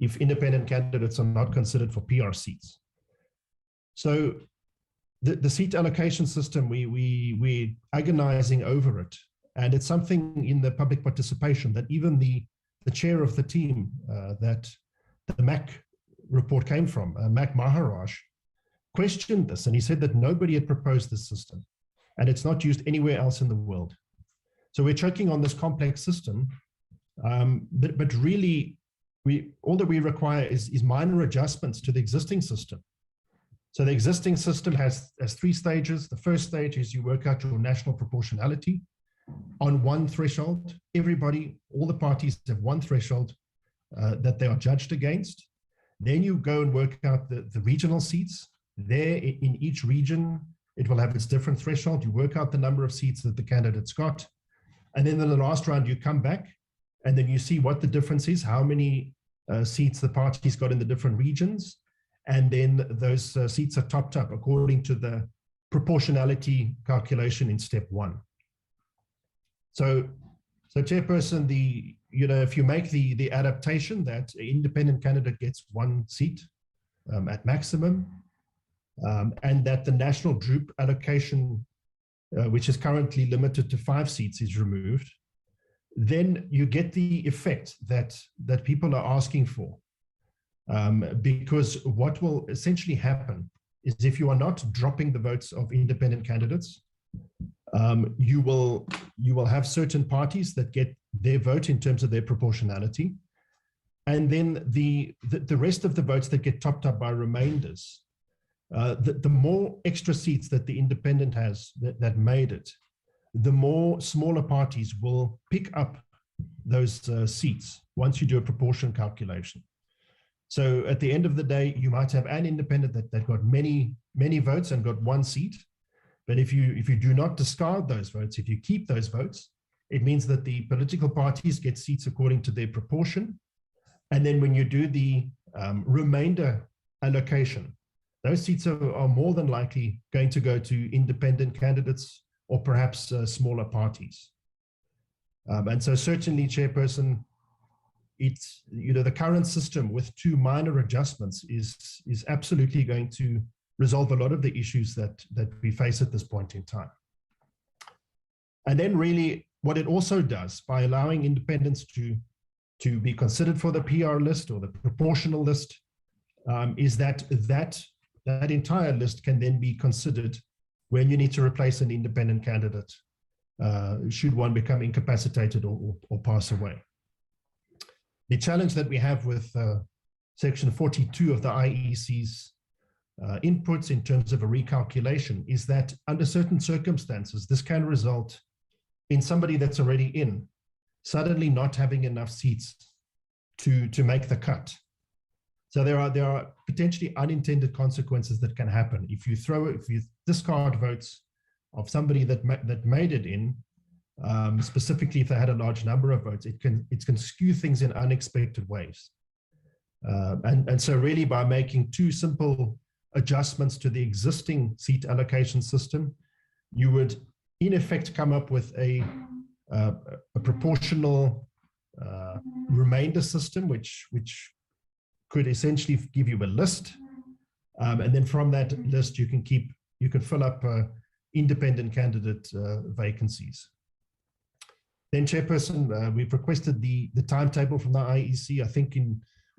if independent candidates are not considered for PR seats. So the seat allocation system, we're agonizing over it. And it's something in the public participation that even the chair of the team that the MAC report came from, Mac Maharaj, questioned this, and he said that nobody had proposed this system, and it's not used anywhere else in the world. So we're choking on this complex system, but really, all that we require is minor adjustments to the existing system. So the existing system has 3 stages. The first stage is you work out your national proportionality on one threshold. All the parties have one threshold that they are judged against. Then you go and work out the regional seats. There in each region, it will have its different threshold. You work out the number of seats that the candidates got. And then in the last round, you come back and then you see what the difference is, how many seats the parties got in the different regions. And then those seats are topped up according to the proportionality calculation in step 1. So chairperson, if you make the adaptation that an independent candidate gets 1 seat at maximum, and that the national droop allocation, which is currently limited to 5 seats, is removed, then you get the effect that people are asking for. Because what will essentially happen is if you are not dropping the votes of independent candidates, you will have certain parties that get their vote in terms of their proportionality. And then the rest of the votes that get topped up by remainders, the more extra seats that the independent has that made it, the more smaller parties will pick up those seats once you do a proportion calculation. So at the end of the day, you might have an independent that got many votes and got 1 seat. But if you do not discard those votes, if you keep those votes, it means that the political parties get seats according to their proportion. And then when you do the remainder allocation, those seats are more than likely going to go to independent candidates or perhaps smaller parties. And so certainly, chairperson, it's, the current system with 2 minor adjustments is absolutely going to resolve a lot of the issues that we face at this point in time. And then really what it also does by allowing independents to be considered for the PR list or the proportional list is that entire list can then be considered when you need to replace an independent candidate should one become incapacitated or pass away. The challenge that we have with section 42 of the IEC's inputs in terms of a recalculation is that under certain circumstances, this can result in somebody that's already in suddenly not having enough seats to make the cut. So there are potentially unintended consequences that can happen. If you discard votes of somebody that made it in, specifically if they had a large number of votes, it can skew things in unexpected ways. And so really by making 2 simple adjustments to the existing seat allocation system, you would in effect come up with a proportional remainder system, which could essentially give you a list. And then from that list, you can fill up independent candidate vacancies. Then chairperson, we've requested the timetable from the IEC. I think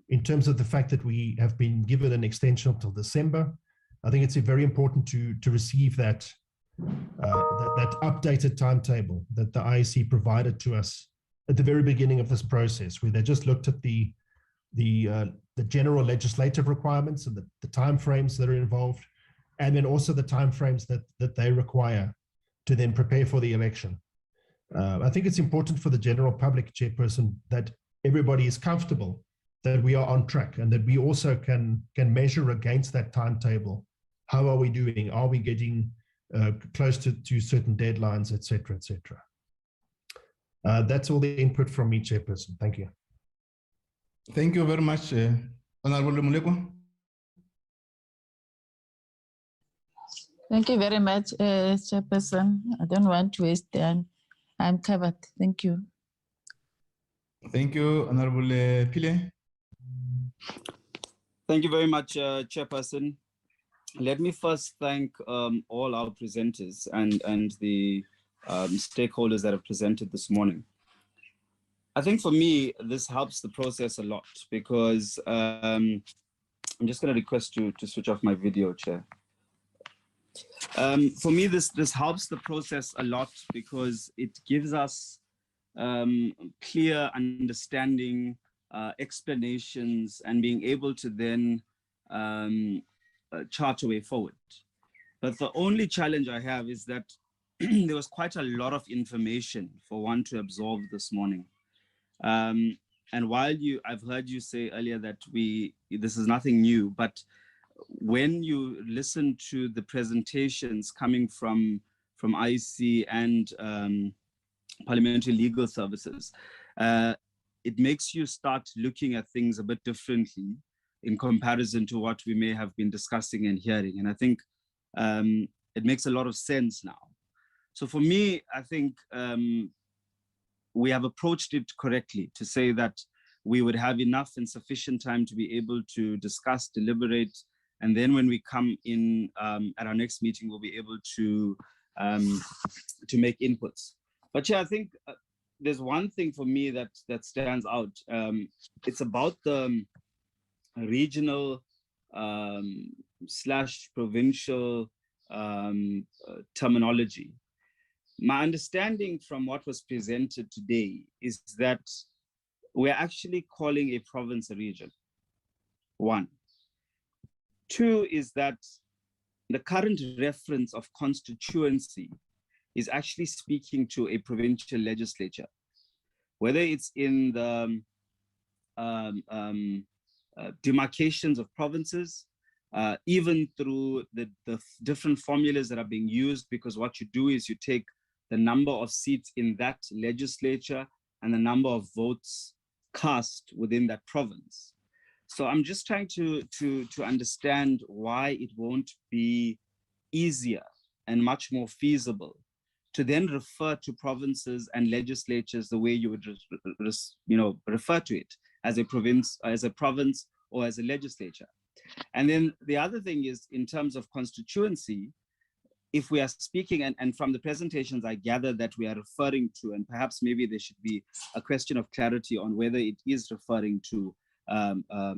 in terms of the fact that we have been given an extension until December. I think it's very important to receive that updated timetable that the IEC provided to us at the very beginning of this process, where they just looked at the general legislative requirements and the timeframes that are involved, and then also the timeframes that they require to then prepare for the election. I think it's important for the general public, Chairperson, that everybody is comfortable that we are on track and that we also can measure against that timetable. How are we doing? Are we getting close to certain deadlines, et cetera, et cetera? That's all the input from me, Chairperson. Thank you. Thank you very much, Honorable Mulekwa. Thank you very much, Chairperson. I don't want to waste time. I'm covered. Thank you. Thank you, Honorable Pile. Thank you very much, Chairperson. Let me first thank all our presenters and the stakeholders that have presented this morning. I think for me, this helps the process a lot because I'm just going to request to switch off my video, Chair. For me, this helps the process a lot because it gives us clear understanding, explanations, and being able to then chart a way forward. But the only challenge I have is that there was quite a lot of information for one to absorb this morning. And while I've heard you say earlier that this is nothing new, but when you listen to the presentations coming from IEC and Parliamentary Legal Services, it makes you start looking at things a bit differently in comparison to what we may have been discussing and hearing. And I think it makes a lot of sense now. So for me, I think we have approached it correctly to say that we would have enough and sufficient time to be able to discuss, deliberate, and then when we come in at our next meeting, we'll be able to make inputs. But yeah, I think there's one thing for me that stands out. It's about the regional / provincial terminology. My understanding from what was presented today is that we're actually calling a province a region, one. Two is that the current reference of constituency is actually speaking to a provincial legislature, whether it's in the demarcations of provinces, even through the different formulas that are being used, because what you do is you take the number of seats in that legislature and the number of votes cast within that province. So I'm just trying to understand why it won't be easier and much more feasible to then refer to provinces and legislatures the way you would refer to it as a province, or as a legislature. And then the other thing is, in terms of constituency, if we are speaking, and from the presentations I gather that we are referring to, and perhaps maybe there should be a question of clarity on whether it is referring to a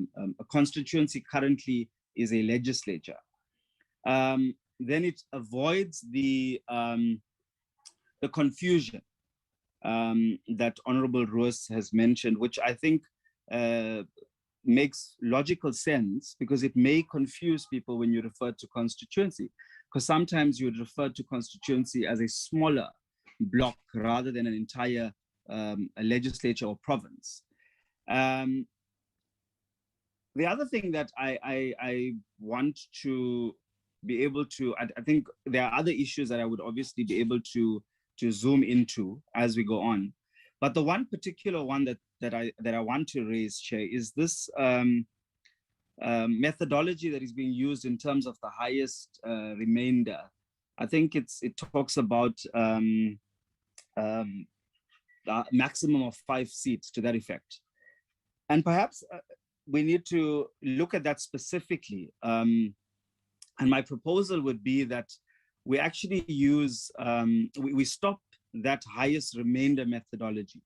constituency currently is a legislature, then it avoids the confusion that Honorable Roos has mentioned, which I think makes logical sense, because it may confuse people when you refer to constituency, because sometimes you would refer to constituency as a smaller block rather than an entire a legislature or province. The other thing that I want to be able to, I think there are other issues that I would obviously be able to zoom into as we go on. But the one particular one that I want to raise, Chair, is this methodology that is being used in terms of the highest remainder. I think it talks about the maximum of 5 seats to that effect. And perhaps we need to look at that specifically. And my proposal would be that we actually use, we stop that highest remainder methodology.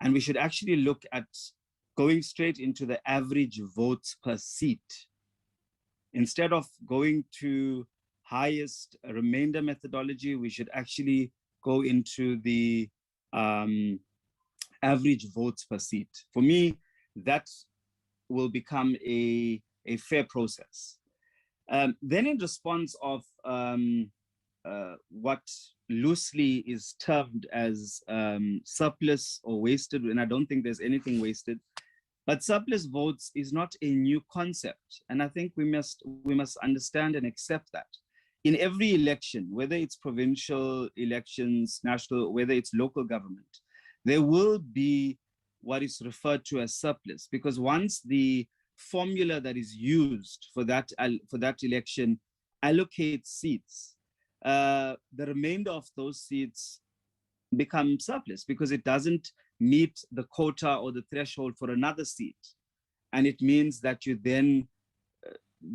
And we should actually look at going straight into the average votes per seat. Instead of going to highest remainder methodology, we should actually go into the average votes per seat. For me, that will become a fair process. Then in response of what loosely is termed as surplus or wasted, and I don't think there's anything wasted, but surplus votes is not a new concept. And I think we must understand and accept that. In every election, whether it's provincial elections, national, whether it's local government, there will be what is referred to as surplus, because once the formula that is used for that election allocates seats, the remainder of those seats become surplus because it doesn't meet the quota or the threshold for another seat. And it means that you then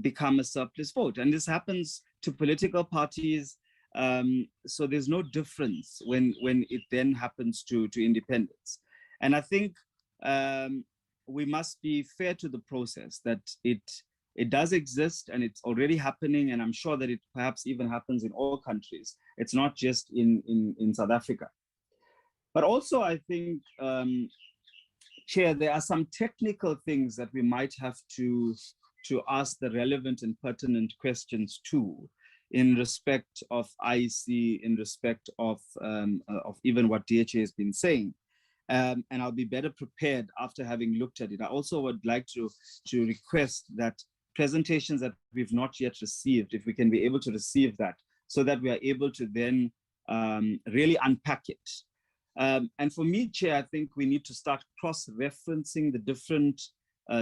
become a surplus vote. And this happens to political parties. So there's no difference when it then happens to independents. And I think we must be fair to the process that it does exist and it's already happening. And I'm sure that it perhaps even happens in all countries. It's not just in South Africa. But also I think, Chair, there are some technical things that we might have to ask the relevant and pertinent questions to, in respect of IEC, in respect of even what DHA has been saying. And I'll be better prepared after having looked at it. I also would like to request that presentations that we've not yet received, if we can be able to receive that, so that we are able to then really unpack it. And for me, Chair, I think we need to start cross-referencing the different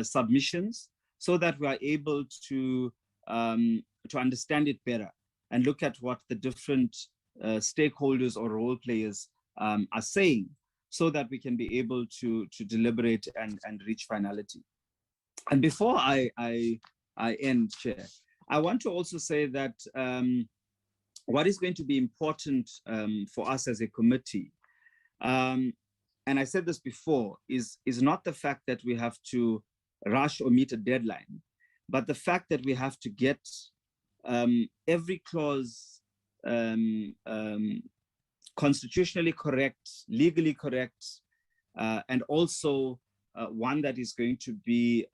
submissions so that we are able to understand it better and look at what the different stakeholders or role players are saying, so that we can be able to deliberate and reach finality. And before I end, Chair, I want to also say that what is going to be important for us as a committee, and I said this before, is not the fact that we have to rush or meet a deadline, but the fact that we have to get every clause constitutionally correct, legally correct, and also one that is going to be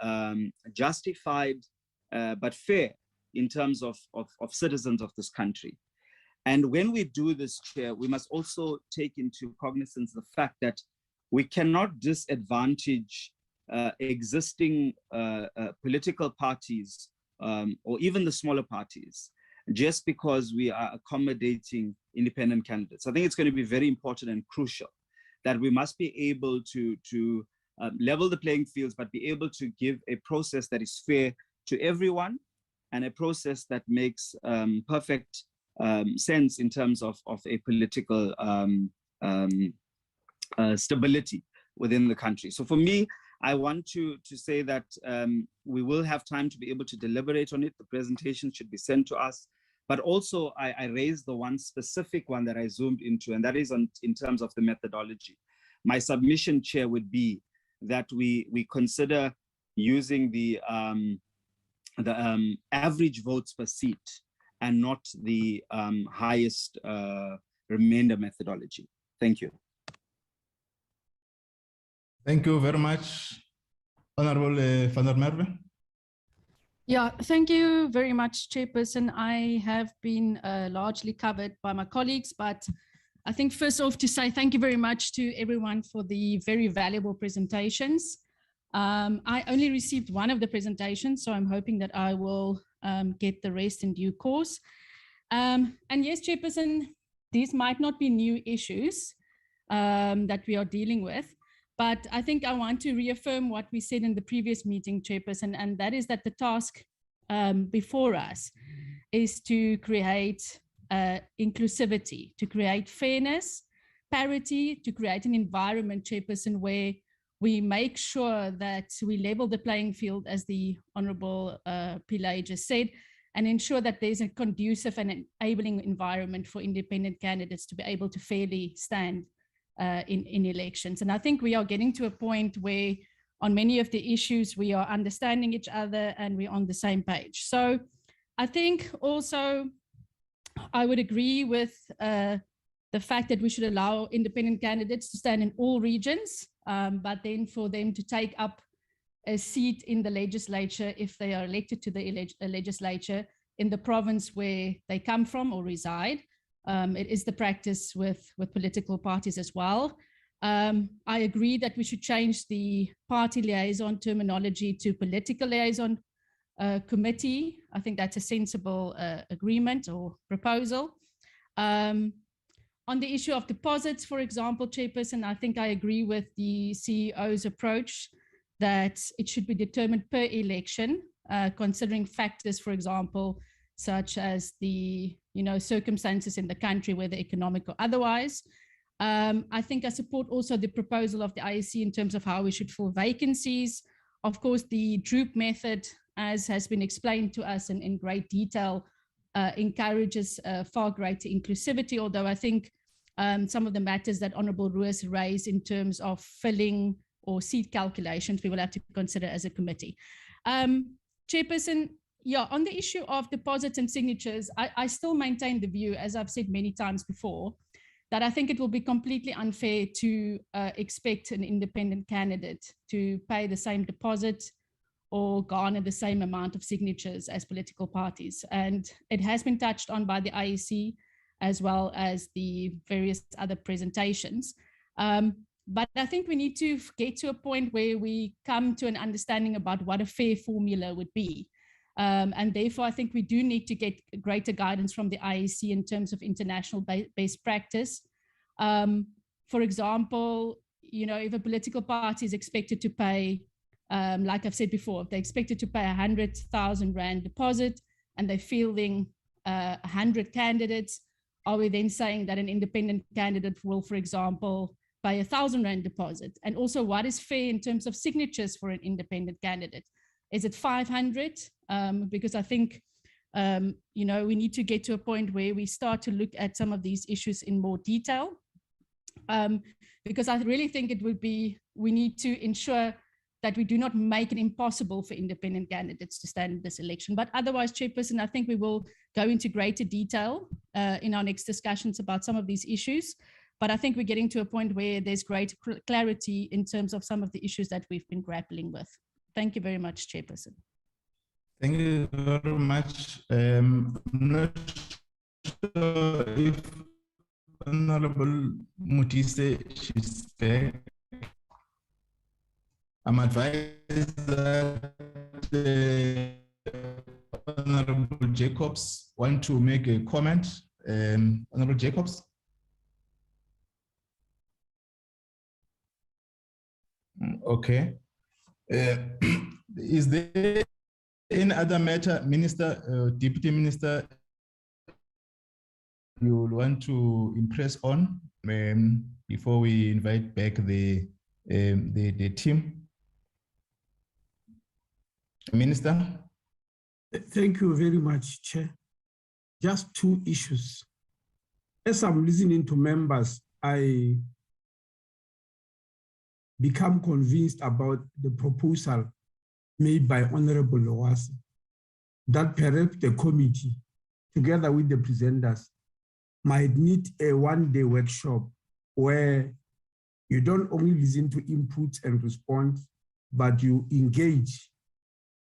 justified but fair in terms of citizens of this country. And when we do this, Chair, we must also take into cognizance the fact that we cannot disadvantage existing political parties or even the smaller parties just because we are accommodating independent candidates. I think it's going to be very important and crucial that we must be able to level the playing fields, but be able to give a process that is fair to everyone and a process that makes perfect sense in terms of a political stability within the country. So for me, I want to say that we will have time to be able to deliberate on it. The presentation should be sent to us. But also, I raised the one specific one that I zoomed into, and that is in terms of the methodology. My submission, Chair, would be that we consider using the average votes per seat and not the highest remainder methodology. Thank you. Thank you very much, Honorable Van der Merwe. Yeah, thank you very much, Chairperson. I have been largely covered by my colleagues, but I think first off to say thank you very much to everyone for the very valuable presentations. I only received one of the presentations, so I'm hoping that I will get the rest in due course. And yes, Chairperson, these might not be new issues that we are dealing with, but I think I want to reaffirm what we said in the previous meeting, Chairperson, and that is that the task before us is to create inclusivity, to create fairness, parity, to create an environment, Chairperson, where we make sure that we level the playing field, as the Honourable Pillay just said, and ensure that there's a conducive and enabling environment for independent candidates to be able to fairly stand in elections. And I think we are getting to a point where on many of the issues, we are understanding each other and we're on the same page. So I think also I would agree with the fact that we should allow independent candidates to stand in all regions, but then for them to take up a seat in the legislature if they are elected to the legislature in the province where they come from or reside. It is the practice with political parties as well. I agree that we should change the party liaison terminology to political liaison committee. I think that's a sensible agreement or proposal. On the issue of deposits, for example, Chairperson, I think I agree with the CEO's approach that it should be determined per election, considering factors, for example, such as the circumstances in the country, whether economic or otherwise. I think I support also the proposal of the IEC in terms of how we should fill vacancies. Of course, the droop method, as has been explained to us in great detail, encourages far greater inclusivity, although I think some of the matters that Honourable Roos raised in terms of filling or seat calculations, we will have to consider as a committee. Chairperson, yeah, on the issue of deposits and signatures, I still maintain the view, as I've said many times before, that I think it will be completely unfair to expect an independent candidate to pay the same deposit or garner the same amount of signatures as political parties. And it has been touched on by the IEC as well as the various other presentations. But I think we need to get to a point where we come to an understanding about what a fair formula would be. And therefore, I think we do need to get greater guidance from the IEC in terms of international best practice. For example, if a political party is expected to pay, like I've said before, if they're expected to pay 100,000 Rand deposit and they're fielding 100 candidates, are we then saying that an independent candidate will, for example, pay 1,000 Rand deposit? And also, what is fair in terms of signatures for an independent candidate? Is it 500? Because I think, we need to get to a point where we start to look at some of these issues in more detail. Because I really think we need to ensure that we do not make it impossible for independent candidates to stand in this election. But otherwise, Chairperson, I think we will go into greater detail in our next discussions about some of these issues. But I think we're getting to a point where there's greater clarity in terms of some of the issues that we've been grappling with. Thank you very much, Chairperson. Thank you very much. I'm not sure if Honorable Mutise is back. I'm advised that Honorable Jacobs want to make a comment. Honorable Jacobs. Okay. Is there any other matter, Minister, Deputy Minister, you will want to impress on before we invite back the team? Minister. Thank you very much, Chair. Just two issues. As I'm listening to members, I become convinced about the proposal made by Honorable Lowasi, that perhaps the committee, together with the presenters, might need a one-day workshop where you don't only listen to inputs and response, but you engage,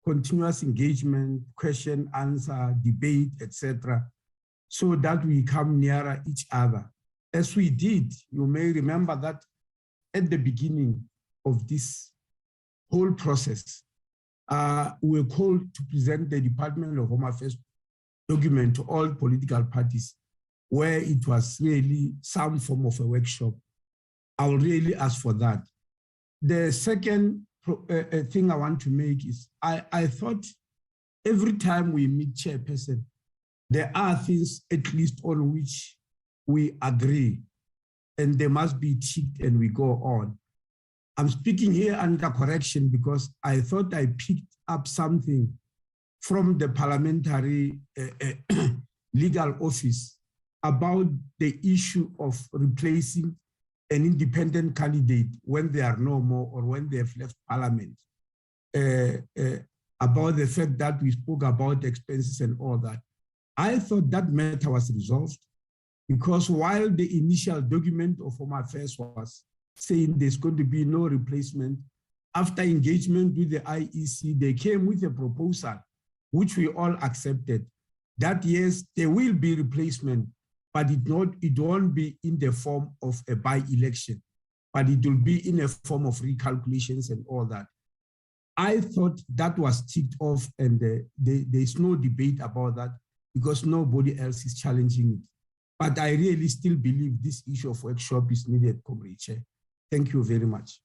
continuous engagement, question, answer, debate, etc., so that we come nearer each other. As we did, you may remember that at the beginning of this whole process, we were called to present the Department of Home Affairs document to all political parties, where it was really some form of a workshop. I will really ask for that. The second thing I want to make is, I thought every time we meet chairperson, there are things at least on which we agree, and they must be ticked and we go on. I'm speaking here under correction because I thought I picked up something from the parliamentary legal office about the issue of replacing an independent candidate when they are no more or when they have left parliament, about the fact that we spoke about expenses and all that. I thought that matter was resolved because while the initial document of Home Affairs was saying there's going to be no replacement, after engagement with the IEC, they came with a proposal, which we all accepted, that yes, there will be replacement, but it won't be in the form of a by-election, but it will be in a form of recalculations and all that. I thought that was ticked off and there's no debate about that because nobody else is challenging it. But I really still believe this issue of workshop is needed, Comrade Chair. Thank you very much.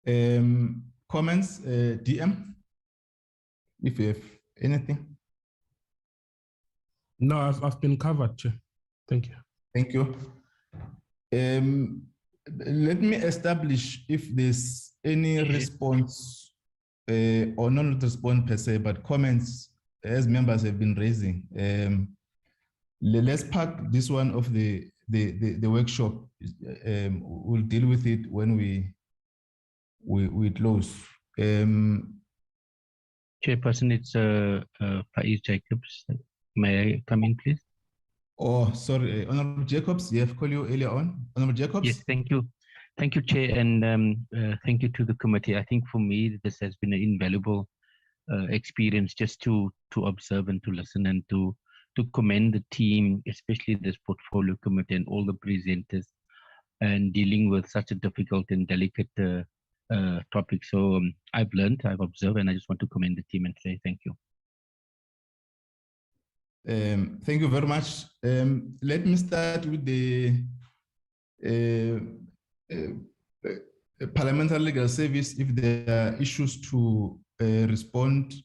Comments, DM, if you have anything. No, I've been covered, Chair. Thank you. Thank you. Let me establish if there's any response or not response per se, but comments as members have been raising. Let's park this one of the workshop. We'll deal with it when we close. Chairperson, it's Faiz Jacobs. May I come in, please? Oh, sorry, Honorable Jacobs. You have called you earlier on. Honorable Jacobs? Yes, thank you. Thank you, Chair, and thank you to the committee. I think for me, this has been an invaluable experience just to observe and to listen and to commend the team, especially this portfolio committee and all the presenters, and dealing with such a difficult and delicate topic. So I've learned, I've observed, and I just want to commend the team and say thank you. Thank you very much. Let me start with the Parliamentary Legal Service. If there are issues to respond,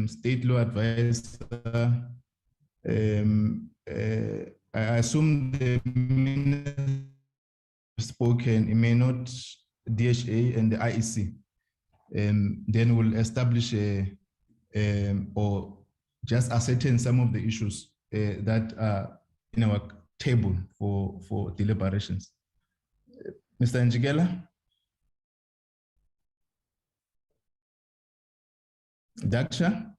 state law advisor, I assume the minister spoken, it may not DHA and the IEC. Then we'll establish or just ascertain some of the issues that are in our table for deliberations. Mr. Njigela? Daksha?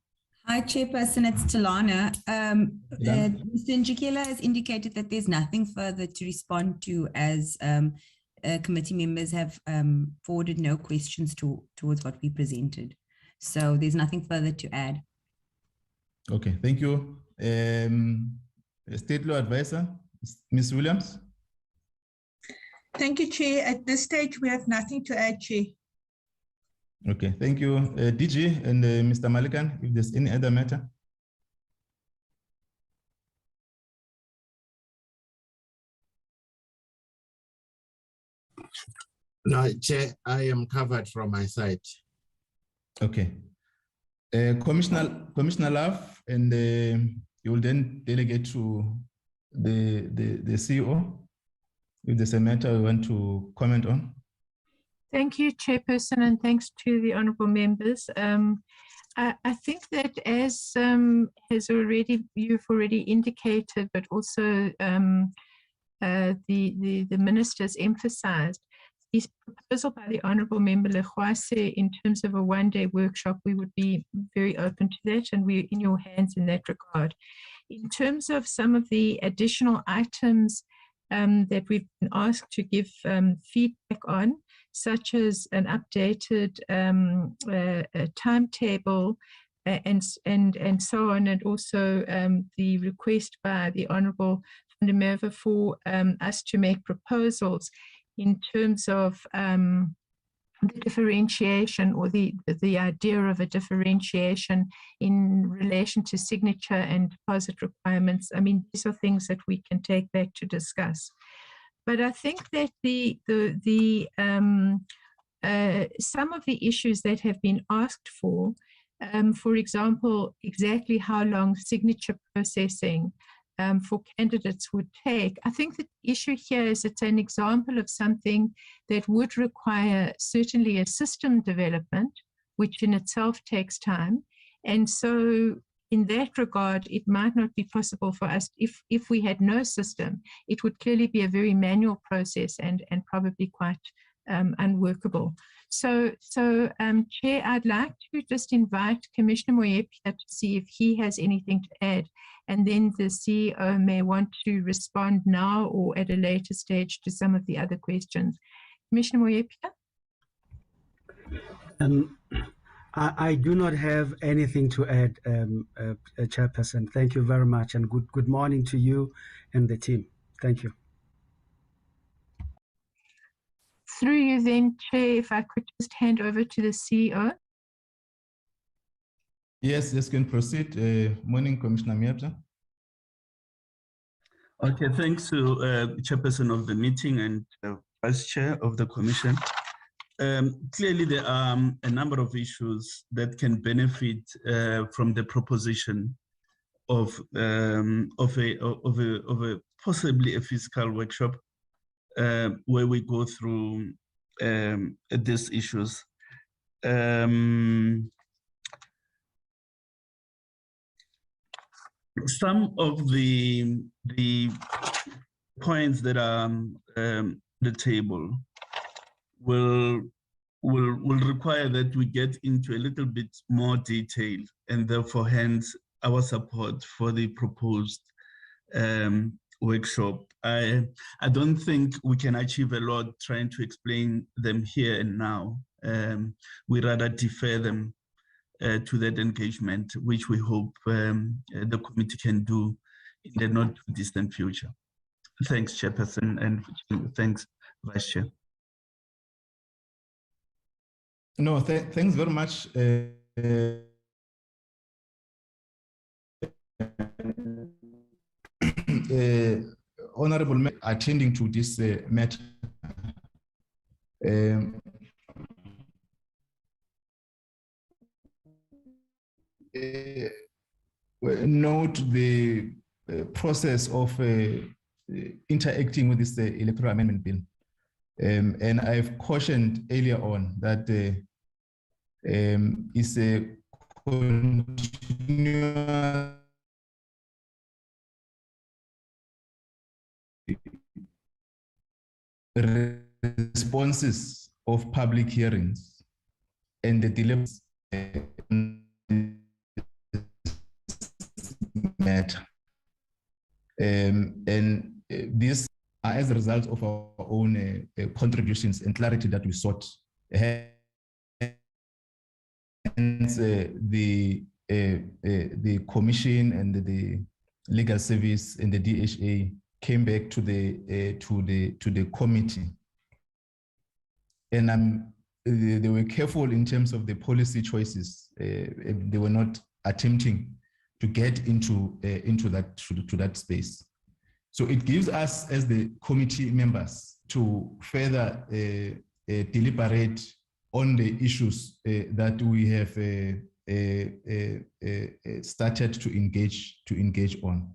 Hi, Chairperson, it's Talana. Mr. Njikela has indicated that there's nothing further to respond to as committee members have forwarded no questions towards what we presented. So there's nothing further to add. Okay, thank you. State Law Advisor, Ms. Williams. Thank you, Chair. At this stage, we have nothing to add, Chair. Okay, thank you. DG and Mr. Malikan, if there's any other matter. No, Chair, I am covered from my side. Okay. Commissioner Love, and you will then delegate to the CEO if there's a matter we want to comment on. Thank you, Chairperson, and thanks to the honourable members. I think that as you've already indicated, but also the ministers emphasised, this proposal by the Honourable Member Lekwase in terms of a one-day workshop, we would be very open to that, and we're in your hands in that regard. In terms of some of the additional items that we've been asked to give feedback on, such as an updated timetable and so on, and also the request by the Honourable Van der Merwe for us to make proposals in terms of the differentiation or the idea of a differentiation in relation to signature and deposit requirements. I mean, these are things that we can take back to discuss. But I think that some of the issues that have been asked for example, exactly how long signature processing for candidates would take. I think the issue here is it's an example of something that would require certainly a system development, which in itself takes time. And so in that regard, it might not be possible for us, if we had no system, it would clearly be a very manual process and probably quite unworkable. So, Chair, I'd like to just invite Commissioner Moyepia to see if he has anything to add, and then the CEO may want to respond now or at a later stage to some of the other questions. Commissioner Moyepia? I do not have anything to add, Chairperson. Thank you very much, and good morning to you and the team. Thank you. Through you then, Chair, if I could just hand over to the CEO. Yes, you can proceed. Morning, Commissioner Miabza. Okay, thanks to Chairperson of the meeting and Vice Chair of the Commission. Clearly, there are a number of issues that can benefit from the proposition of a possibly a fiscal workshop where we go through these issues. Some of the points that are the table will require that we get into a little bit more detail, and therefore hence our support for the proposed workshop. I don't think we can achieve a lot trying to explain them here and now. We rather defer them to that engagement, which we hope the committee can do in the not too distant future. Thanks, Chairperson, and thanks, Vice Chair. No, thanks very much. Honorable attending to this matter. Note the process of interacting with this electoral amendment bill. And I've cautioned earlier on that it's a continuous responses of public hearings and the dilemmas matter. And these are as a result of our own contributions and clarity that we sought. Hence, the commission and the legal service and the DHA came back to the committee, and they were careful in terms of the policy choices. They were not attempting to get into that space. So it gives us, as the committee members, to further deliberate on the issues that we have started to engage on.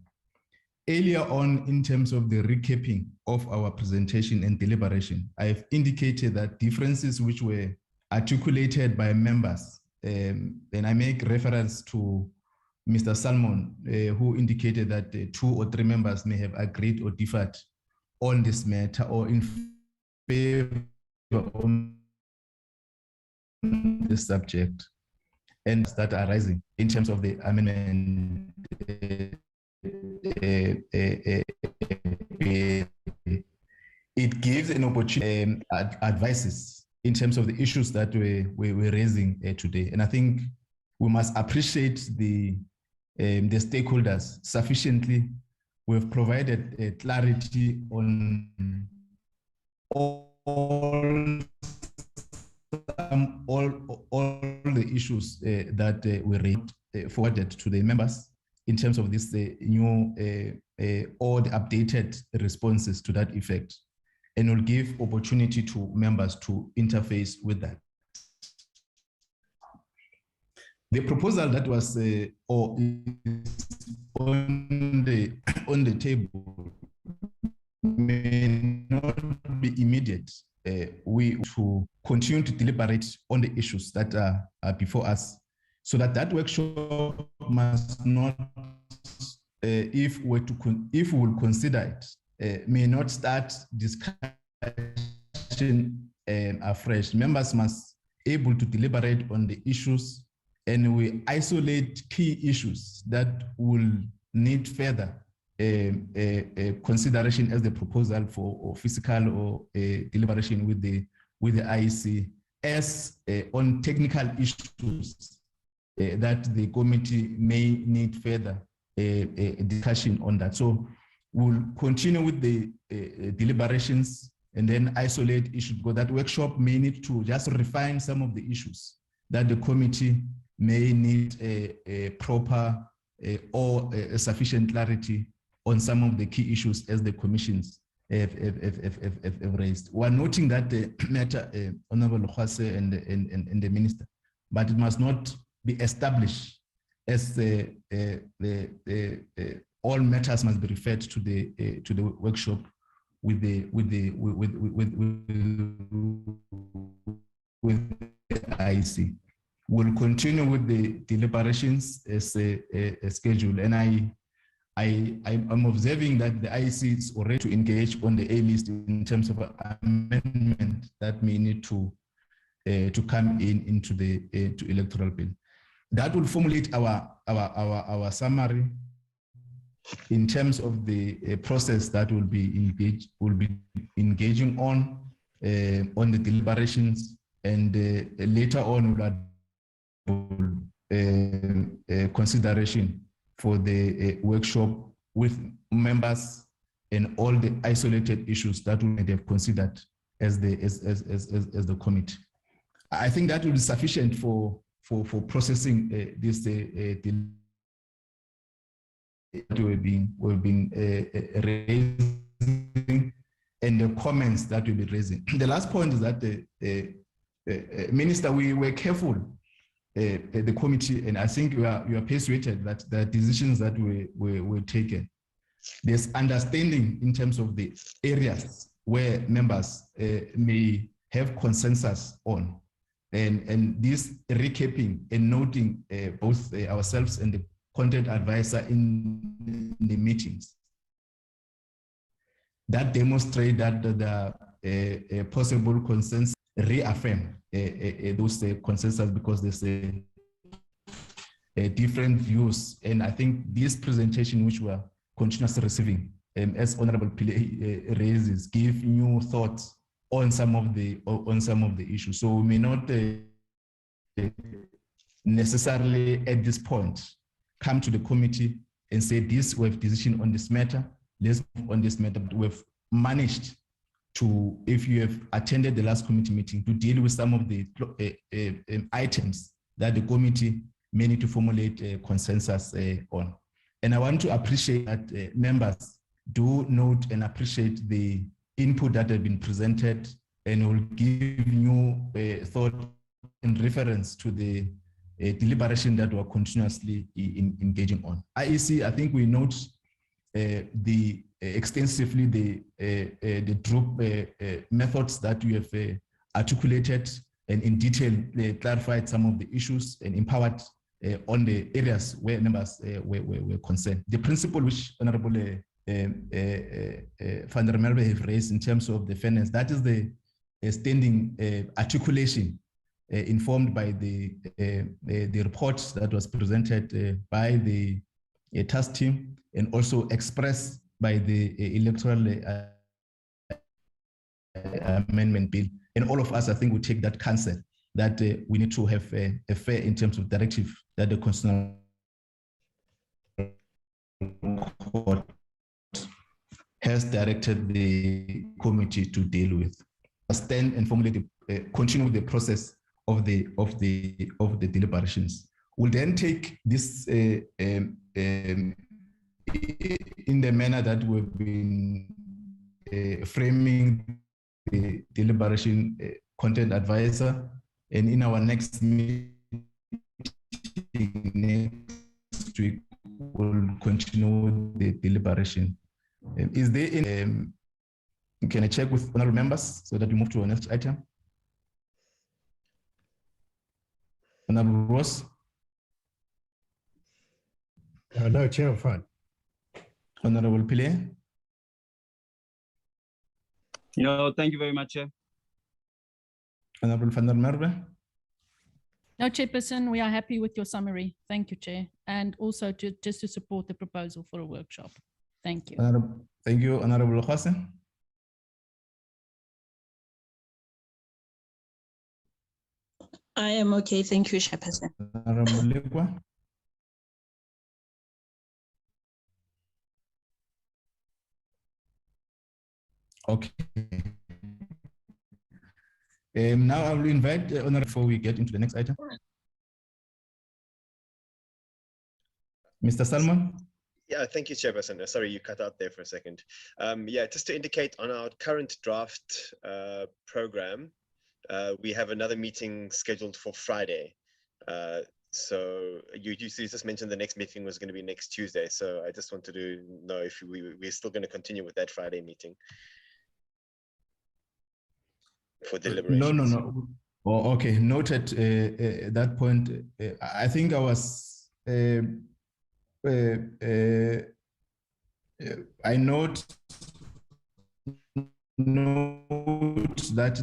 Earlier on, in terms of the recapping of our presentation and deliberation, I have indicated that differences which were articulated by members, and I make reference to Mr. Salmon, who indicated that 2 or 3 members may have agreed or differed on this matter or in favor on this subject, and that are rising in terms of the amendment. It gives an opportunity advices in terms of the issues that we're raising today. And I think we must appreciate the stakeholders sufficiently. We've provided clarity on all the issues that we forwarded to the members in terms of this new or the updated responses to that effect, and will give opportunity to members to interface with that. The proposal that was on the table may not be immediate. We to continue to deliberate on the issues that are before us, so that that workshop must not, if we will consider it, may not start discussion afresh. Members must able to deliberate on the issues, and we isolate key issues that will need further consideration as the proposal for physical or deliberation with the IEC, as on technical issues that the committee may need further discussion on that. So we'll continue with the deliberations and then isolate issues, because that workshop may need to just refine some of the issues that the committee may need a proper or a sufficient clarity on some of the key issues as the commissions have raised. We're noting that the matter, Honorable Khwase and the Minister, but it must not be established as all matters must be referred to the workshop with the IEC. We'll continue with the deliberations as a schedule, and I'm observing that the IEC is already to engage on the A list in terms of amendment that may need to come into the electoral bill. That will formulate our summary in terms of the process that will be engaging on the deliberations, and later on we'll have consideration for the workshop with members and all the isolated issues that we may have considered as the committee. I think that will be sufficient for processing this we've been raising and the comments that we'll be raising. The last point is that Minister, we were careful, the committee, and I think you are persuaded that the decisions that were taken, there's understanding in terms of the areas where members may have consensus on, and this recapping and noting both ourselves and the content advisor in the meetings that demonstrate that the possible consensus reaffirm those consensus, because there's different views. And I think this presentation, which we are continuously receiving, as Honorable Pillay raises, give new thoughts on some of the issues. So we may not necessarily at this point come to the committee and say this, we have decision on this matter, let's move on this matter. But we've managed to, if you have attended the last committee meeting, to deal with some of the items that the committee may need to formulate a consensus on. And I want to appreciate that members do note and appreciate the input that have been presented, and will give new thought in reference to the deliberation that we're continuously engaging on. IEC, I think we note extensively the group methods that you have articulated, and in detail clarified some of the issues and empowered on the areas where members were concerned. The principle which Honorable Van der Merwe have raised in terms of the fairness, that is the standing articulation informed by the report that was presented by the task team, and also expressed by the electoral amendment bill. And all of us, I think, we take that counsel that we need to have a fair in terms of directive that the Constitutional Court has directed the committee to deal with. Stand and formulate, continue the process of the deliberations. We'll then take this in the manner that we've been framing the deliberation content advisor, and in our next meeting next week, we'll continue the deliberation. Is there any, can I check with honorable members so that we move to our next item? Honorable Ross. No, Chair, I'm fine. Honorable Pile. No, thank you very much, Chair. Honorable Van der Merwe. No, Chairperson, we are happy with your summary. Thank you, Chair. And also just to support the proposal for a workshop. Thank you. Thank you, Honorable Hassan. I am okay. Thank you, Chairperson. Honorable Lekwa. Okay. Now I will invite Honorable before we get into the next item. Mr. Salmon. Yeah, thank you, Chairperson. Sorry, you cut out there for a second. Yeah, just to indicate on our current draft program, we have another meeting scheduled for Friday. So you just mentioned the next meeting was going to be next Tuesday. So I just wanted to know if we're still going to continue with that Friday meeting for deliberations. No. Oh, okay, noted that point. I think I was, I note that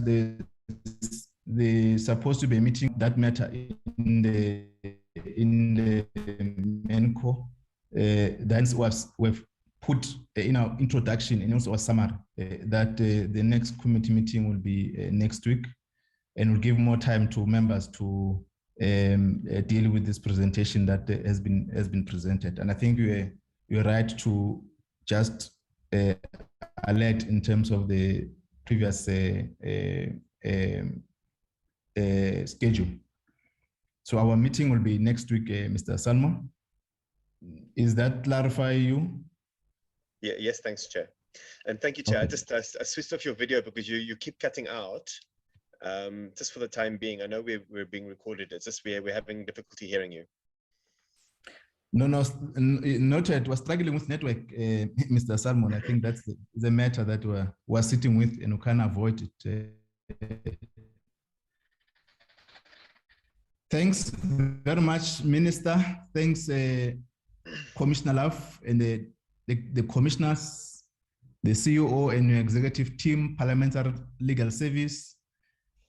there's supposed to be a meeting that matter in the MENCO. That we've put in our introduction and also a summary that the next committee meeting will be next week, and will give more time to members to deal with this presentation that has been presented. And I think you're right to just alert in terms of the previous schedule. So our meeting will be next week, Mr. Salmon. Is that clarify you? Yeah, yes, thanks, Chair. And thank you, Chair. Okay. I switched off your video because you keep cutting out. Just for the time being, I know we're being recorded. It's just we're having difficulty hearing you. No, noted. We're struggling with network, Mr. Salmon. I think that's the matter that we're sitting with, and we can't avoid it. Thanks very much, Minister. Thanks, Commissioner Love, and the commissioners, the CEO and your executive team, Parliamentary Legal Service,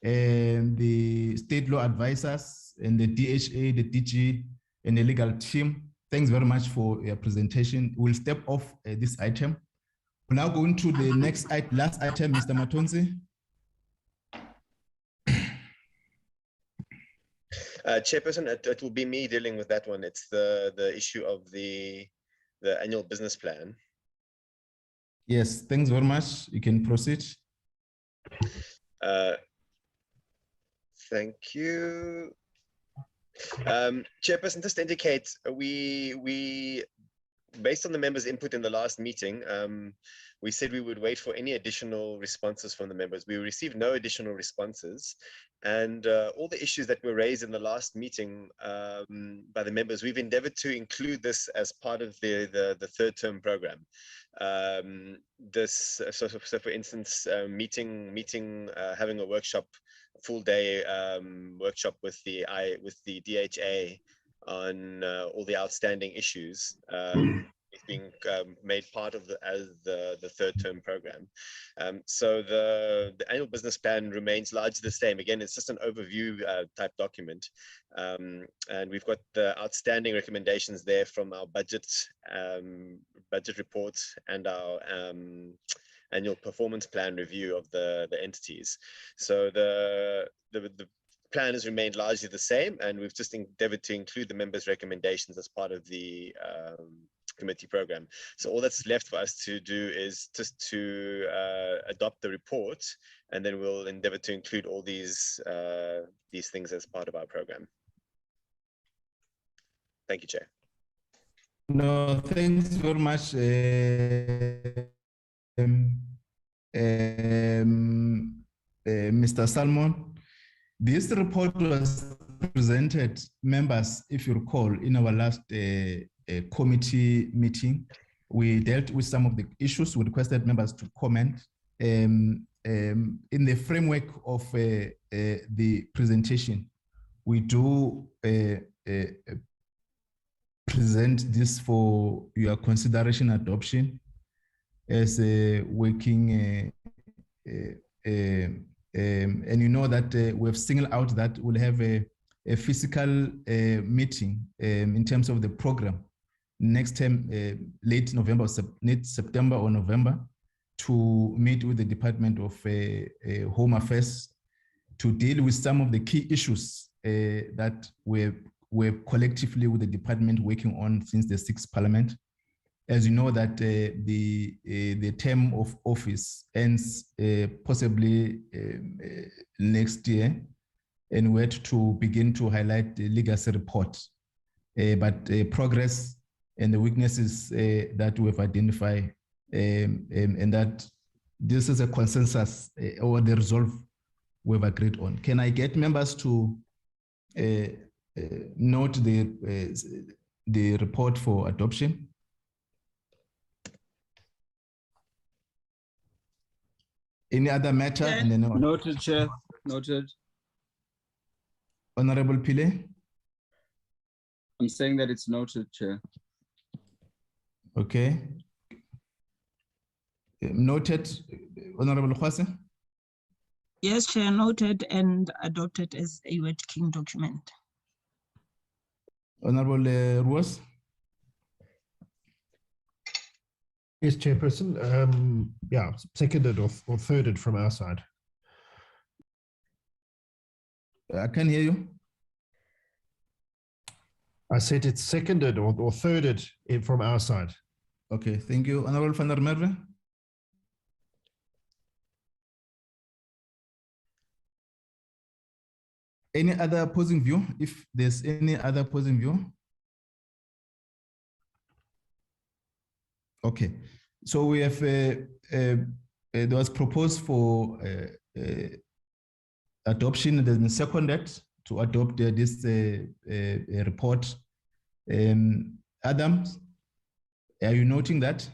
and the state law advisors, and the DHA, the DG, and the legal team. Thanks very much for your presentation. We'll step off this item. We're now going to the next last item, Mr. Matonzi. Chairperson, it will be me dealing with that one. It's the issue of the annual business plan. Yes, thanks very much. You can proceed. Thank you. Chairperson, just to indicate, we based on the members' input in the last meeting, we said we would wait for any additional responses from the members. We received no additional responses, and all the issues that were raised in the last meeting by the members, we've endeavored to include this as part of the third term program. So for instance, having a workshop, full day workshop with the DHA on all the outstanding issues is being made part of the third term program. So the annual business plan remains largely the same. Again, it's just an overview type document, and we've got the outstanding recommendations there from our budget reports and our annual performance plan review of the entities. So the plan has remained largely the same, and we've just endeavored to include the members' recommendations as part of the committee program. So all that's left for us to do is just to adopt the report, and then we'll endeavor to include all these things as part of our program. Thank you, Chair. No, thanks very much, Mr. Salmon. This report was presented, members, if you recall, in our last committee meeting. We dealt with some of the issues. We requested members to comment. In the framework of the presentation, we do present this for your consideration adoption as a working, and you know that we've singled out that we'll have a physical meeting in terms of the program next time, late November, late September or November, to meet with the Department of Home Affairs to deal with some of the key issues that we're collectively with the department working on since the 6th Parliament. As you know that the term of office ends possibly next year, and we had to begin to highlight the legacy report. But progress and the weaknesses that we've identified, and that this is a consensus or the resolve we've agreed on. Can I get members to note the report for adoption? Any other matter? Yeah. And then Noted, Chair. Noted. Honorable Pile? I'm saying that it's noted, Chair. Okay. Noted, Honorable Khwase? Yes, Chair, noted and adopted as a working document. Honorable Ruas? Yes, Chairperson. Yeah, seconded or thirded from our side. I can hear you. I said it's seconded or thirded from our side. Okay, thank you. Honorable van der Merwe? Any other opposing view? If there's any other opposing view? Okay, so we have, there was proposed for adoption, and then seconded to adopt this report. Adams, are you noting that?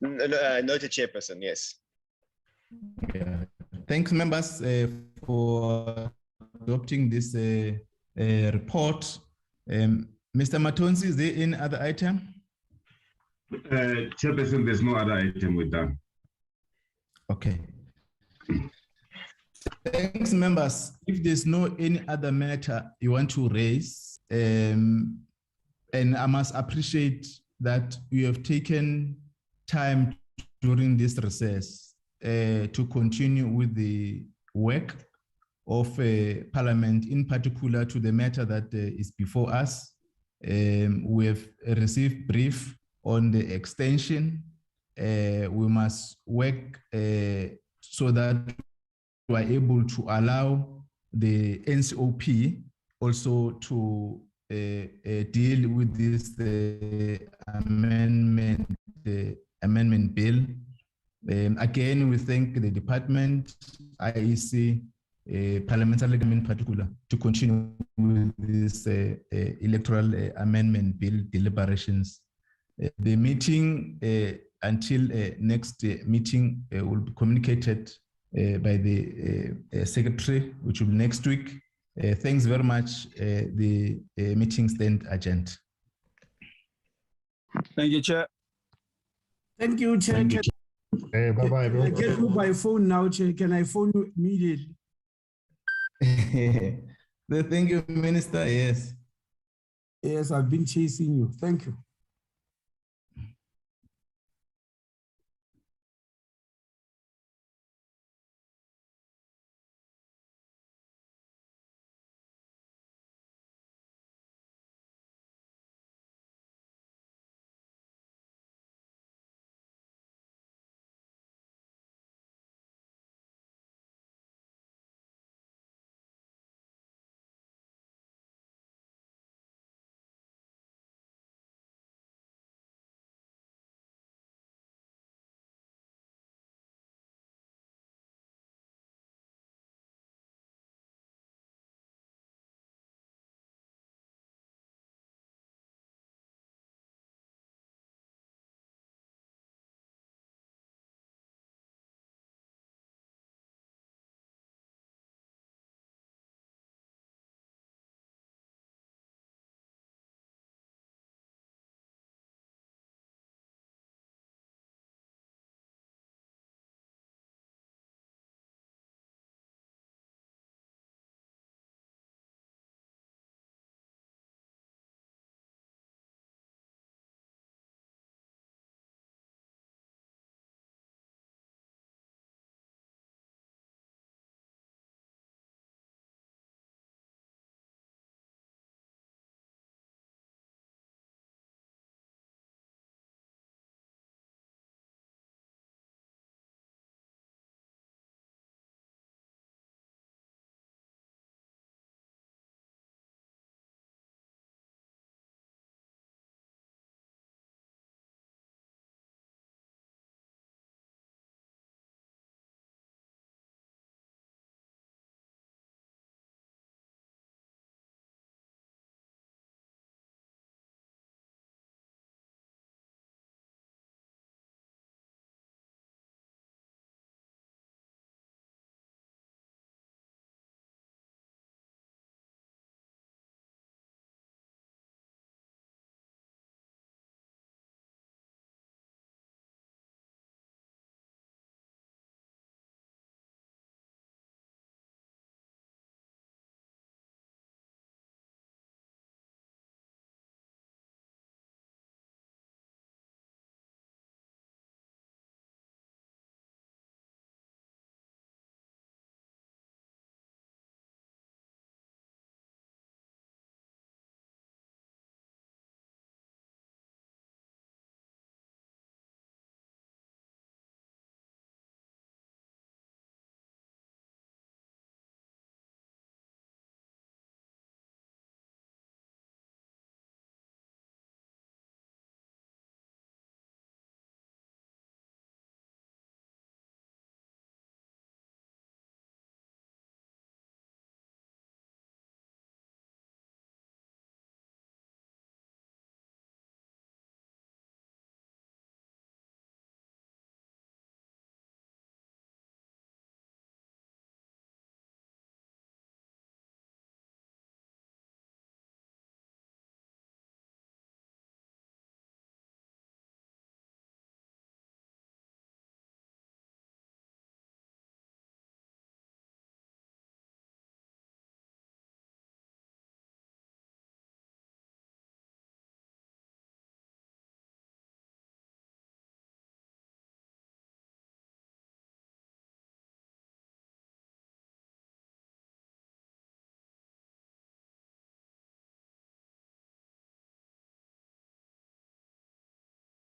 Noted, Chairperson, yes. Yeah. Thanks, members, for adopting this report. Mr. Matonsi, is there any other item? Chairperson, there's no other item we're done. Okay. Thanks, members. If there's no any other matter you want to raise, and I must appreciate that you have taken time during this recess to continue with the work of Parliament, in particular to the matter that is before us. We have received brief on the extension. We must work so that we are able to allow the NCOP also to deal with this amendment bill. Again, we thank the department, IEC, parliamentary in particular, to continue with this electoral amendment bill deliberations. The meeting until next meeting will be communicated by the secretary, which will be next week. Thanks very much. The meeting stand adjourned. Thank you, Chair. Thank you, Chair. Thank you. Bye-bye, everyone. I get you by phone now, Chair. Can I phone you immediately? Thank you, Minister. Yes. Yes, I've been chasing you. Thank you.